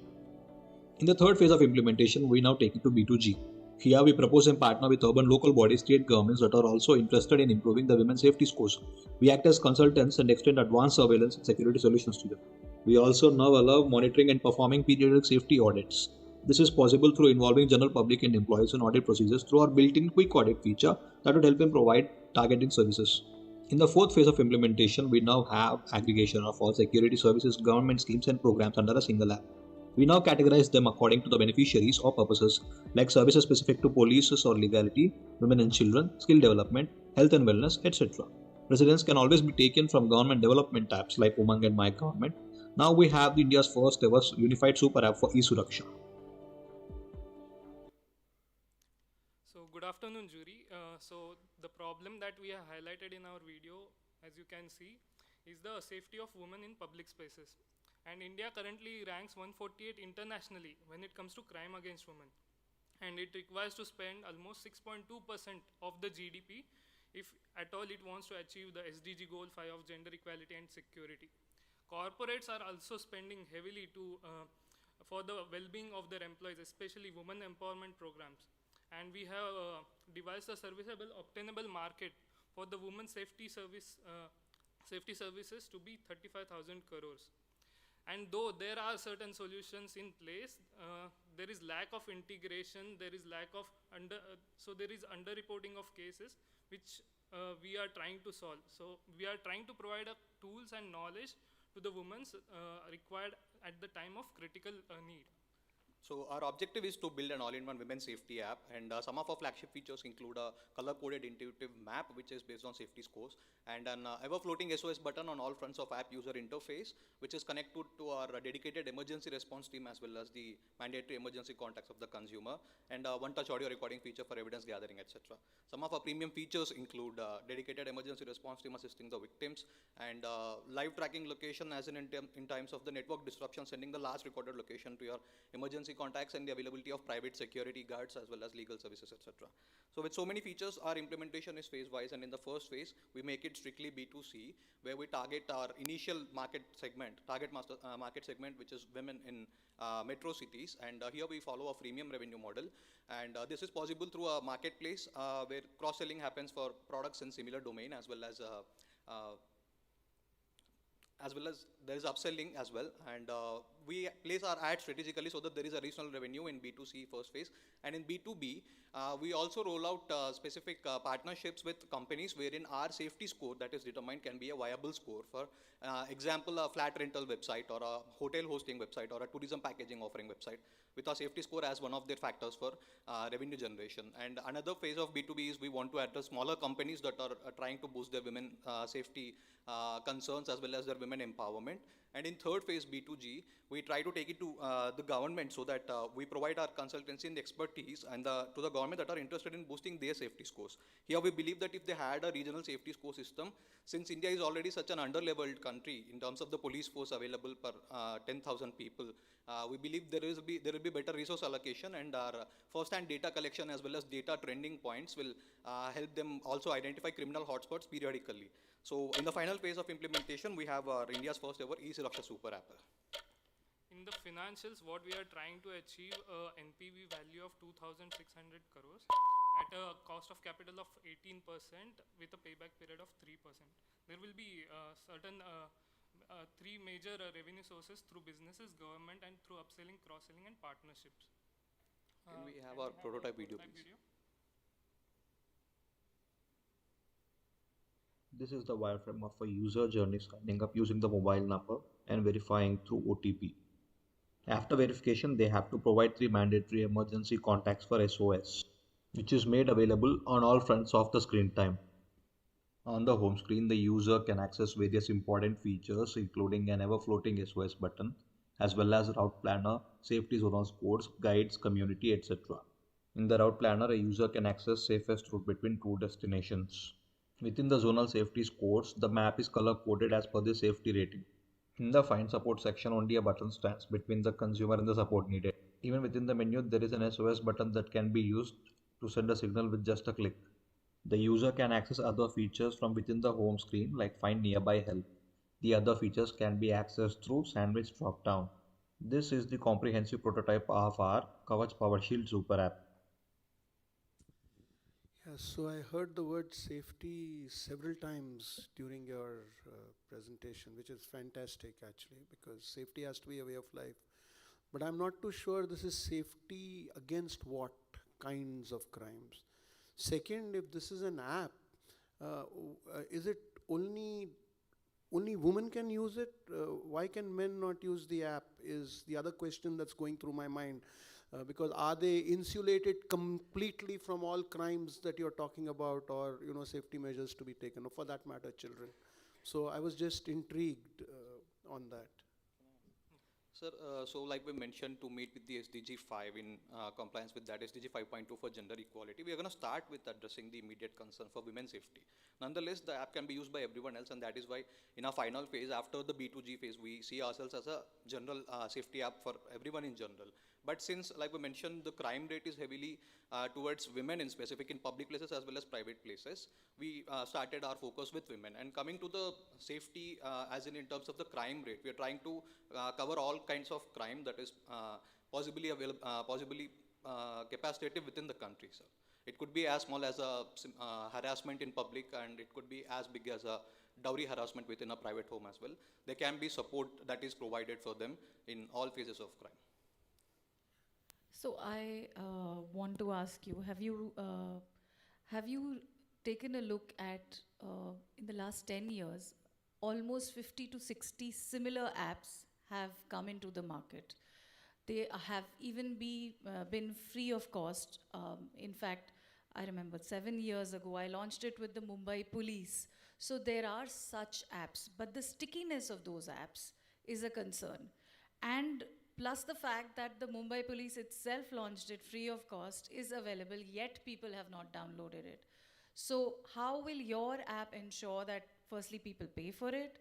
In the third phase of implementation, we now take it to B2G. Here we propose and partner with urban local bodies, state governments that are also interested in improving the women's safety scores. We act as consultants and extend advanced surveillance and security solutions to them. We also now allow monitoring and performing periodic safety audits. This is possible through involving general public and employees in audit procedures through our built-in quick audit feature that would help them provide targeted services. In the fourth phase of implementation, we now have aggregation of all security services, government schemes and programs under a single app. We now categorize them according to the beneficiaries or purposes, like services specific to police or legality, women and children, skill development, health and wellness, etc. Residents can always be taken from government development apps like Umang and My Government. Now we have India's first ever unified super app for e-Suraksha. So good afternoon, jury. So the problem that we have highlighted in our video, as you can see, is the safety of women in public spaces. And India currently ranks 148 internationally when it comes to crime against women. And it requires to spend almost 6.2% of the GDP if at all it wants to achieve the SDG goal 5 of gender equality and security. Corporates are also spending heavily for the well-being of their employees, especially women empowerment programs. And we have devised a serviceable, obtainable market for the women safety services to be 35,000 crores. And though there are certain solutions in place, there is lack of integration, there is lack of there is underreporting of cases which we are trying to solve. So we are trying to provide tools and knowledge to the women required at the time of critical need. So our objective is to build an all-in-one women's safety app, and some of our flagship features include a color-coded intuitive map which is based on safety scores, and an ever-floating SOS button on all fronts of app user interface which is connected to our dedicated emergency response team as well as the mandatory emergency contacts of the consumer, and a one-touch audio recording feature for evidence gathering, etc. Some of our premium features include dedicated emergency response team assisting the victims, and live tracking location as in times of the network disruption, sending the last recorded location to your emergency emergency contacts and the availability of private security guards as well as legal services, etc. So with so many features, our implementation is phase-wise, and in the first phase, we make it strictly B2C, where we target our initial market segment, market segment, which is women in metro cities, and here we follow a freemium revenue model, and this is possible through a marketplace where cross-selling happens for products in similar domain as well as there is upselling as well, and we place our ads strategically so that there is additional revenue in B2C first phase. And in B2B, we also roll out specific partnerships with companies wherein our safety score that is determined can be a viable score. For example, a flat rental website or a hotel hosting website or a tourism packaging offering website with our safety score as one of their factors for revenue generation. And another phase of B2B is we want to address smaller companies that are trying to boost their women safety concerns as well as their women empowerment. And in third phase, B2G, we try to take it to the government so that we provide our consultancy and expertise and to the government that are interested in boosting their safety scores. Here we believe that if they had a regional safety score system, since India is already such an under-leveled country in terms of the police force available per 10,000 people, we believe there will be better resource allocation, and our first-hand data collection as well as data trending points will help them also identify criminal hotspots periodically. So in the final phase of implementation, we have India's first ever e-Suraksha super app. In the financials, what we are trying to achieve NPV value of 2,600 crores at a cost of capital of 18% with a payback period of 3%. There will be certain three major revenue sources through businesses, government, and through upselling, cross-selling, and partnerships. Can we have our prototype video, please? This is the wireframe of a user journey signing up using the mobile number and verifying through OTP. After verification, they have to provide 3 mandatory emergency contacts for SOS, which is made available on all fronts of the screen time. On the home screen, the user can access various important features, including an ever-floating SOS button, as well as route planner, safety zonal codes, guides, community, etc. In the route planner, a user can access safest route between 2 destinations. Within the zonal safety scores, the map is color-coded as per the safety rating. In the Find Support section, only a button stands between the consumer and the support needed. Even within the menu, there is an SOS button that can be used to send a signal with just a click. The user can access other features from within the home screen, like Find Nearby Help. The other features can be accessed through Sandwich drop-down. This is the comprehensive prototype of our Kavach Power Shield Super app. So I heard the word safety several times during your presentation, which is fantastic actually, because safety has to be a way of life. But I'm not too sure this is safety against what kinds of crimes. Second, if this is an app, is it only women can use it? Why can men not use the app is the other question that's going through my mind. Because are they insulated completely from all crimes that you're talking about, or safety measures to be taken, or for that matter children? So I was just intrigued on that. Sir, so like we mentioned, to meet with the SDG 5 in compliance with that SDG 5.2 for gender equality, we are going to start with addressing the immediate concern for women's safety. Nonetheless, the app can be used by everyone else, and that is why in our final phase, after the B2G phase, we see ourselves as a general safety app for everyone in general. But since, like we mentioned, the crime rate is heavily towards women in specific in public places as well as private places, we started our focus with women. And coming to the safety, as in terms of the crime rate, we are trying to cover all kinds of crime that is possibly capacitative within the country, sir. It could be as small as a harassment in public, and it could be as big as a dowry harassment within a private home as well. There can be support that is provided for them in all phases of crime. So I want to ask you, have you taken a look at, in the last 10 years, almost 50 to 60 similar apps have come into the market. They have even been free of cost. In fact, I remember 7 years ago, I launched it with the Mumbai police. So there are such apps, but the stickiness of those apps is a concern. And plus the fact that the Mumbai police itself launched it free of cost is available, yet people have not downloaded it. So how will your app ensure that firstly people pay for it,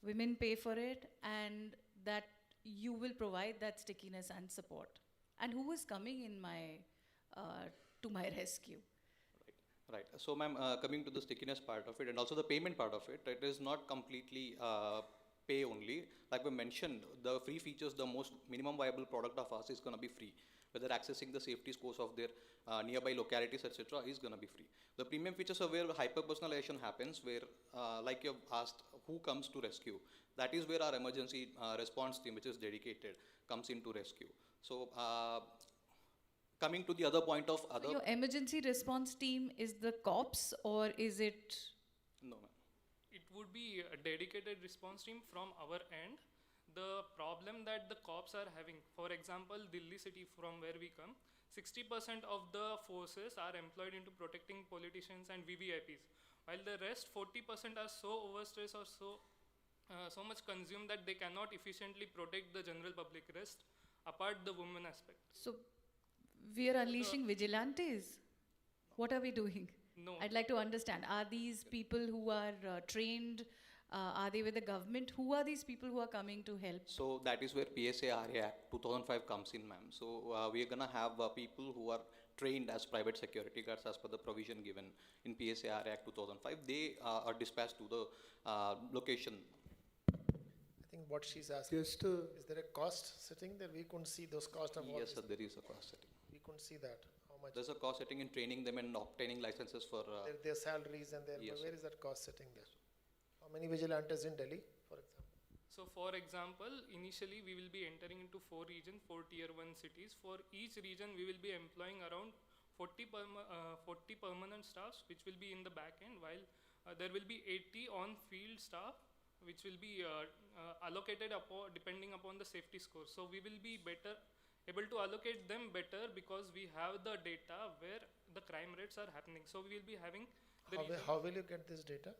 women pay for it, and that you will provide that stickiness and support? and who is coming in my to my rescue? Right. So, ma'am, coming to the stickiness part of it and also the payment part of it, it is not completely pay only. Like we mentioned, the free features, the most minimum viable product of ours is going to be free. Whether accessing the safety scores of their nearby localities, etc., is going to be free. The premium features are where hyper personalization happens, where, like you've asked, who comes to rescue? That is where our emergency response team, which is dedicated, comes into rescue. So, coming to the other point of other. So your emergency response team is the cops, or is it? No, ma'am. It would be a dedicated response team from our end. The problem that the cops are having, for example, Delhi city from where we come, 60% of the forces are employed into protecting politicians and VVIPs, while the rest 40% are so overstressed or so much consumed that they cannot efficiently protect the general public, rest apart the women aspect. So we are unleashing vigilantes. What are we doing? No. I'd like to understand. Are these people who are trained? Are they with the government? Who are these people who are coming to help? So that is where PSA RA Act 2005 comes in, ma'am. So we are gonna have people who are trained as private security guards as per the provision given in PSA RA Act 2005. They are dispatched to the location. I think what she's asking, is there a cost sitting there? We couldn't see those costs of all Yes, sir, this. there is a cost setting. We couldn't see that. How much? There's a cost setting in training them and obtaining licenses for. Their salaries and their, Yes, where sir. is that cost sitting there? How many vigilantes in Delhi, for example? So for example, initially we will be entering into 4 regions, 4 tier 1 cities. For each region, we will be employing around 40 permanent staffs, which will be in the back end, while there will be 80 on-field staff, which will be allocated depending upon the safety score. So we will be able to allocate them better because we have the data where the crime rates are happening. So we will be having the How will you get this data?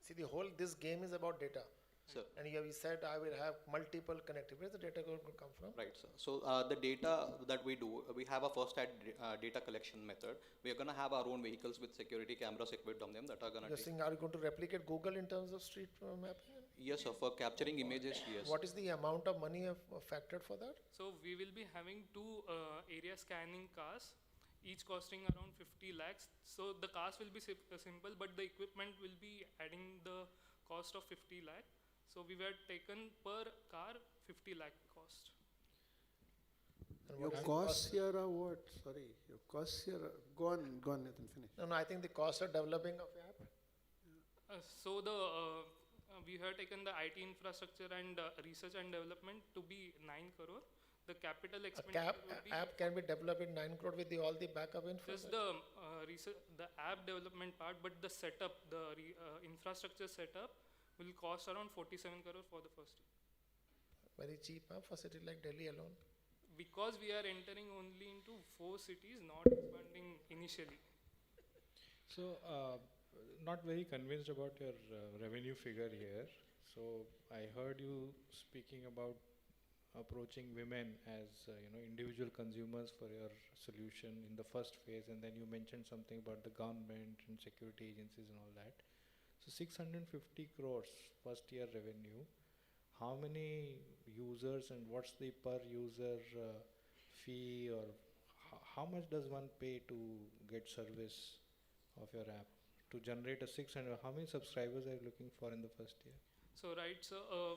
See, this game is about data. Sir. And you said I will have multiple connectivity. Where is the data going to come from? Right, sir. So the data that we do, we have a first data collection method. We are going to have our own vehicles with security cameras equipped on them that are going to. You're saying, are you going to replicate Google in terms of street mapping? Yes, sir. For capturing images, yes. What is the amount of money factored for that? So we will be having 2 area scanning cars, each costing around 50 lakhs. So the cars will be simple, but the equipment will be adding the cost of 50 lakh. So we were taken per car 50 lakh cost. Your costs here are what? Sorry, your costs here are, go on, Nathan, finish. No, I think the cost of developing of app. So we have taken the IT infrastructure and research and development to be 9 crore. The capital expenditure would be App can be developed in 9 crore with all the backup info. just the app development part, but the setup, the infrastructure setup will cost around 47 crore for the first year. Very cheap for city like Delhi alone. Because we are entering only into 4 cities, not expanding initially. So, not very convinced about your revenue figure here. So, I heard you speaking about approaching women as individual consumers for your solution in the first phase, and then you mentioned something about the government and security agencies and all that. So 650 crores first year revenue. How many users and what's the per user fee, or how much does one pay to get service of your app to generate a 600? How many subscribers are you looking for in the first year? So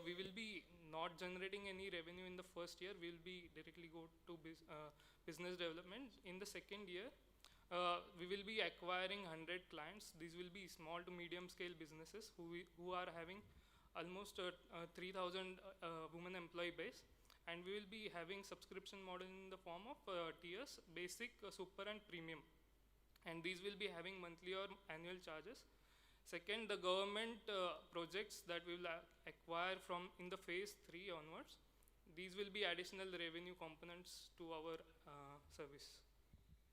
we will be not generating any revenue in the first year. We will be directly go to business development. In the second year, we will be acquiring 100 clients. These will be small to medium scale businesses who are having almost 3,000 women employee base, and we will be having subscription model in the form of tiers, basic, super and premium, and these will be having monthly or annual charges. Second, the government projects that we will acquire from in the phase 3 onwards, these will be additional revenue components to our service.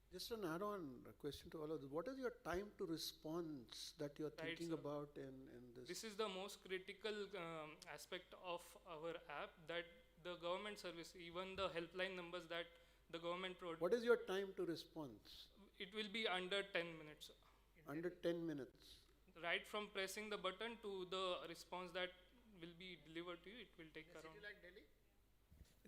Just an add-on question to all of this. What is your time to response that you're thinking about in this? This is the most critical aspect of our app, that the government service, even the helpline numbers that the government provides. What is your time to response? It will be under 10 minutes. Under 10 minutes. Right from pressing the button to the response that will be delivered to you, it will take around. Like Delhi?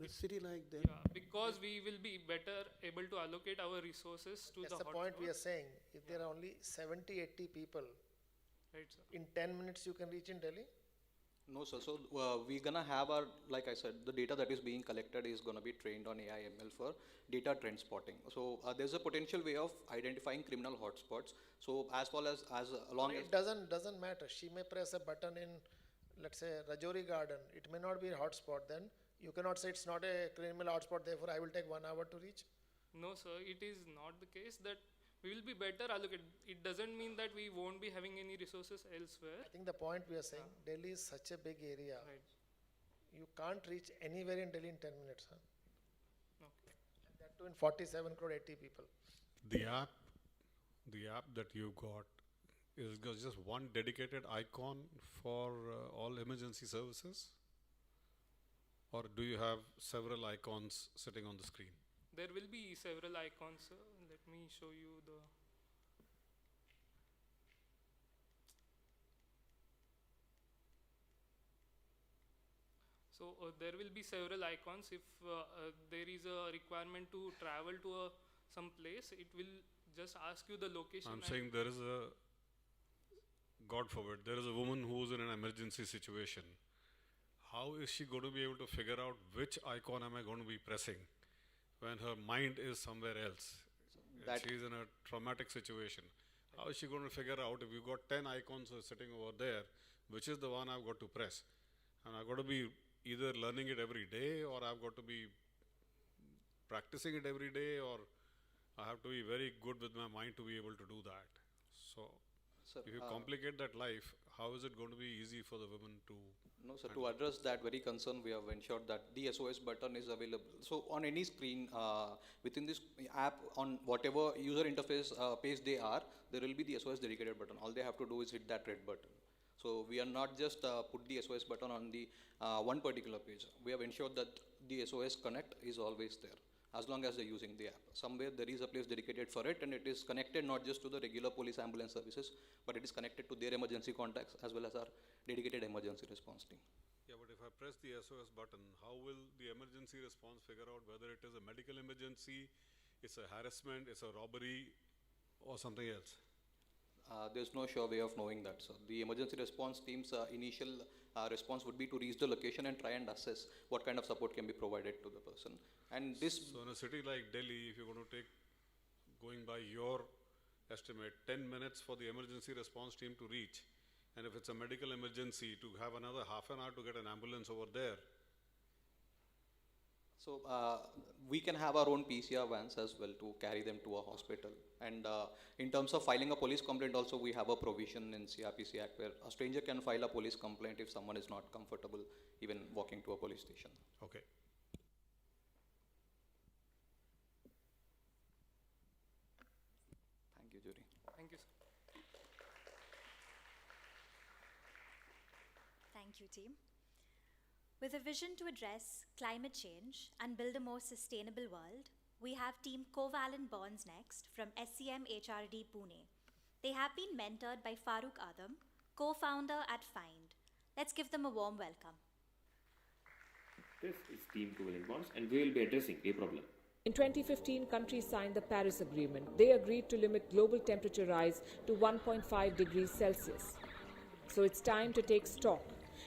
In a city like Delhi? Yeah, because we will be better able to allocate our resources to That's the the point we are hotspots. saying. If there are only 70, 80 people, Right, sir. in 10 minutes you can reach in Delhi? No, sir. So we're gonna have our, like I said, the data that is being collected is gonna be trained on AI ML for data trend spotting. So there's a potential way of identifying criminal hotspots. So as well as long as It doesn't matter. She may press a button in, let's say, Rajouri Garden. It may not be a hotspot. Then you cannot say it's not a criminal hotspot. Therefore, I will take 1 hour to reach. No, sir, it is not the case that we will be better allocated. It doesn't mean that we won't be having any resources elsewhere. I think the point we are saying, Delhi is such a big area. You can't reach anywhere in Delhi in 10 minutes. Huh? Okay. And that too in 47 crore 80 people. The app that you got is just one dedicated icon for all emergency services, or do you have several icons sitting on the screen? There will be several icons, sir. Let me show you the. So there will be several icons. If there is a requirement to travel to some place, it will just ask you the location. I'm saying there is a, God forbid, there is a woman who is in an emergency situation. How is she going to be able to figure out which icon am I going to be pressing when her mind is somewhere else? She is in a traumatic situation. How is she going to figure out if you've got 10 icons sitting over there, which is the one I've got to press? And I've got to be either learning it every day, or I've got to be practicing it every day, or I have to be very good with my mind to be able to do that. So, if you complicate that life, how is it going to be easy for the women to? No, sir. To address that very concern, we have ensured that the SOS button is available. So on any screen within this app, on whatever user interface page they are, there will be the SOS dedicated button. All they have to do is hit that red button. So we are not just put the SOS button on the one particular page. We have ensured that the SOS connect is always there, as long as they're using the app. Somewhere there is a place dedicated for it, and it is connected not just to the regular police ambulance services, but it is connected to their emergency contacts as well as our dedicated emergency response team. Yeah, but if I press the SOS button, how will the emergency response figure out whether it is a medical emergency, it's a harassment, it's a robbery, or something else? There's no sure way of knowing that, sir. The emergency response team's initial response would be to reach the location and try and assess what kind of support can be provided to the person. And this. So in a city like Delhi, if you're going to take, going by your estimate, 10 minutes for the emergency response team to reach, and if it's a medical emergency, to have another half an hour to get an ambulance over there. So we can have our own PCR vans as well to carry them to a hospital. And in terms of filing a police complaint also, we have a provision in CRPC Act where a stranger can file a police complaint if someone is not comfortable even walking to a police station. Okay. Thank you, jury. Thank you, sir. Thank you, team. With a vision to address climate change and build a more sustainable world, we have Team Covalent Bonds next from SCM HRD Pune. They have been mentored by Farooq Adam, co-founder at Find. Let's give them a warm welcome. This is Team Covalent Bonds, and we will be addressing a problem. In 2015, countries signed the Paris Agreement. They agreed to limit global temperature rise to 1.5 degrees Celsius. So it's time to take stock,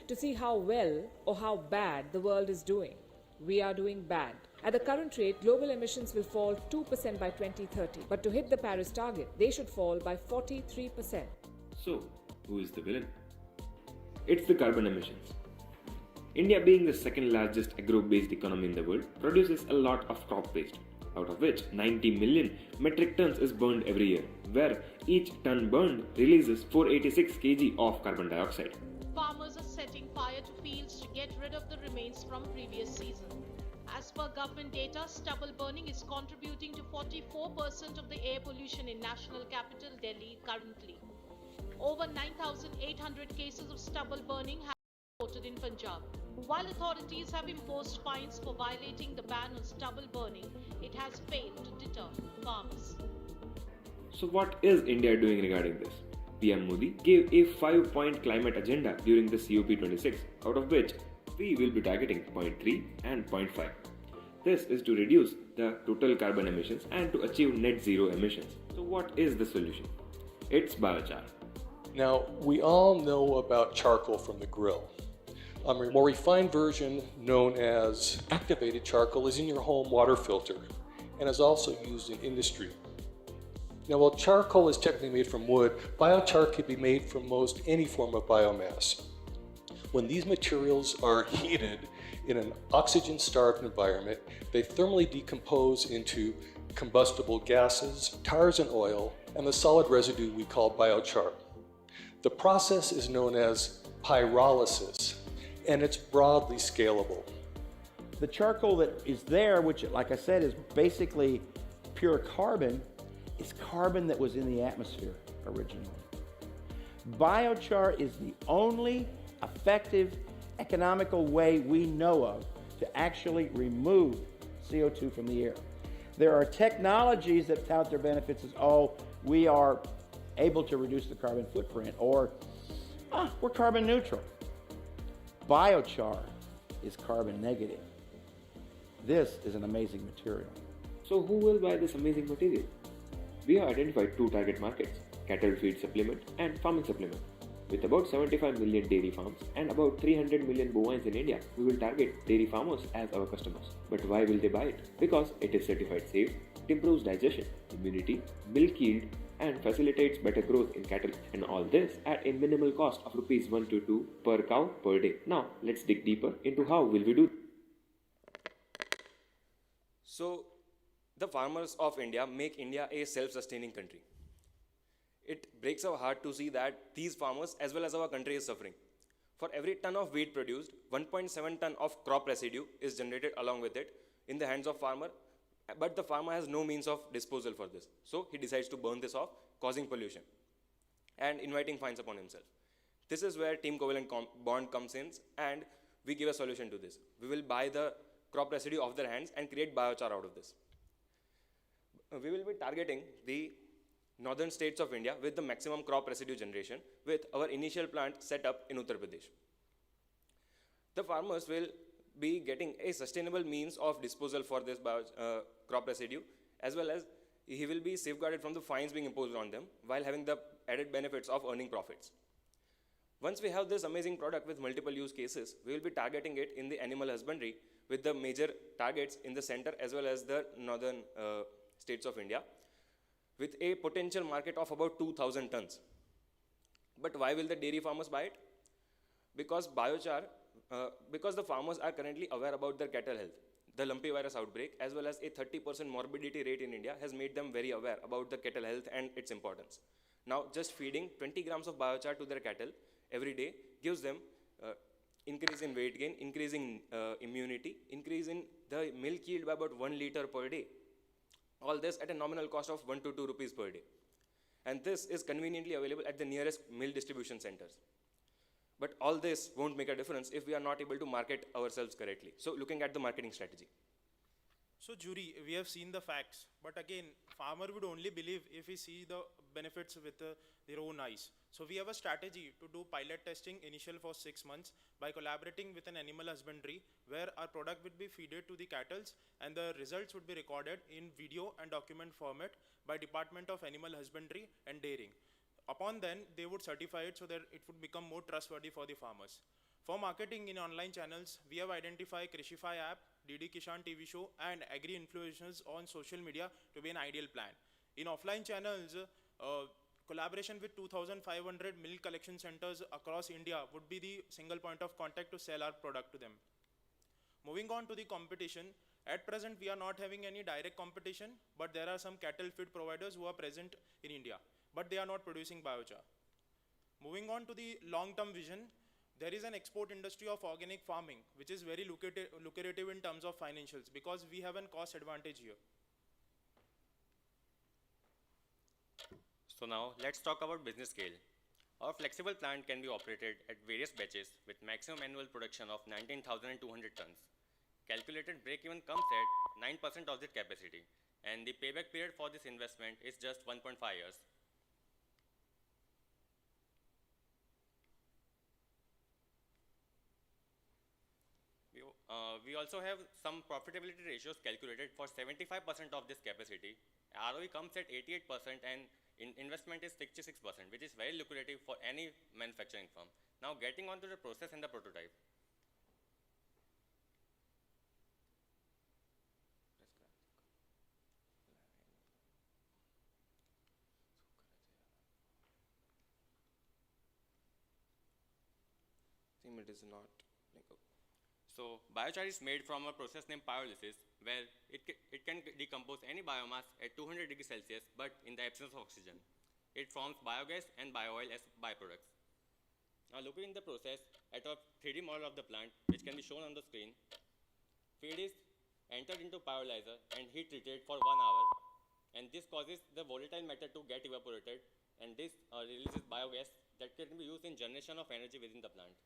to see how well or how bad the world is doing. We are doing bad. At the current rate, global emissions will fall 2% by 2030. But to hit the Paris target, they should fall by 43%. So, who is the villain? It's the carbon emissions. India, being the second largest agro-based economy in the world, produces a lot of crop waste, out of which 90 million metric tons is burned every year, where each ton burned releases 486 kg of carbon dioxide. Farmers are setting fire to fields to get rid of the remains from previous season. As per government data, stubble burning is contributing to 44% of the air pollution in national capital Delhi currently. Over 9,800 cases of stubble burning have been reported in Punjab. While authorities have imposed fines for violating the ban on stubble burning, it has failed to deter farmers. So what is India doing regarding this? PM Modi gave a 5-point climate agenda during the COP26, out of which we will be targeting point 3 and point 5. This is to reduce the total carbon emissions and to achieve net zero emissions. So what is the solution? It's biochar. Now, we all know about charcoal from the grill. A more refined version, known as activated charcoal, is in your home water filter and is also used in industry. Now, while charcoal is technically made from wood, biochar can be made from most any form of biomass. When these materials are heated in an oxygen-starved environment, they thermally decompose into combustible gases, tars and oil, and the solid residue we call biochar. The process is known as pyrolysis, and it's broadly scalable. The charcoal that is there, which, like I said, is basically pure carbon, is carbon that was in the atmosphere originally. Biochar is the only effective, economical way we know of to actually remove CO2 from the air. There are technologies that tout their benefits as, oh, we are able to reduce the carbon footprint, or we're carbon neutral. Biochar is carbon negative. This is an amazing material. So who will buy this amazing material? We have identified two target markets, cattle feed supplement and farming supplement. With about 75 million dairy farms and about 300 million bovines in India, we will target dairy farmers as our customers. But why will they buy it? Because it is certified safe, it improves digestion, immunity, milk yield, and facilitates better growth in cattle, and all this at a minimal cost of rupees 1 to 2 per cow per day. Now let's dig deeper into how will we do. So the farmers of India make India a self-sustaining country. It breaks our heart to see that these farmers as well as our country is suffering. For every ton of wheat produced, 1.7 ton of crop residue is generated along with it in the hands of farmer, but the farmer has no means of disposal for this. So he decides to burn this off, causing pollution and inviting fines upon himself. This is where team covalent bond comes in, and we give a solution to this. We will buy the crop residue off their hands and create biochar out of this. We will be targeting the northern states of India with the maximum crop residue generation with our initial plant set up in Uttar Pradesh. The farmers will be getting a sustainable means of disposal for this crop residue, as well as he will be safeguarded from the fines being imposed on them while having the added benefits of earning profits. Once we have this amazing product with multiple use cases, we will be targeting it in the animal husbandry with the major targets in the center as well as the northern states of India, with a potential market of about 2,000 tons. But why will the dairy farmers buy it? Because biochar, because the farmers are currently aware about their cattle health. The lumpy virus outbreak as well as a 30% morbidity rate in India has made them very aware about the cattle health and its importance. Now just feeding 20 grams of biochar to their cattle every day gives them increase in weight gain, increase in immunity, increase in the milk yield by about 1 liter per day. All this at a nominal cost of 1 to 2 rupees per day. And this is conveniently available at the nearest milk distribution centers. But all this won't make a difference if we are not able to market ourselves correctly. So looking at the marketing strategy. So jury, we have seen the facts, but again, farmer would only believe if he see the benefits with their own eyes. So we have a strategy to do pilot testing initial for 6 months by collaborating with an animal husbandry where our product would be fed to the cattle and the results would be recorded in video and document format by Department of Animal Husbandry and Dairying. Upon then, they would certify it so that it would become more trustworthy for the farmers. For marketing in online channels, we have identified Krishify app, DD Kishan TV show and agri-influencers on social media to be an ideal plan. In offline channels, collaboration with 2,500 milk collection centers across India would be the single point of contact to sell our product to them. Moving on to the competition, at present we are not having any direct competition, but there are some cattle feed providers who are present in India, but they are not producing biochar. Moving on to the long-term vision, there is an export industry of organic farming, which is very lucrative in terms of financials because we have a cost advantage here. So now let's talk about business scale. Our flexible plant can be operated at various batches with maximum annual production of 19,200 tons. Calculated break-even comes at 9% of the capacity, and the payback period for this investment is just 1.5 years. We also have some profitability ratios calculated for 75% of this capacity. ROE comes at 88% and investment is 66%, which is very lucrative for any manufacturing firm. Now getting on to the process and the prototype. It is not like So biochar is made from a process named pyrolysis, where it can decompose any biomass at 200 degrees Celsius, but in the absence of oxygen. It forms biogas and bio-oil as byproducts. Now looking in the process at a 3D model of the plant, which can be shown on the screen, feed is entered into pyrolyzer and heat treated for 1 hour, and this causes the volatile matter to get evaporated, and this releases biogas that can be used in generation of energy within the plant.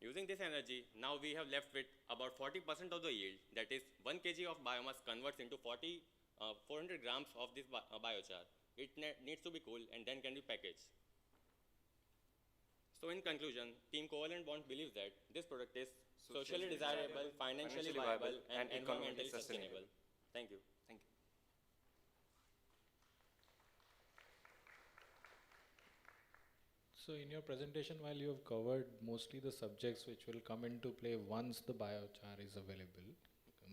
Using this energy, now we have left with about 40% of the yield, that is 1 kg of biomass converts into 400 grams of this biochar. It needs to be cooled and then can be packaged. So in conclusion, Team Covalent Bond believes that this product is socially desirable, financially viable, and environmentally sustainable. Thank you. Thank you. So in your presentation, while you have covered mostly the subjects which will come into play once the biochar is available,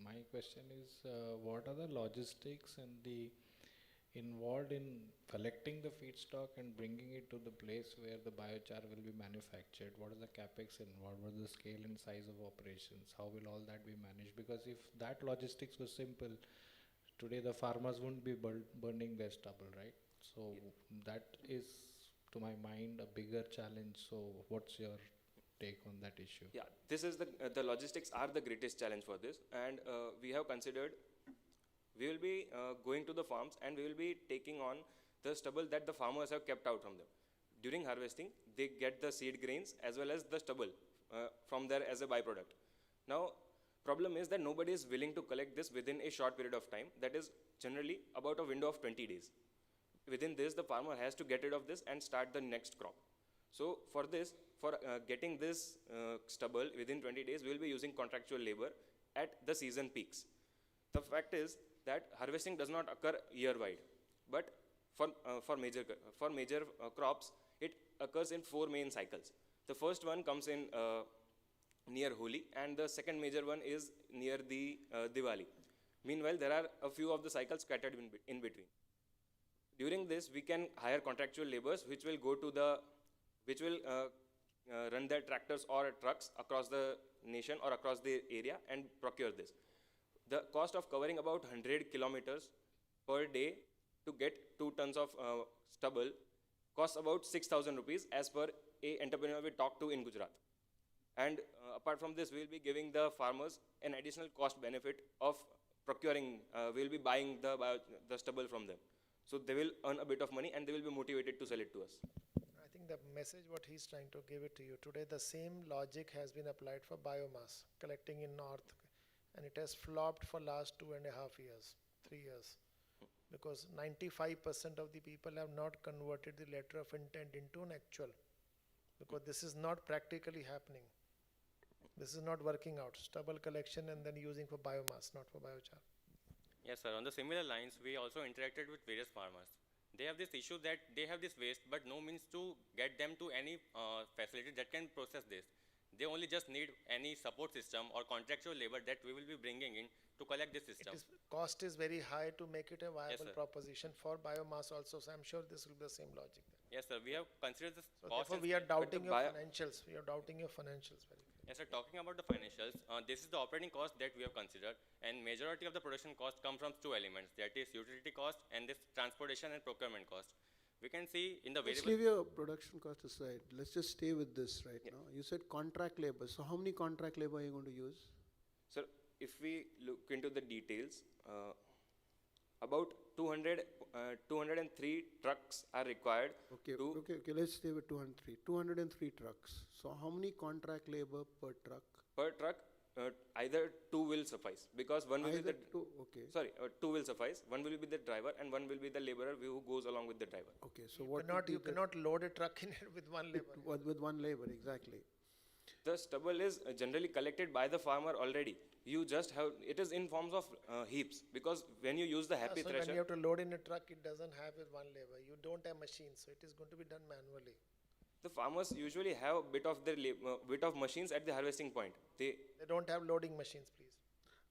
my question is, what are the logistics and the involved in collecting the feedstock and bringing it to the place where the biochar will be manufactured? What is the capex involved? What is the scale and size of operations? How will all that be managed? Because if that logistics was simple, today the farmers wouldn't be burning their stubble, right? So that is, to my mind, a bigger challenge. So what's your take on that issue? Yeah, this is the logistics are the greatest challenge for this, and we have considered we will be going to the farms and we will be taking on the stubble that the farmers have kept out from them. During harvesting, they get the seed grains as well as the stubble from there as a byproduct. Now, problem is that nobody is willing to collect this within a short period of time, that is generally about a window of 20 days. Within this, the farmer has to get rid of this and start the next crop. So for this, for getting this stubble within 20 days, we will be using contractual labor at the season peaks. The fact is that harvesting does not occur year-wide, but for major crops, it occurs in 4 main cycles. The first one comes in near Holi, and the second major one is near the Diwali. Meanwhile, there are a few of the cycles scattered in between. During this, we can hire contractual laborers, which will run their tractors or trucks across the nation or across the area and procure this. The cost of covering about 100 kilometers per day to get 2 tons of stubble costs about 6,000 rupees as per a entrepreneur we talked to in Gujarat. And apart from this, we will be giving the farmers an additional cost benefit of procuring, we will be buying the stubble from them. So they will earn a bit of money and they will be motivated to sell it to us. I think the message what he's trying to give it to you today, the same logic has been applied for biomass collecting in north, and it has flopped for last 2.5 years, 3 years, because 95% of the people have not converted the letter of intent into an actual, because this is not practically happening. This is not working out. Stubble collection and then using for biomass, not for biochar. Yes, sir. On the similar lines, we also interacted with various farmers. They have this issue that they have this waste, but no means to get them to any facility that can process this. They only just need any support system or contractual labor that we will be bringing in to collect this system. Cost is very high to make it a viable sir. proposition for biomass also, so I'm sure this will be the same logic. Yes, sir. We have considered this So cost. therefore, we are doubting your financials. We are doubting your financials very clearly. Yes, sir. Talking about the financials, this is the operating cost that we have considered, and majority of the production cost come from 2 elements, that is utility cost and this transportation and procurement cost. We can see in the Let's variable. leave your production cost aside. Let's just stay with this right now. You said contract labor. So how many contract labor are you going to use? Sir, if we look into the details, about 203 trucks are required. Okay, let's stay with 203. 203 trucks. So how many contract labor per truck? Per truck, either two will suffice, because one will be Either the two, okay. sorry, two will suffice. One will be the driver, and one will be the laborer who goes along with the driver. Okay, so what You cannot load a truck in it with one labor. with one labor, exactly. The stubble is generally collected by the farmer already. You just have, it is in forms of heaps, because when you use the happy So thresher, when you have to load in a truck, it doesn't have with one labor. You don't have machines, so it is going to be done manually. the farmers usually have a bit of their bit of machines at the harvesting point. They don't have loading machines, please.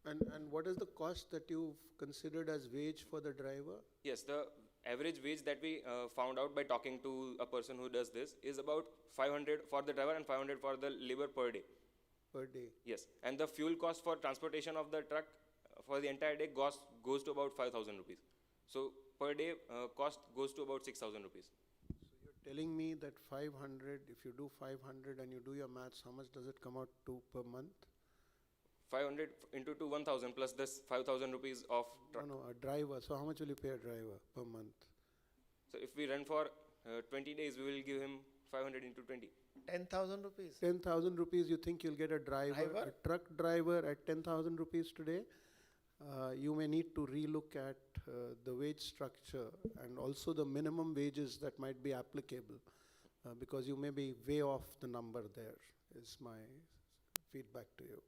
And what is the cost that you've considered as wage for the driver? Yes, the average wage that we found out by talking to a person who does this is about 500 for the driver and 500 for the labor per day. Per day. Yes, and the fuel cost for transportation of the truck for the entire day goes to about 5,000 rupees. So per day cost goes to about 6,000 rupees. So you're telling me that 500, if you do 500 and you do your maths, how much does it come out to per month? 500 into 1,000 plus this 5,000 rupees of truck. No, a driver. So how much will you pay a driver per month? So if we run for 20 days, we will give him 500 into 20. 10,000 rupees. 10,000 rupees, you think you'll get a driver? A truck driver at 10,000 rupees today? You may need to relook at the wage structure and also the minimum wages that might be applicable, because you may be way off the number there, is my feedback to you.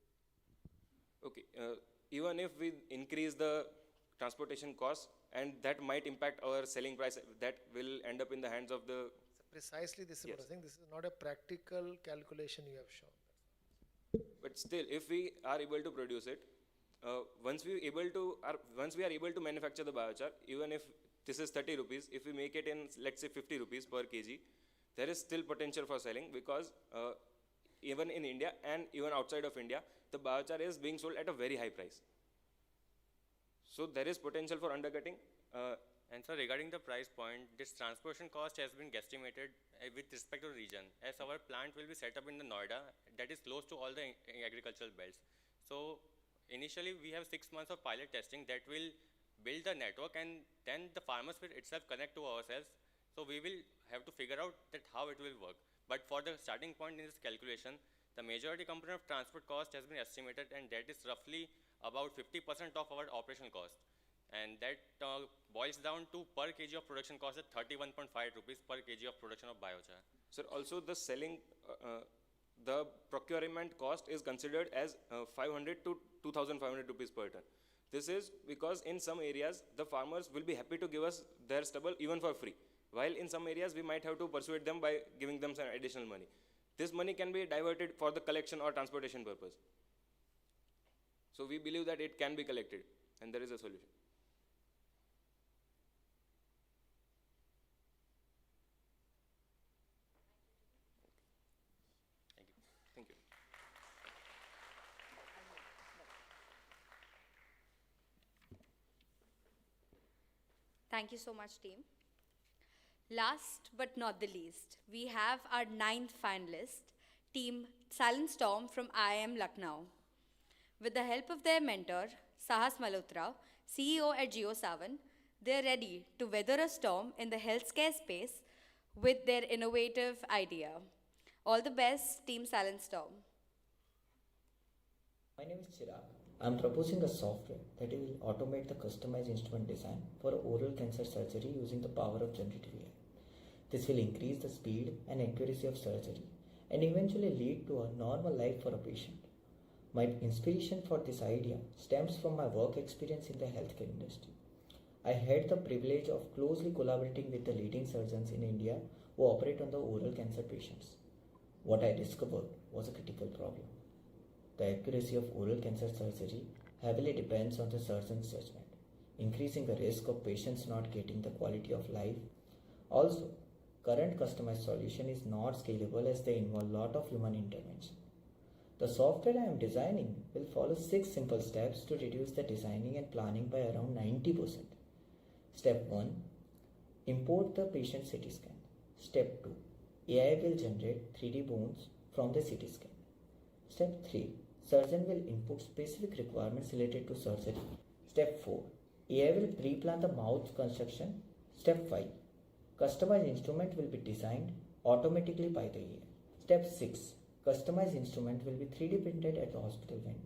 Okay, even if we increase the transportation costs, and that might impact our selling price, that will end up in the hands of the... Precisely, this is Yes. what I think. This is not a practical calculation you have shown. But still, if we are able to produce it, once we are able to manufacture the biochar, even if this is 30 rupees, if we make it in, let's say, 50 rupees per kg, there is still potential for selling, because even in India and even outside of India, the biochar is being sold at a very high price. So there is potential for undercutting. And so regarding the price point, this transportation cost has been guesstimated with respect to region, as our plant will be set up in the Noida, that is close to all the agricultural belts. So initially we have 6 months of pilot testing that will build the network, and then the farmers will itself connect to ourselves. So we will have to figure out that how it will work. But for the starting point in this calculation, the majority component of transport cost has been estimated, and that is roughly about 50% of our operational cost. And that boils down to per kg of production cost at 31.5 rupees per kg of production of biochar. Sir, also the selling, the procurement cost is considered as 500 to 2,500 rupees per ton. This is because in some areas, the farmers will be happy to give us their stubble even for free, while in some areas we might have to persuade them by giving them some additional money. This money can be diverted for the collection or transportation purpose. So we believe that it can be collected, and there is a solution. Thank you. Thank you so much, team. Last but not the least, we have our 9th finalist, Team Silent Storm from IIM Lucknow. With the help of their mentor, Sahas Malhotra, CEO at Geo7, they're ready to weather a storm in the healthcare space with their innovative idea. All the best, Team Silent Storm. My name is Chirag. I am proposing a software that will automate the customized instrument design for oral cancer surgery using the power of generative AI. This will increase the speed and accuracy of surgery and eventually lead to a normal life for a patient. My inspiration for this idea stems from my work experience in the healthcare industry. I had the privilege of closely collaborating with the leading surgeons in India who operate on the oral cancer patients. What I discovered was a critical problem. The accuracy of oral cancer surgery heavily depends on the surgeon's judgment, increasing the risk of patients not getting the quality of life. Also, current customized solution is not scalable as they involve a lot of human intervention. The software I am designing will follow 6 simple steps to reduce the designing and planning by around 90%. Step 1. Import the patient CT scan. Step 2. AI will generate 3D bones from the CT scan. Step 3. Surgeon will input specific requirements related to surgery. Step 4. AI will pre-plan the mouth construction. Step 5. Customized instrument will be designed automatically by the AI. Step 6. Customized instrument will be 3D printed at the hospital venue.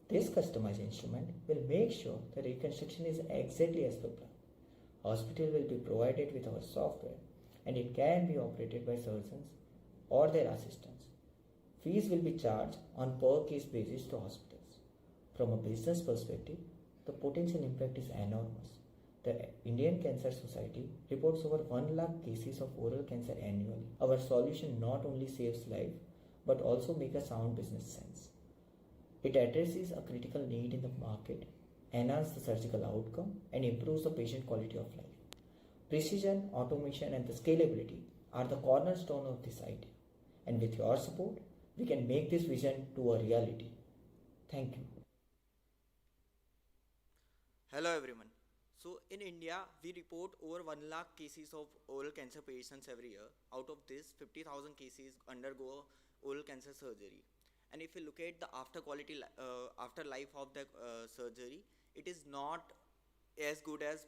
This customized instrument will make sure the reconstruction is exactly as per plan. Hospital will be provided with our software and it can be operated by surgeons or their assistants. Fees will be charged on per case basis to hospitals. From a business perspective, the potential impact is enormous. The Indian Cancer Society reports over 1 lakh cases of oral cancer annually. Our solution not only saves life but also makes a sound business sense. It addresses a critical need in the market, enhances the surgical outcome, and improves the patient quality of life. Precision, automation, and the scalability are the cornerstone of this idea. And with your support, we can make this vision to a reality. Thank you. Hello everyone. So in India, we report over 1 lakh cases of oral cancer patients every year. Out of this, 50,000 cases undergo oral cancer surgery. And if you look at the afterlife of the surgery, it is not as good as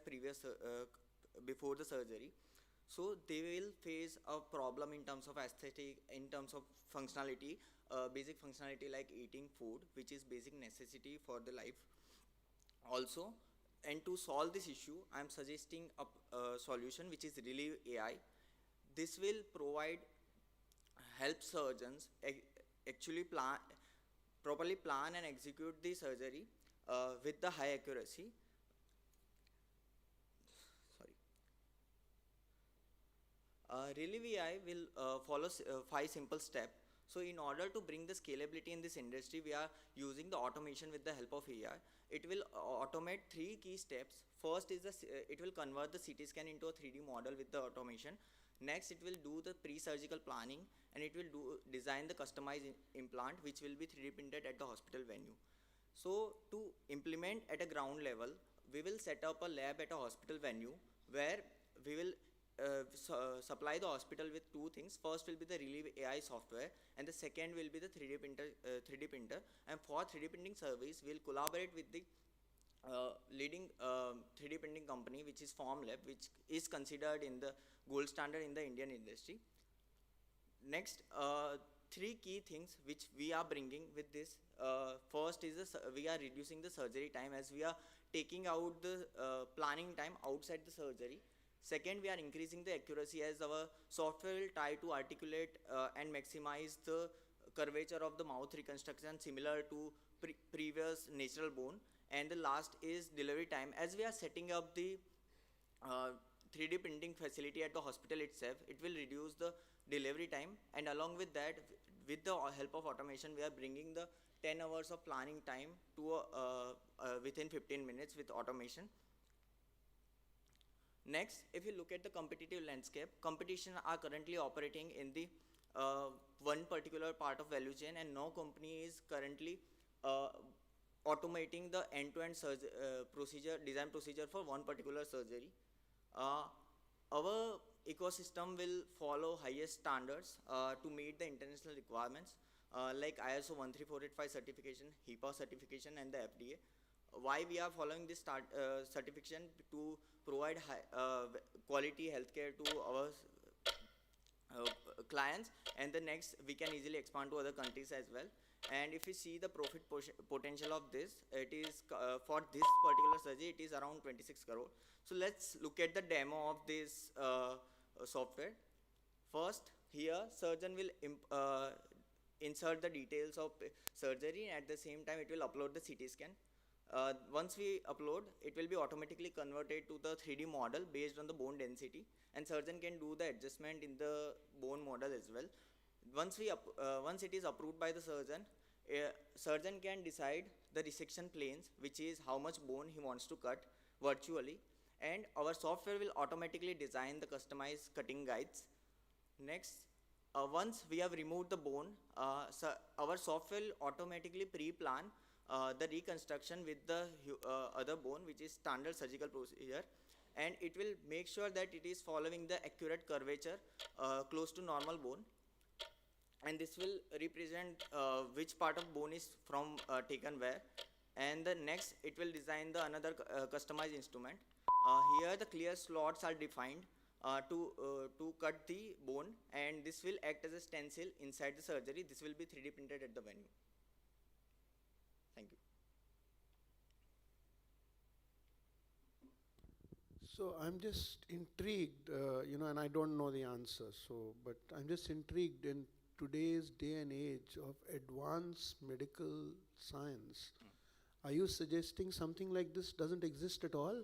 before the surgery. So they will face a problem in terms of aesthetic, in terms of functionality, basic functionality like eating food, which is basic necessity for the life. Also, and to solve this issue, I am suggesting a solution which is Relieve AI. This will help surgeons actually properly plan and execute the surgery with the high accuracy. Relieve AI will follow 5 simple steps. So in order to bring the scalability in this industry, we are using the automation with the help of AI. It will automate 3 key steps. First is it will convert the CT scan into a 3D model with the automation. Next, it will do the pre-surgical planning and it will design the customized implant which will be 3D printed at the hospital venue. So to implement at a ground level, we will set up a lab at a hospital venue where we will supply the hospital with 2 things. First will be the Relieve AI software and the second will be the 3D printer. And for 3D printing service, we'll collaborate with the leading 3D printing company which is Formlab, which is considered in the gold standard in the Indian industry. Next, 3 key things which we are bringing with this. First is we are reducing the surgery time as we are taking out the planning time outside the surgery. Second, we are increasing the accuracy as our software will try to articulate and maximize the curvature of the mouth reconstruction similar to previous natural bone. And the last is delivery time. As we are setting up the 3D printing facility at the hospital itself, it will reduce the delivery time, and along with that, with the help of automation, we are bringing the 10 hours of planning time to within 15 minutes with automation. Next, if you look at the competitive landscape, competition are currently operating in the one particular part of value chain, and no company is currently automating the end-to-end design procedure for one particular surgery. Our ecosystem will follow highest standards to meet the international requirements like ISO 13485 certification, HIPAA certification, and the FDA. Why we are following this certification? To provide quality healthcare to our clients, and the next we can easily expand to other countries as well. And if you see the profit potential of this, it is for this particular surgery it is around 26 crore. So let's look at the demo of this software. First, here surgeon will insert the details of surgery, and at the same time it will upload the CT scan. Once we upload, it will be automatically converted to the 3D model based on the bone density, and surgeon can do the adjustment in the bone model as well. Once it is approved by the surgeon, surgeon can decide the resection planes, which is how much bone he wants to cut virtually, and our software will automatically design the customized cutting guides. Next, once we have removed the bone, our software will automatically pre-plan the reconstruction with the other bone, which is standard surgical procedure, and it will make sure that it is following the accurate curvature close to normal bone, and this will represent which part of bone is from taken where. And the next, it will design the another customized instrument. Here the clear slots are defined to cut the bone, and this will act as a stencil inside the surgery. This will be 3D printed at the venue. Thank you. So I'm just intrigued, and I don't know the answer. But I'm just intrigued in today's day and age of advanced medical science. Are you suggesting something like this doesn't exist at all?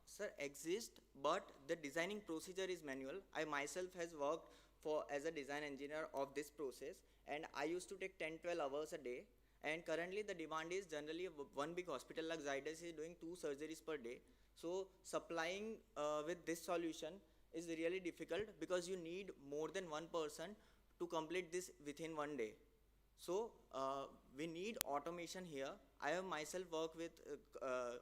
Sir, exist, but the designing procedure is manual. I myself has worked as a design engineer of this process, and I used to take 10-12 hours a day. And currently the demand is generally one big hospital like Zydus is doing 2 surgeries per day. So supplying with this solution is really difficult because you need more than one person to complete this within one day. So we need automation here. I have myself worked with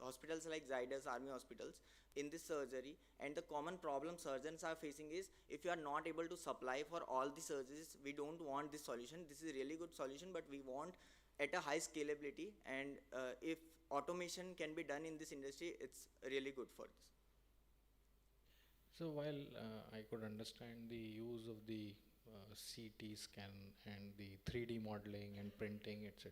hospitals like Zydus, army hospitals in this surgery, and the common problem surgeons are facing is if you are not able to supply for all the surgeries, we don't want this solution. This is a really good solution, but we want at a high scalability, and if automation can be done in this industry, it's really good for this. So while I could understand the use of the CT scan and the 3D modeling and printing, etc.,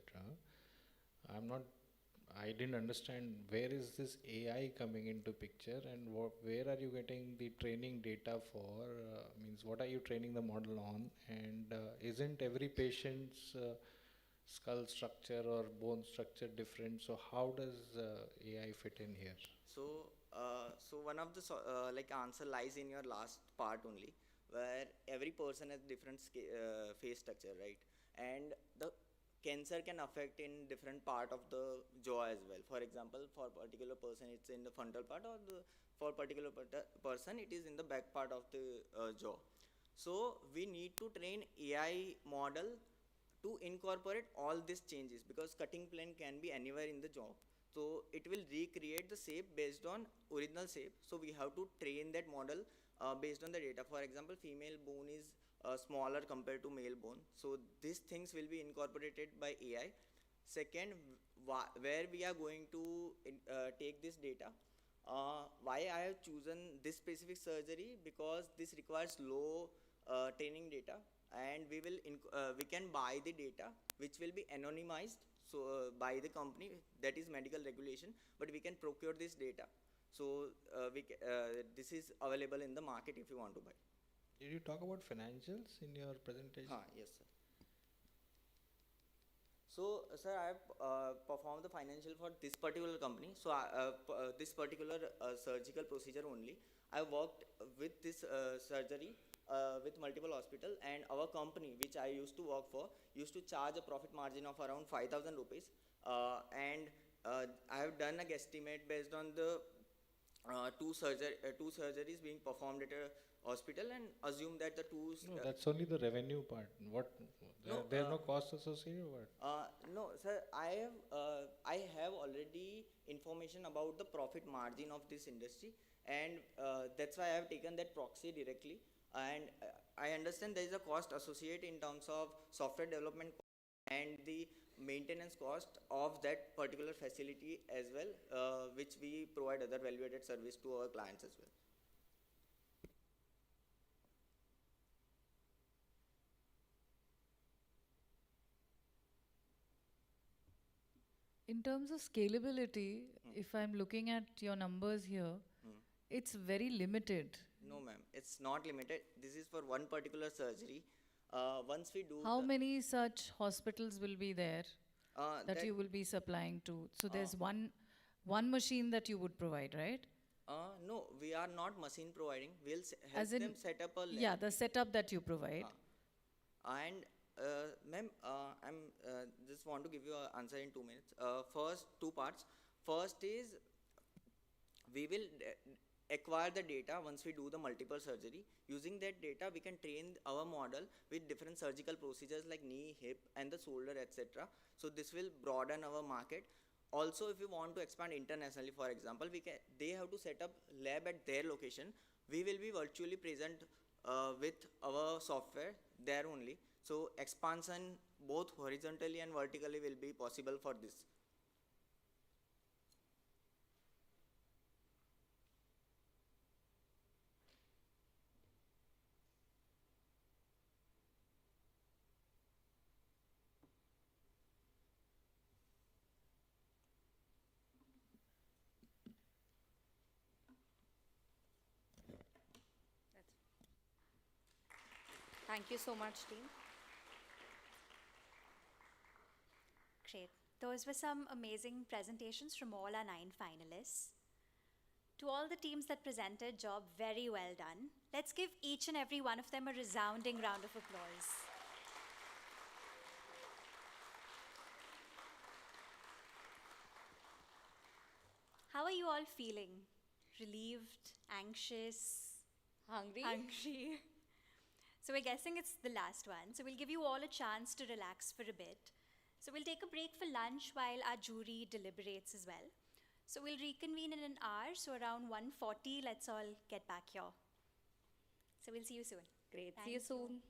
I didn't understand where is this AI coming into picture, and where are you getting the training data for? Means what are you training the model on? And isn't every patient's skull structure or bone structure different? So how does AI fit in here? So one of the answer lies in your last part only, where every person has different face structure, right? And the cancer can affect in different part of the jaw as well. For example, for a particular person it's in the frontal part, or for a particular person it is in the back part of the jaw. So we need to train AI model to incorporate all these changes, because cutting plane can be anywhere in the jaw. So it will recreate the shape based on original shape. So we have to train that model based on the data. For example, female bone is smaller compared to male bone. So these things will be incorporated by AI. Second, where we are going to take this data. Why I have chosen this specific surgery? Because this requires low training data, and we can buy the data which will be anonymized by the company. That is medical regulation, but we can procure this data. So this is available in the market if you want to buy. Did you talk about financials in your presentation? Yes, sir. So, sir, I have performed the financial for this particular company. So, this particular surgical procedure only. I worked with this surgery with multiple hospital, and our company, which I used to work for, used to charge a profit margin of around 5,000 rupees. And I have done a guesstimate based on the two surgeries being performed at a hospital, and assume that the two. No, that's only the revenue part. There are no costs associated with it? No, sir. I have already information about the profit margin of this industry, and that's why I have taken that proxy directly. And I understand there is a cost associated in terms of software development and the maintenance cost of that particular facility as well, which we provide other value-added service to our clients as well. In terms of scalability, if I'm looking at your numbers here, it's very limited. No, ma'am, it's not limited. This is for one particular surgery. Once we do. How many such hospitals will be there that you will be supplying to? So there's one machine that you would provide, right? No, we are not machine providing. We'll help them set up a lab. Yeah, the setup that you provide. And ma'am, I'm just want to give you an answer in 2 minutes. First, 2 parts. First is we will acquire the data once we do the multiple surgery. Using that data, we can train our model with different surgical procedures like knee, hip, and the shoulder, etc. So this will broaden our market. Also, if you want to expand internationally, for example, they have to set up lab at their location. We will be virtually present with our software there only. So expansion both horizontally and vertically will be possible for this. Thank you so much, team. Great. Those were some amazing presentations from all our 9 finalists. To all the teams that presented, job very well done. Let's give each and every one of them a resounding round of applause. How are you all feeling? Relieved, anxious, Hungry? hungry? So we're guessing it's the last one. So we'll give you all a chance to relax for a bit. So we'll take a break for lunch while our jury deliberates as well. So we'll reconvene in an hour. So around 1:40, let's all get back here. So we'll see you soon. Great. See you soon.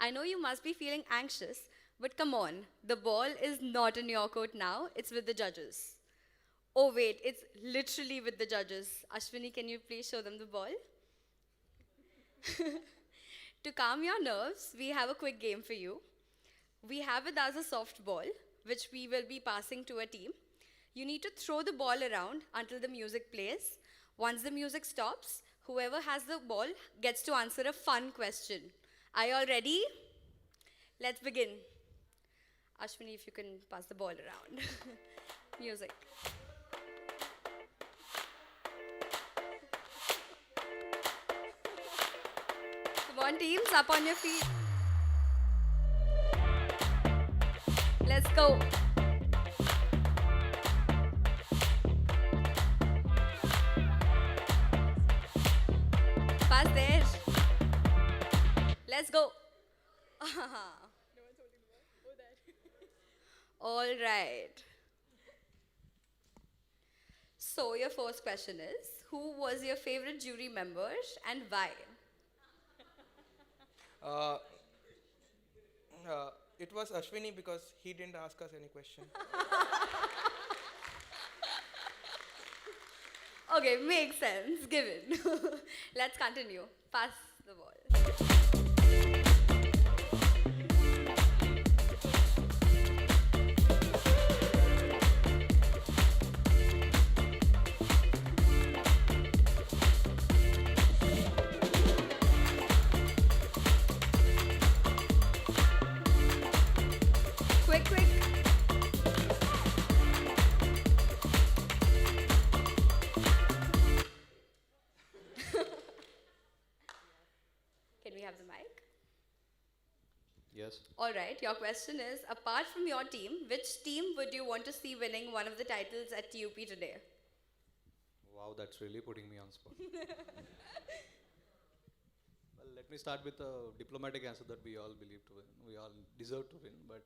I know you must be feeling anxious, but come on, the ball is not in your court now, it's with the judges. Oh wait, it's literally with the judges. Ashwini, can you please show them the ball? To calm your nerves, we have a quick game for you. We have it as a soft ball, which we will be passing to a team. You need to throw the ball around until the music plays. Once the music stops, whoever has the ball gets to answer a fun question. Are you all ready? Let's begin. Ashwini, if you can pass the ball around. Music. Come on, teams, up on your feet. Let's go. Pass there. Let's go. All right. So your first question is, who was your favorite jury member and why? It was Ashwini because he didn't ask us any question. Okay, makes sense, given. Let's continue. Pass the ball. Quick, quick. Can we have the mic? Yes. All right, your question is, apart from your team, which team would you want to see winning one of the titles at T.U.P today? Wow, that's really putting me on spot. Well, let me start with a diplomatic answer that we all believe to win. We all deserve to win, but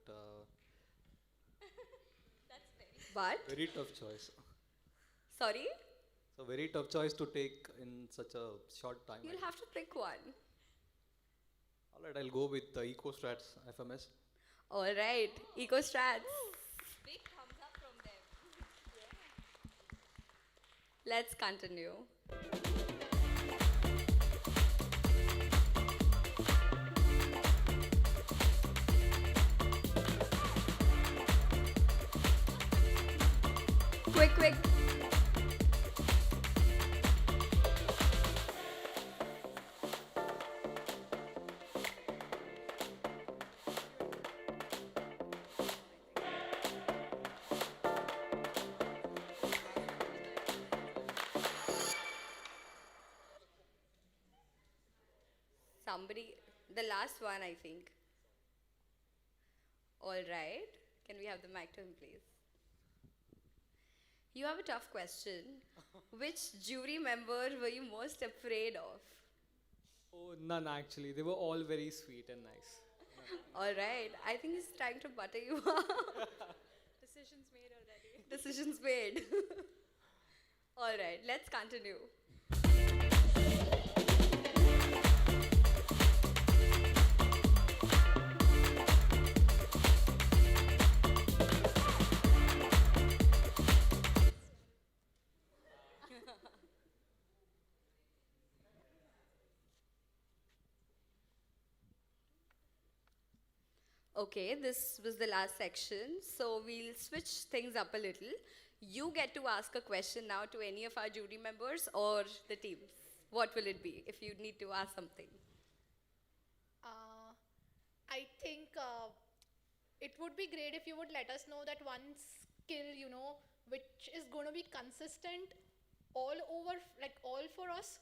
But? very tough choice. Sorry? It's a very tough choice to take in such a short time. You'll have to pick one. All right, I'll go with EcoStrats FMS. All right, EcoStrats. Big thumbs up from them. Let's continue. Quick, quick. Somebody, the last one, I think. All right. Can we have the mic to him, please? You have a tough question. Which jury member were you most afraid of? Oh, none actually. They were all very sweet and nice. All right. I think he's trying to butter you up. Decisions made already. Decisions made. All right. Let's continue. Okay, this was the last section, so we'll switch things up a little. You get to ask a question now to any of our jury members or the teams. What will it be if you need to ask something? I think it would be great if you would let us know that one skill, which is going to be consistent all over, like all for us,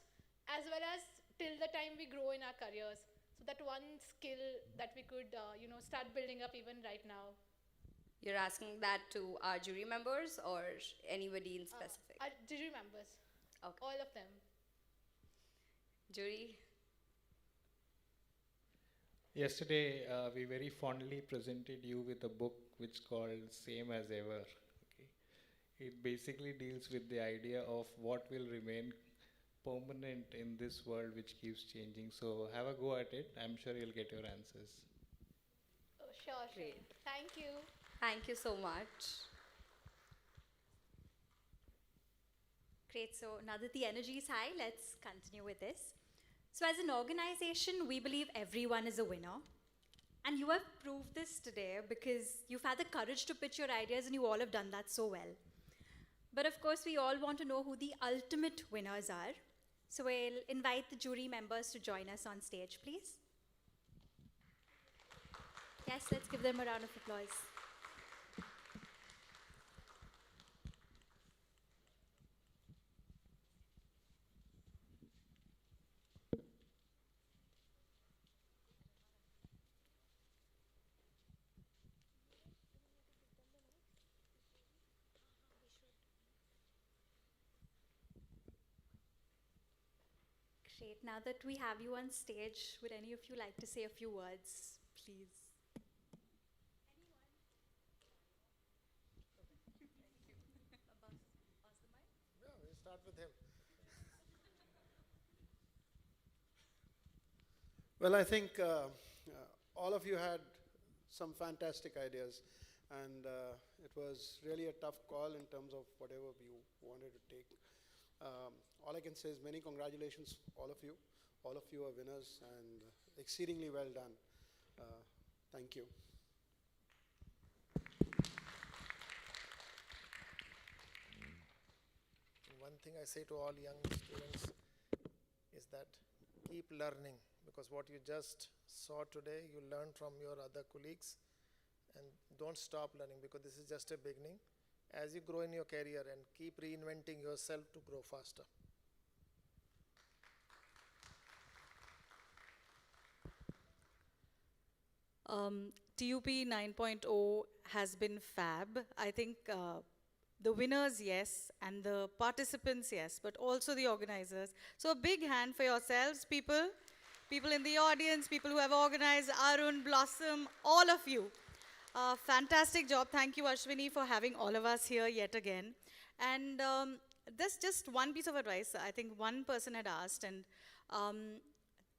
as well as till the time we grow in our careers. So that one skill that we could, start building up even right now. You're asking that to our jury members or anybody in specific? Our jury members. Okay. All of them. Jury? Yesterday, we very fondly presented you with a book which called Same as Ever. Okay. It basically deals with the idea of what will remain permanent in this world which keeps changing. So have a go at it. I'm sure you'll get your answers. Oh, sure, sure. Thank you. Thank you so much. Great. So now that the energy is high, let's continue with this. So, as an organization, we believe everyone is a winner. And you have proved this today because you've had the courage to pitch your ideas and you all have done that so well. But of course, we all want to know who the ultimate winners are. So, we'll invite the jury members to join us on stage, please. Yes, let's give them a round of applause. Great. Now that we have you on stage, would any of you like to say a few words, please? Yeah, we'll start with him. Well, I think all of you had some fantastic ideas, and it was really a tough call in terms of whatever you wanted to take. All I can say is many congratulations, all of you. All of you are winners and exceedingly well done. Thank you. One thing I say to all young students is that keep learning, because what you just saw today, you learn from your other colleagues, and don't stop learning, because this is just a beginning. As you grow in your career, and keep reinventing yourself to grow faster. TUP 9.0 has been fab. I think the winners, yes, and the participants, yes, but also the organizers. So a big hand for yourselves, people. People in the audience, people who have organized, Arun, Blossom, all of you. Fantastic job. Thank you, Ashwini, for having all of us here yet again. And there's just one piece of advice I think one person had asked, and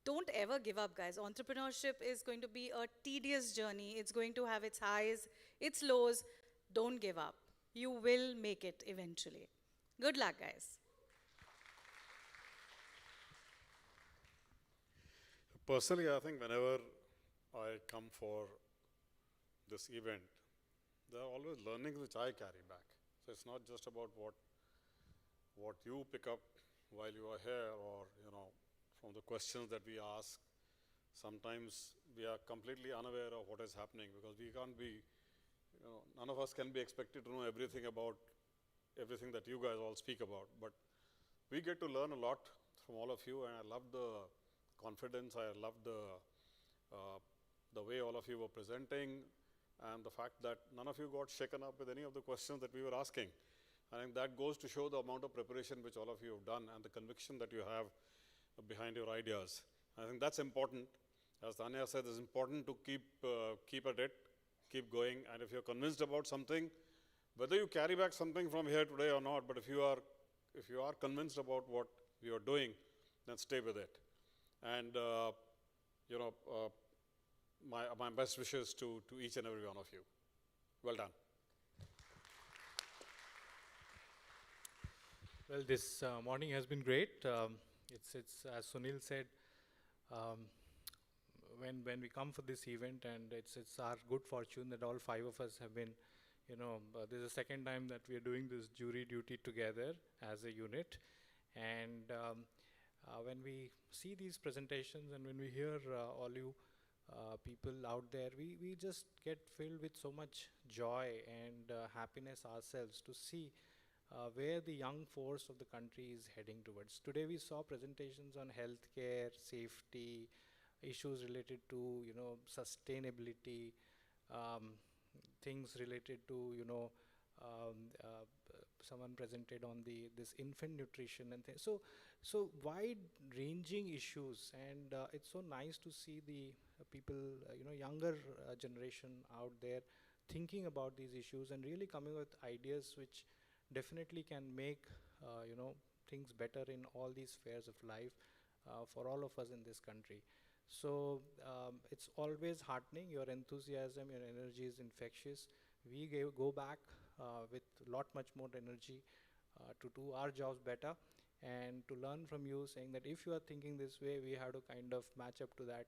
don't ever give up, guys. Entrepreneurship is going to be a tedious journey. It's going to have its highs, its lows. Don't give up. You will make it eventually. Good luck, guys. Personally, I think whenever I come for this event, there are always learnings which I carry back. So it's not just about what you pick up while you are here, or from the questions that we ask. Sometimes we are completely unaware of what is happening, because we can't be, none of us can be expected to know everything about everything that you guys all speak about. But we get to learn a lot from all of you, and I love the confidence. I love the way all of you were presenting, and the fact that none of you got shaken up with any of the questions that we were asking. I think that goes to show the amount of preparation which all of you have done, and the conviction that you have behind your ideas. I think that's important. As Tanya said, it's important to keep at it, keep going, and if you're convinced about something, whether you carry back something from here today or not, but if you are convinced about what you are doing, then stay with it. And my best wishes to each and every one of you. Well done. Well, this morning has been great. It's as Sunil said, when we come for this event, and it's our good fortune that all five of us have been, this is the second time that we are doing this jury duty together as a unit. And when we see these presentations and when we hear all you people out there, we just get filled with so much joy and happiness ourselves to see where the young force of the country is heading towards. Today we saw presentations on healthcare, safety, issues related to sustainability, things related to someone presented on this infant nutrition and things. So wide-ranging issues, and it's so nice to see the people, younger generation out there thinking about these issues and really coming with ideas which definitely can make things better in all these spheres of life for all of us in this country. So it's always heartening. Your enthusiasm, your energy is infectious. We go back with lot much more energy to do our jobs better and to learn from you, saying that if you are thinking this way, we have to kind of match up to that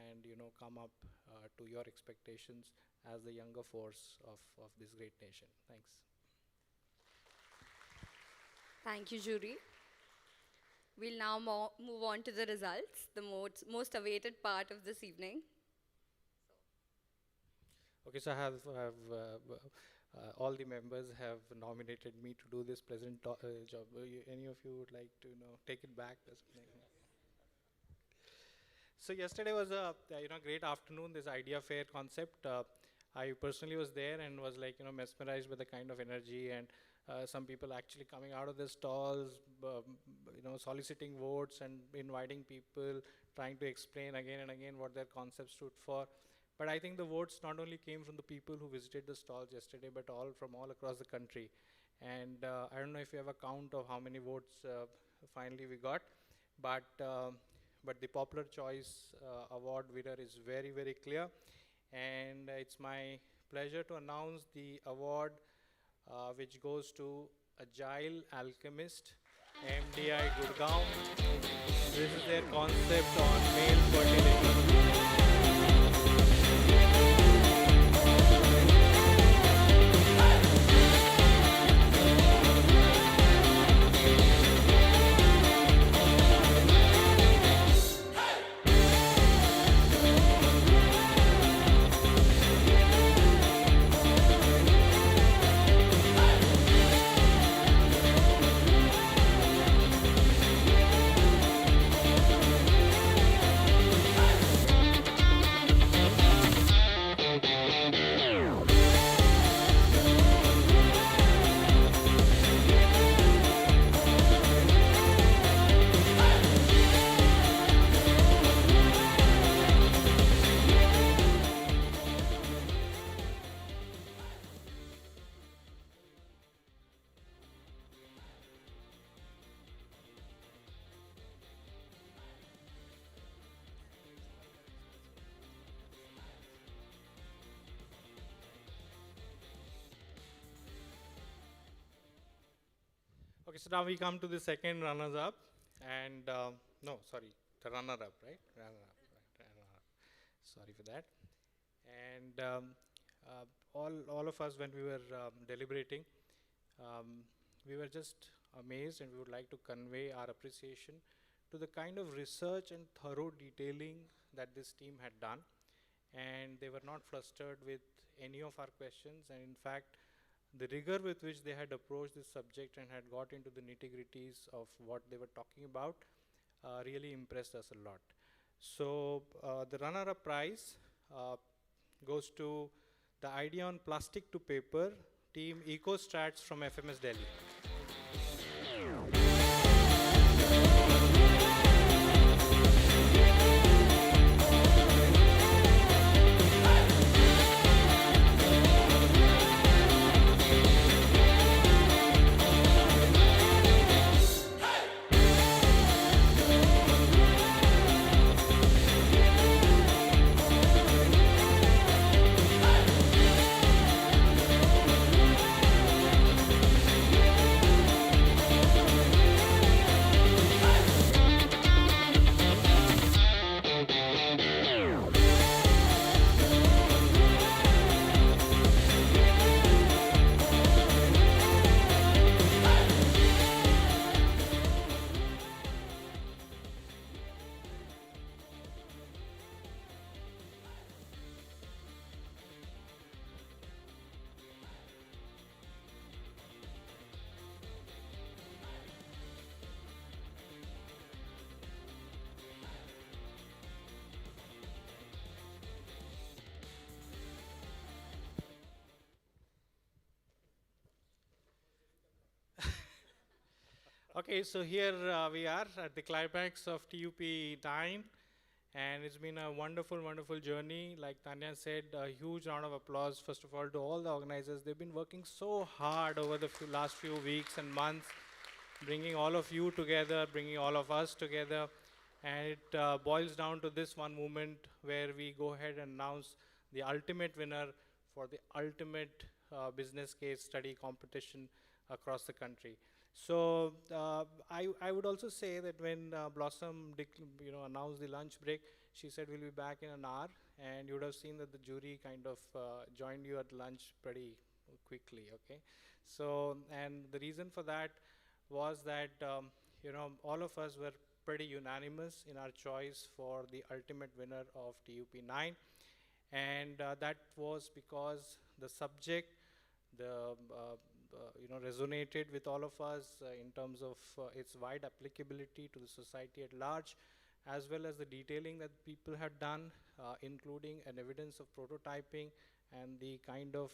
and come up to your expectations as the younger force of this great nation. Thanks. Thank you, jury. We'll now move on to the results, the most awaited part of this evening. Okay, so I have all the members have nominated me to do this pleasant job. Any of you would like to take it back or something? So yesterday was a great afternoon. This idea fair concept. I personally was there and was like mesmerized by the kind of energy and some people actually coming out of the stalls, soliciting votes and inviting people, trying to explain again and again what their concept stood for. But I think the votes not only came from the people who visited the stalls yesterday, but from all across the country. And I don't know if you have a count of how many votes finally we got, but the popular choice award winner is very, very clear. And it's my pleasure to announce the award which goes to Agile Alchemist, MDI Gurgaon. This is their concept on male fertility. Okay, so now we come to the second runners-up, and no, sorry, the runner-up, right? Runner-up, right? Runner-up. Sorry for that. And all of us, when we were deliberating, we were just amazed, and we would like to convey our appreciation to the kind of research and thorough detailing that this team had done. And they were not flustered with any of our questions, and in fact, the rigor with which they had approached this subject and had got into the nitty-gritties of what they were talking about really impressed us a lot. So the runner-up prize goes to the idea on plastic to paper, team EcoStrats from FMS Delhi. Okay, so here we are at the climax of T.U.P. 9, and it's been a wonderful, wonderful journey. Like Tanya said, a huge round of applause, first of all, to all the organizers. They've been working so hard over the last few weeks and months. bringing all of you together, bringing all of us together. And it boils down to this one moment where we go ahead and announce the ultimate winner for the ultimate business case study competition across the country. So I would also say that when Blossom announced the lunch break, she said we'll be back in an hour, and you would have seen that the jury kind of joined you at lunch pretty quickly, okay? So, and the reason for that was that, all of us were pretty unanimous in our choice for the ultimate winner of TUP 9. And that was because the subject, resonated with all of us in terms of its wide applicability to the society at large, as well as the detailing that people had done, including an evidence of prototyping and the kind of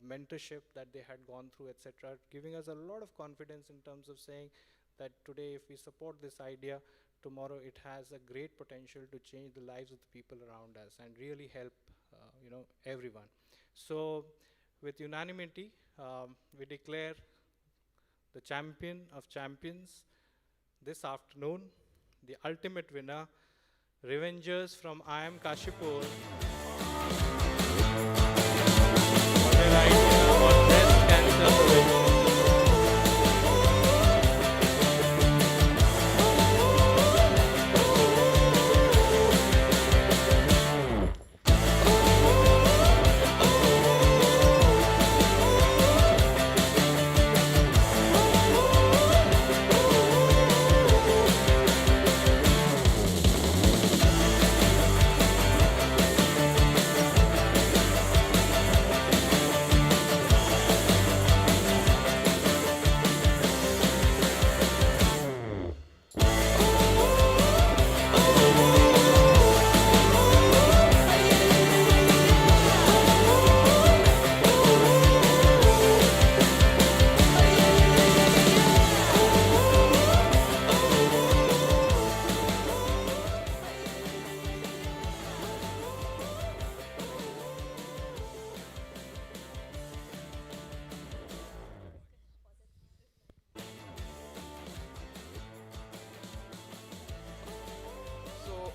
mentorship that they had gone through, etc., giving us a lot of confidence in terms of saying that today, if we support this idea, tomorrow it has a great potential to change the lives of the people around us and really help everyone. So with unanimity, we declare the champion of champions this afternoon, the ultimate winner, Revengers from I Am Kashipur, for their idea on breast cancer prevention.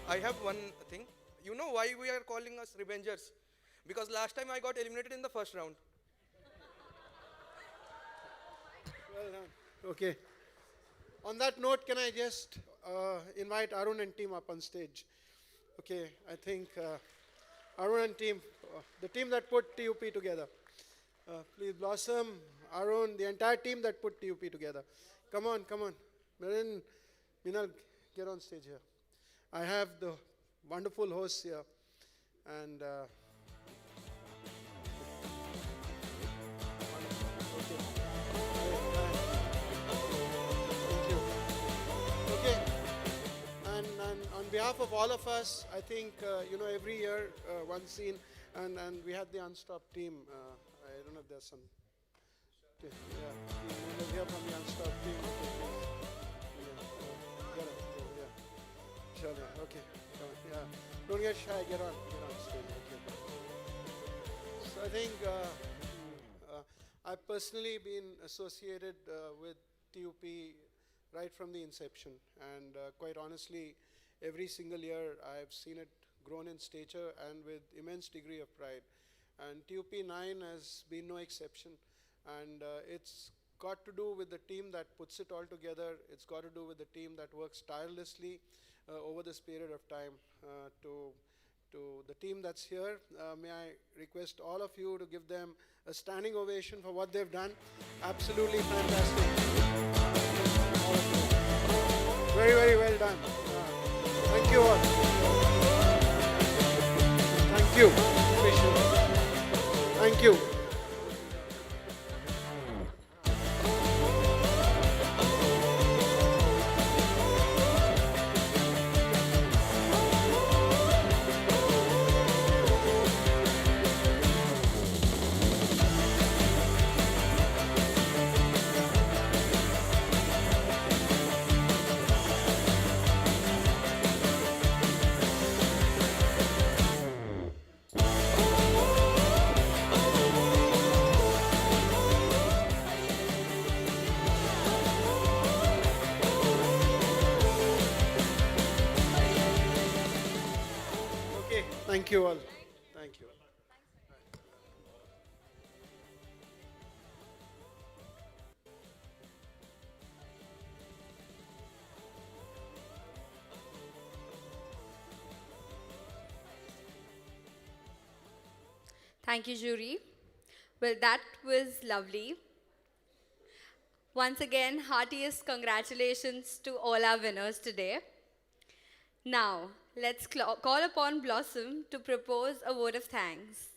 I have one thing. You know why we are calling us Revengers? Because last time I got eliminated in the first round. Well done. Okay. On that note, can I just invite Arun and team up on stage? Okay, I think Arun and team, the team that put TUP together. Please, Blossom, Arun, the entire team that put TUP together. Come on, come on. Marin, Minal, get on stage here. I have the wonderful hosts here, and thank you. Okay, and on behalf of all of us, I think every year one scene, and we had the Unstopped team. I don't know if there's some. Okay, yeah, team members here from the Unstopped team. Okay, come on, yeah. Don't get shy, get on stage. Okay. So I think I've personally been associated with TUP right from the inception, and quite honestly, every single year I've seen it grown in stature and with immense degree of pride. And TUP 9 has been no exception, and it's got to do with the team that puts it all together. It's got to do with the team that works tirelessly over this period of time. To the team that's here, may I request all of you to give them a standing ovation for what they've done. Absolutely fantastic. All of you. Very, very well done. Thank you all. Thank you. Appreciate it. Thank you. you all. Thank you. Thank you, jury. Well, that was lovely. Once again, heartiest congratulations to all our winners today. Now, let's call upon Blossom to propose a vote of thanks.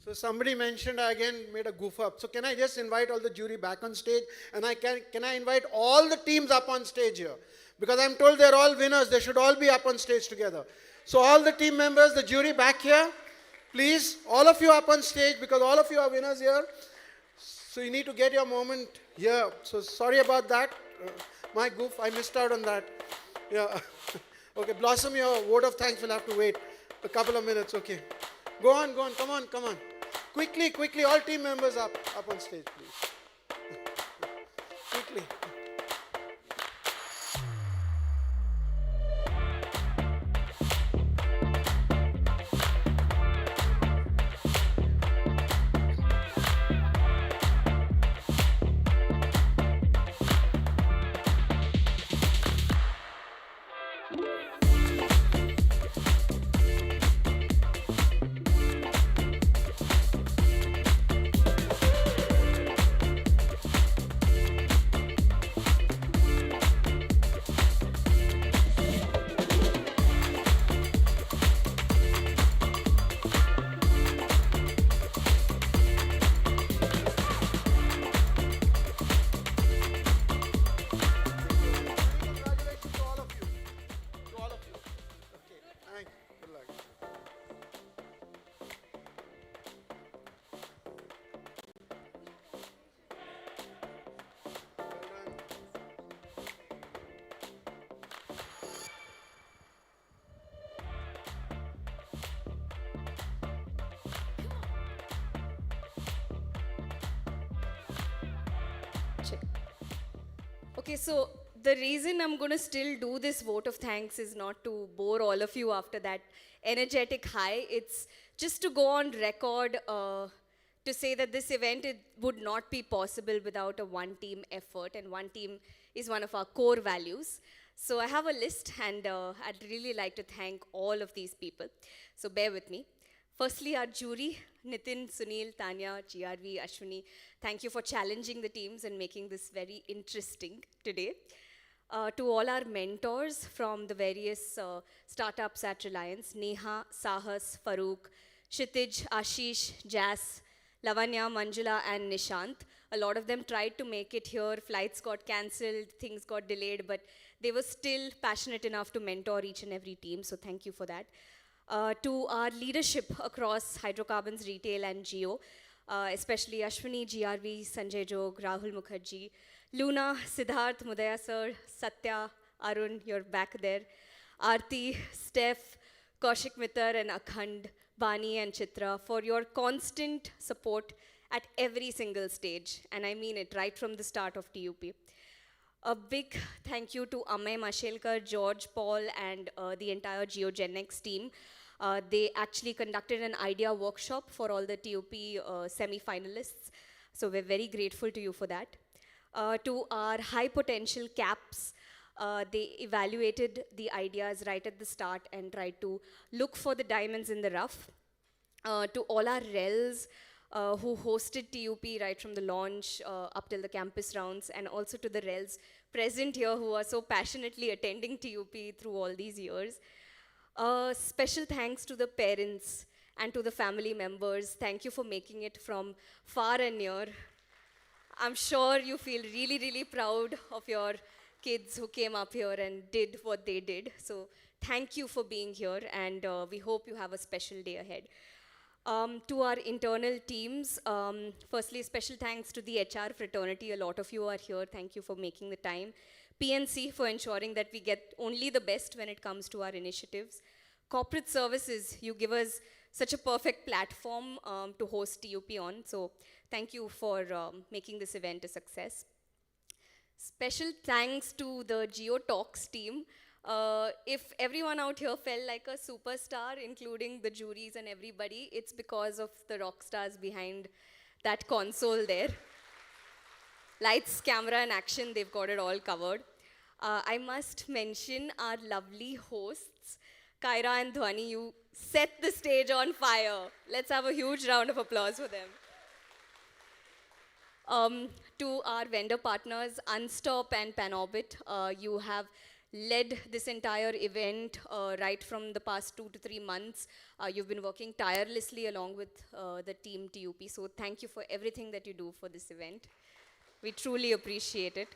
So somebody mentioned I again made a goof up. So can I just invite all the jury back on stage? And can I invite all the teams up on stage here? Because I'm told they're all winners. They should all be up on stage together. So all the team members, the jury back here, please, all of you up on stage because all of you are winners here. So you need to get your moment here. So sorry about that. My goof, I missed out on that. Yeah. Okay, Blossom, your vote of thanks will have to wait a couple of minutes. Okay. Go on, come on. Quickly, all team members up on stage, please. Quickly. Okay, so the reason I'm going to still do this vote of thanks is not to bore all of you after that energetic high. It's just to go on record to say that this event would not be possible without a one-team effort, and one team is one of our core values. So I have a list, and I'd really like to thank all of these people. So bear with me. Firstly, our jury, Nitin, Sunil, Tanya, GRV, Ashwini, thank you for challenging the teams and making this very interesting today. To all our mentors from the various startups at Reliance, Neha, Sahas, Farooq, Kshitij, Ashish, Jas, Lavanya, Manjula, and Nishant. A lot of them tried to make it here, flights got cancelled, things got delayed, but they were still passionate enough to mentor each and every team, so thank you for that. To our leadership across hydrocarbons, retail, and geo, especially Ashwini, GRV, Sanjay Jog, Rahul Mukherjee, Luna, Siddharth, Mudaya sir, Satya, Arun, you're back there, Aarti, Steph, Kaushik Mittar, and Akhand, Bani, and Chitra for your constant support at every single stage. And I mean it, right from the start of T.U.P. A big thank you to Amay Mashelkar, George, Paul, and the entire Geogenics team. They actually conducted an idea workshop for all the T.U.P semi-finalists. So we're very grateful to you for that. To our high potential caps, they evaluated the ideas right at the start and tried to look for the diamonds in the rough. To all our RELs who hosted T.U.P right from the launch up till the campus rounds, and also to the RELs present here who are so passionately attending T.U.P through all these years. Special thanks to the parents and to the family members. Thank you for making it from far and near. I'm sure you feel really, really proud of your kids who came up here and did what they did. So thank you for being here, and we hope you have a special day ahead. To our internal teams, firstly, special thanks to the HR fraternity. A lot of you are here. Thank you for making the time. PNC for ensuring that we get only the best when it comes to our initiatives. Corporate services, you give us such a perfect platform to host T.U.P on. So thank you for making this event a success. Special thanks to the Geo Talks team. If everyone out here felt like a superstar, including the juries and everybody, it's because of the rock stars behind that console there. Lights, camera, and action, they've got it all covered. I must mention our lovely hosts, Kaira and Dhwani. You set the stage on fire. Let's have a huge round of applause for them. To our vendor partners, Unstop and Panorbit, you have led this entire event right from the past 2 to 3 months. You've been working tirelessly along with the team T.U.P. So thank you for everything that you do for this event. We truly appreciate it.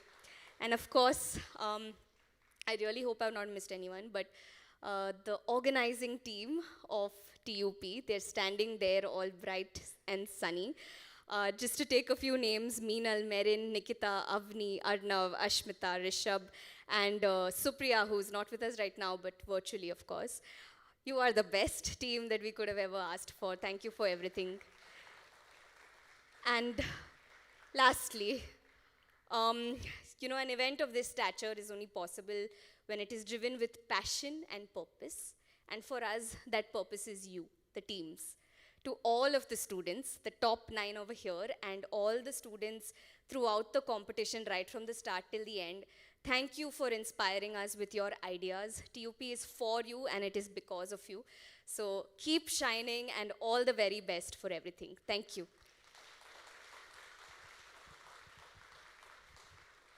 And of course, I really hope I've not missed anyone, but the organizing team of T.U.P, they're standing there all bright and sunny. Just to take a few names, Meenal, Merin, Nikita, Avni, Arnav, Ashmita, Rishabh, and Supriya, who's not with us right now, but virtually, of course. You are the best team that we could have ever asked for. Thank you for everything. And lastly, you know, an event of this stature is only possible when it is driven with passion and purpose. And for us, that purpose is you, the teams. To all of the students, the top 9 over here, and all the students throughout the competition, right from the start till the end, thank you for inspiring us with your ideas. T.U.P is for you, and it is because of you. So keep shining, and all the very best for everything. Thank you.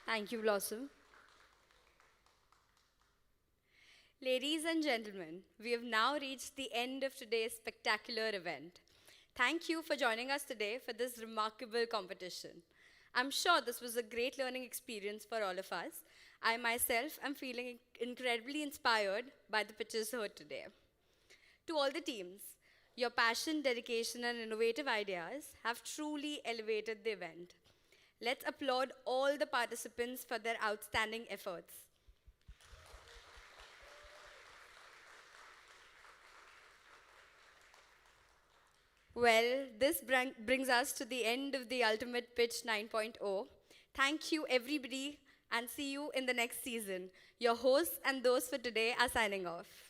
Thank you, Blossom. Ladies and gentlemen, we have now reached the end of today's spectacular event. Thank you for joining us today for this remarkable competition. I'm sure this was a great learning experience for all of us. I myself am feeling incredibly inspired by the pitches heard today. To all the teams, your passion, dedication, and innovative ideas have truly elevated the event. Let's applaud all the participants for their outstanding efforts. Well, this brings us to the end of the Ultimate Pitch 9.0. Thank you, everybody, and see you in the next season. Your hosts and those for today are signing off.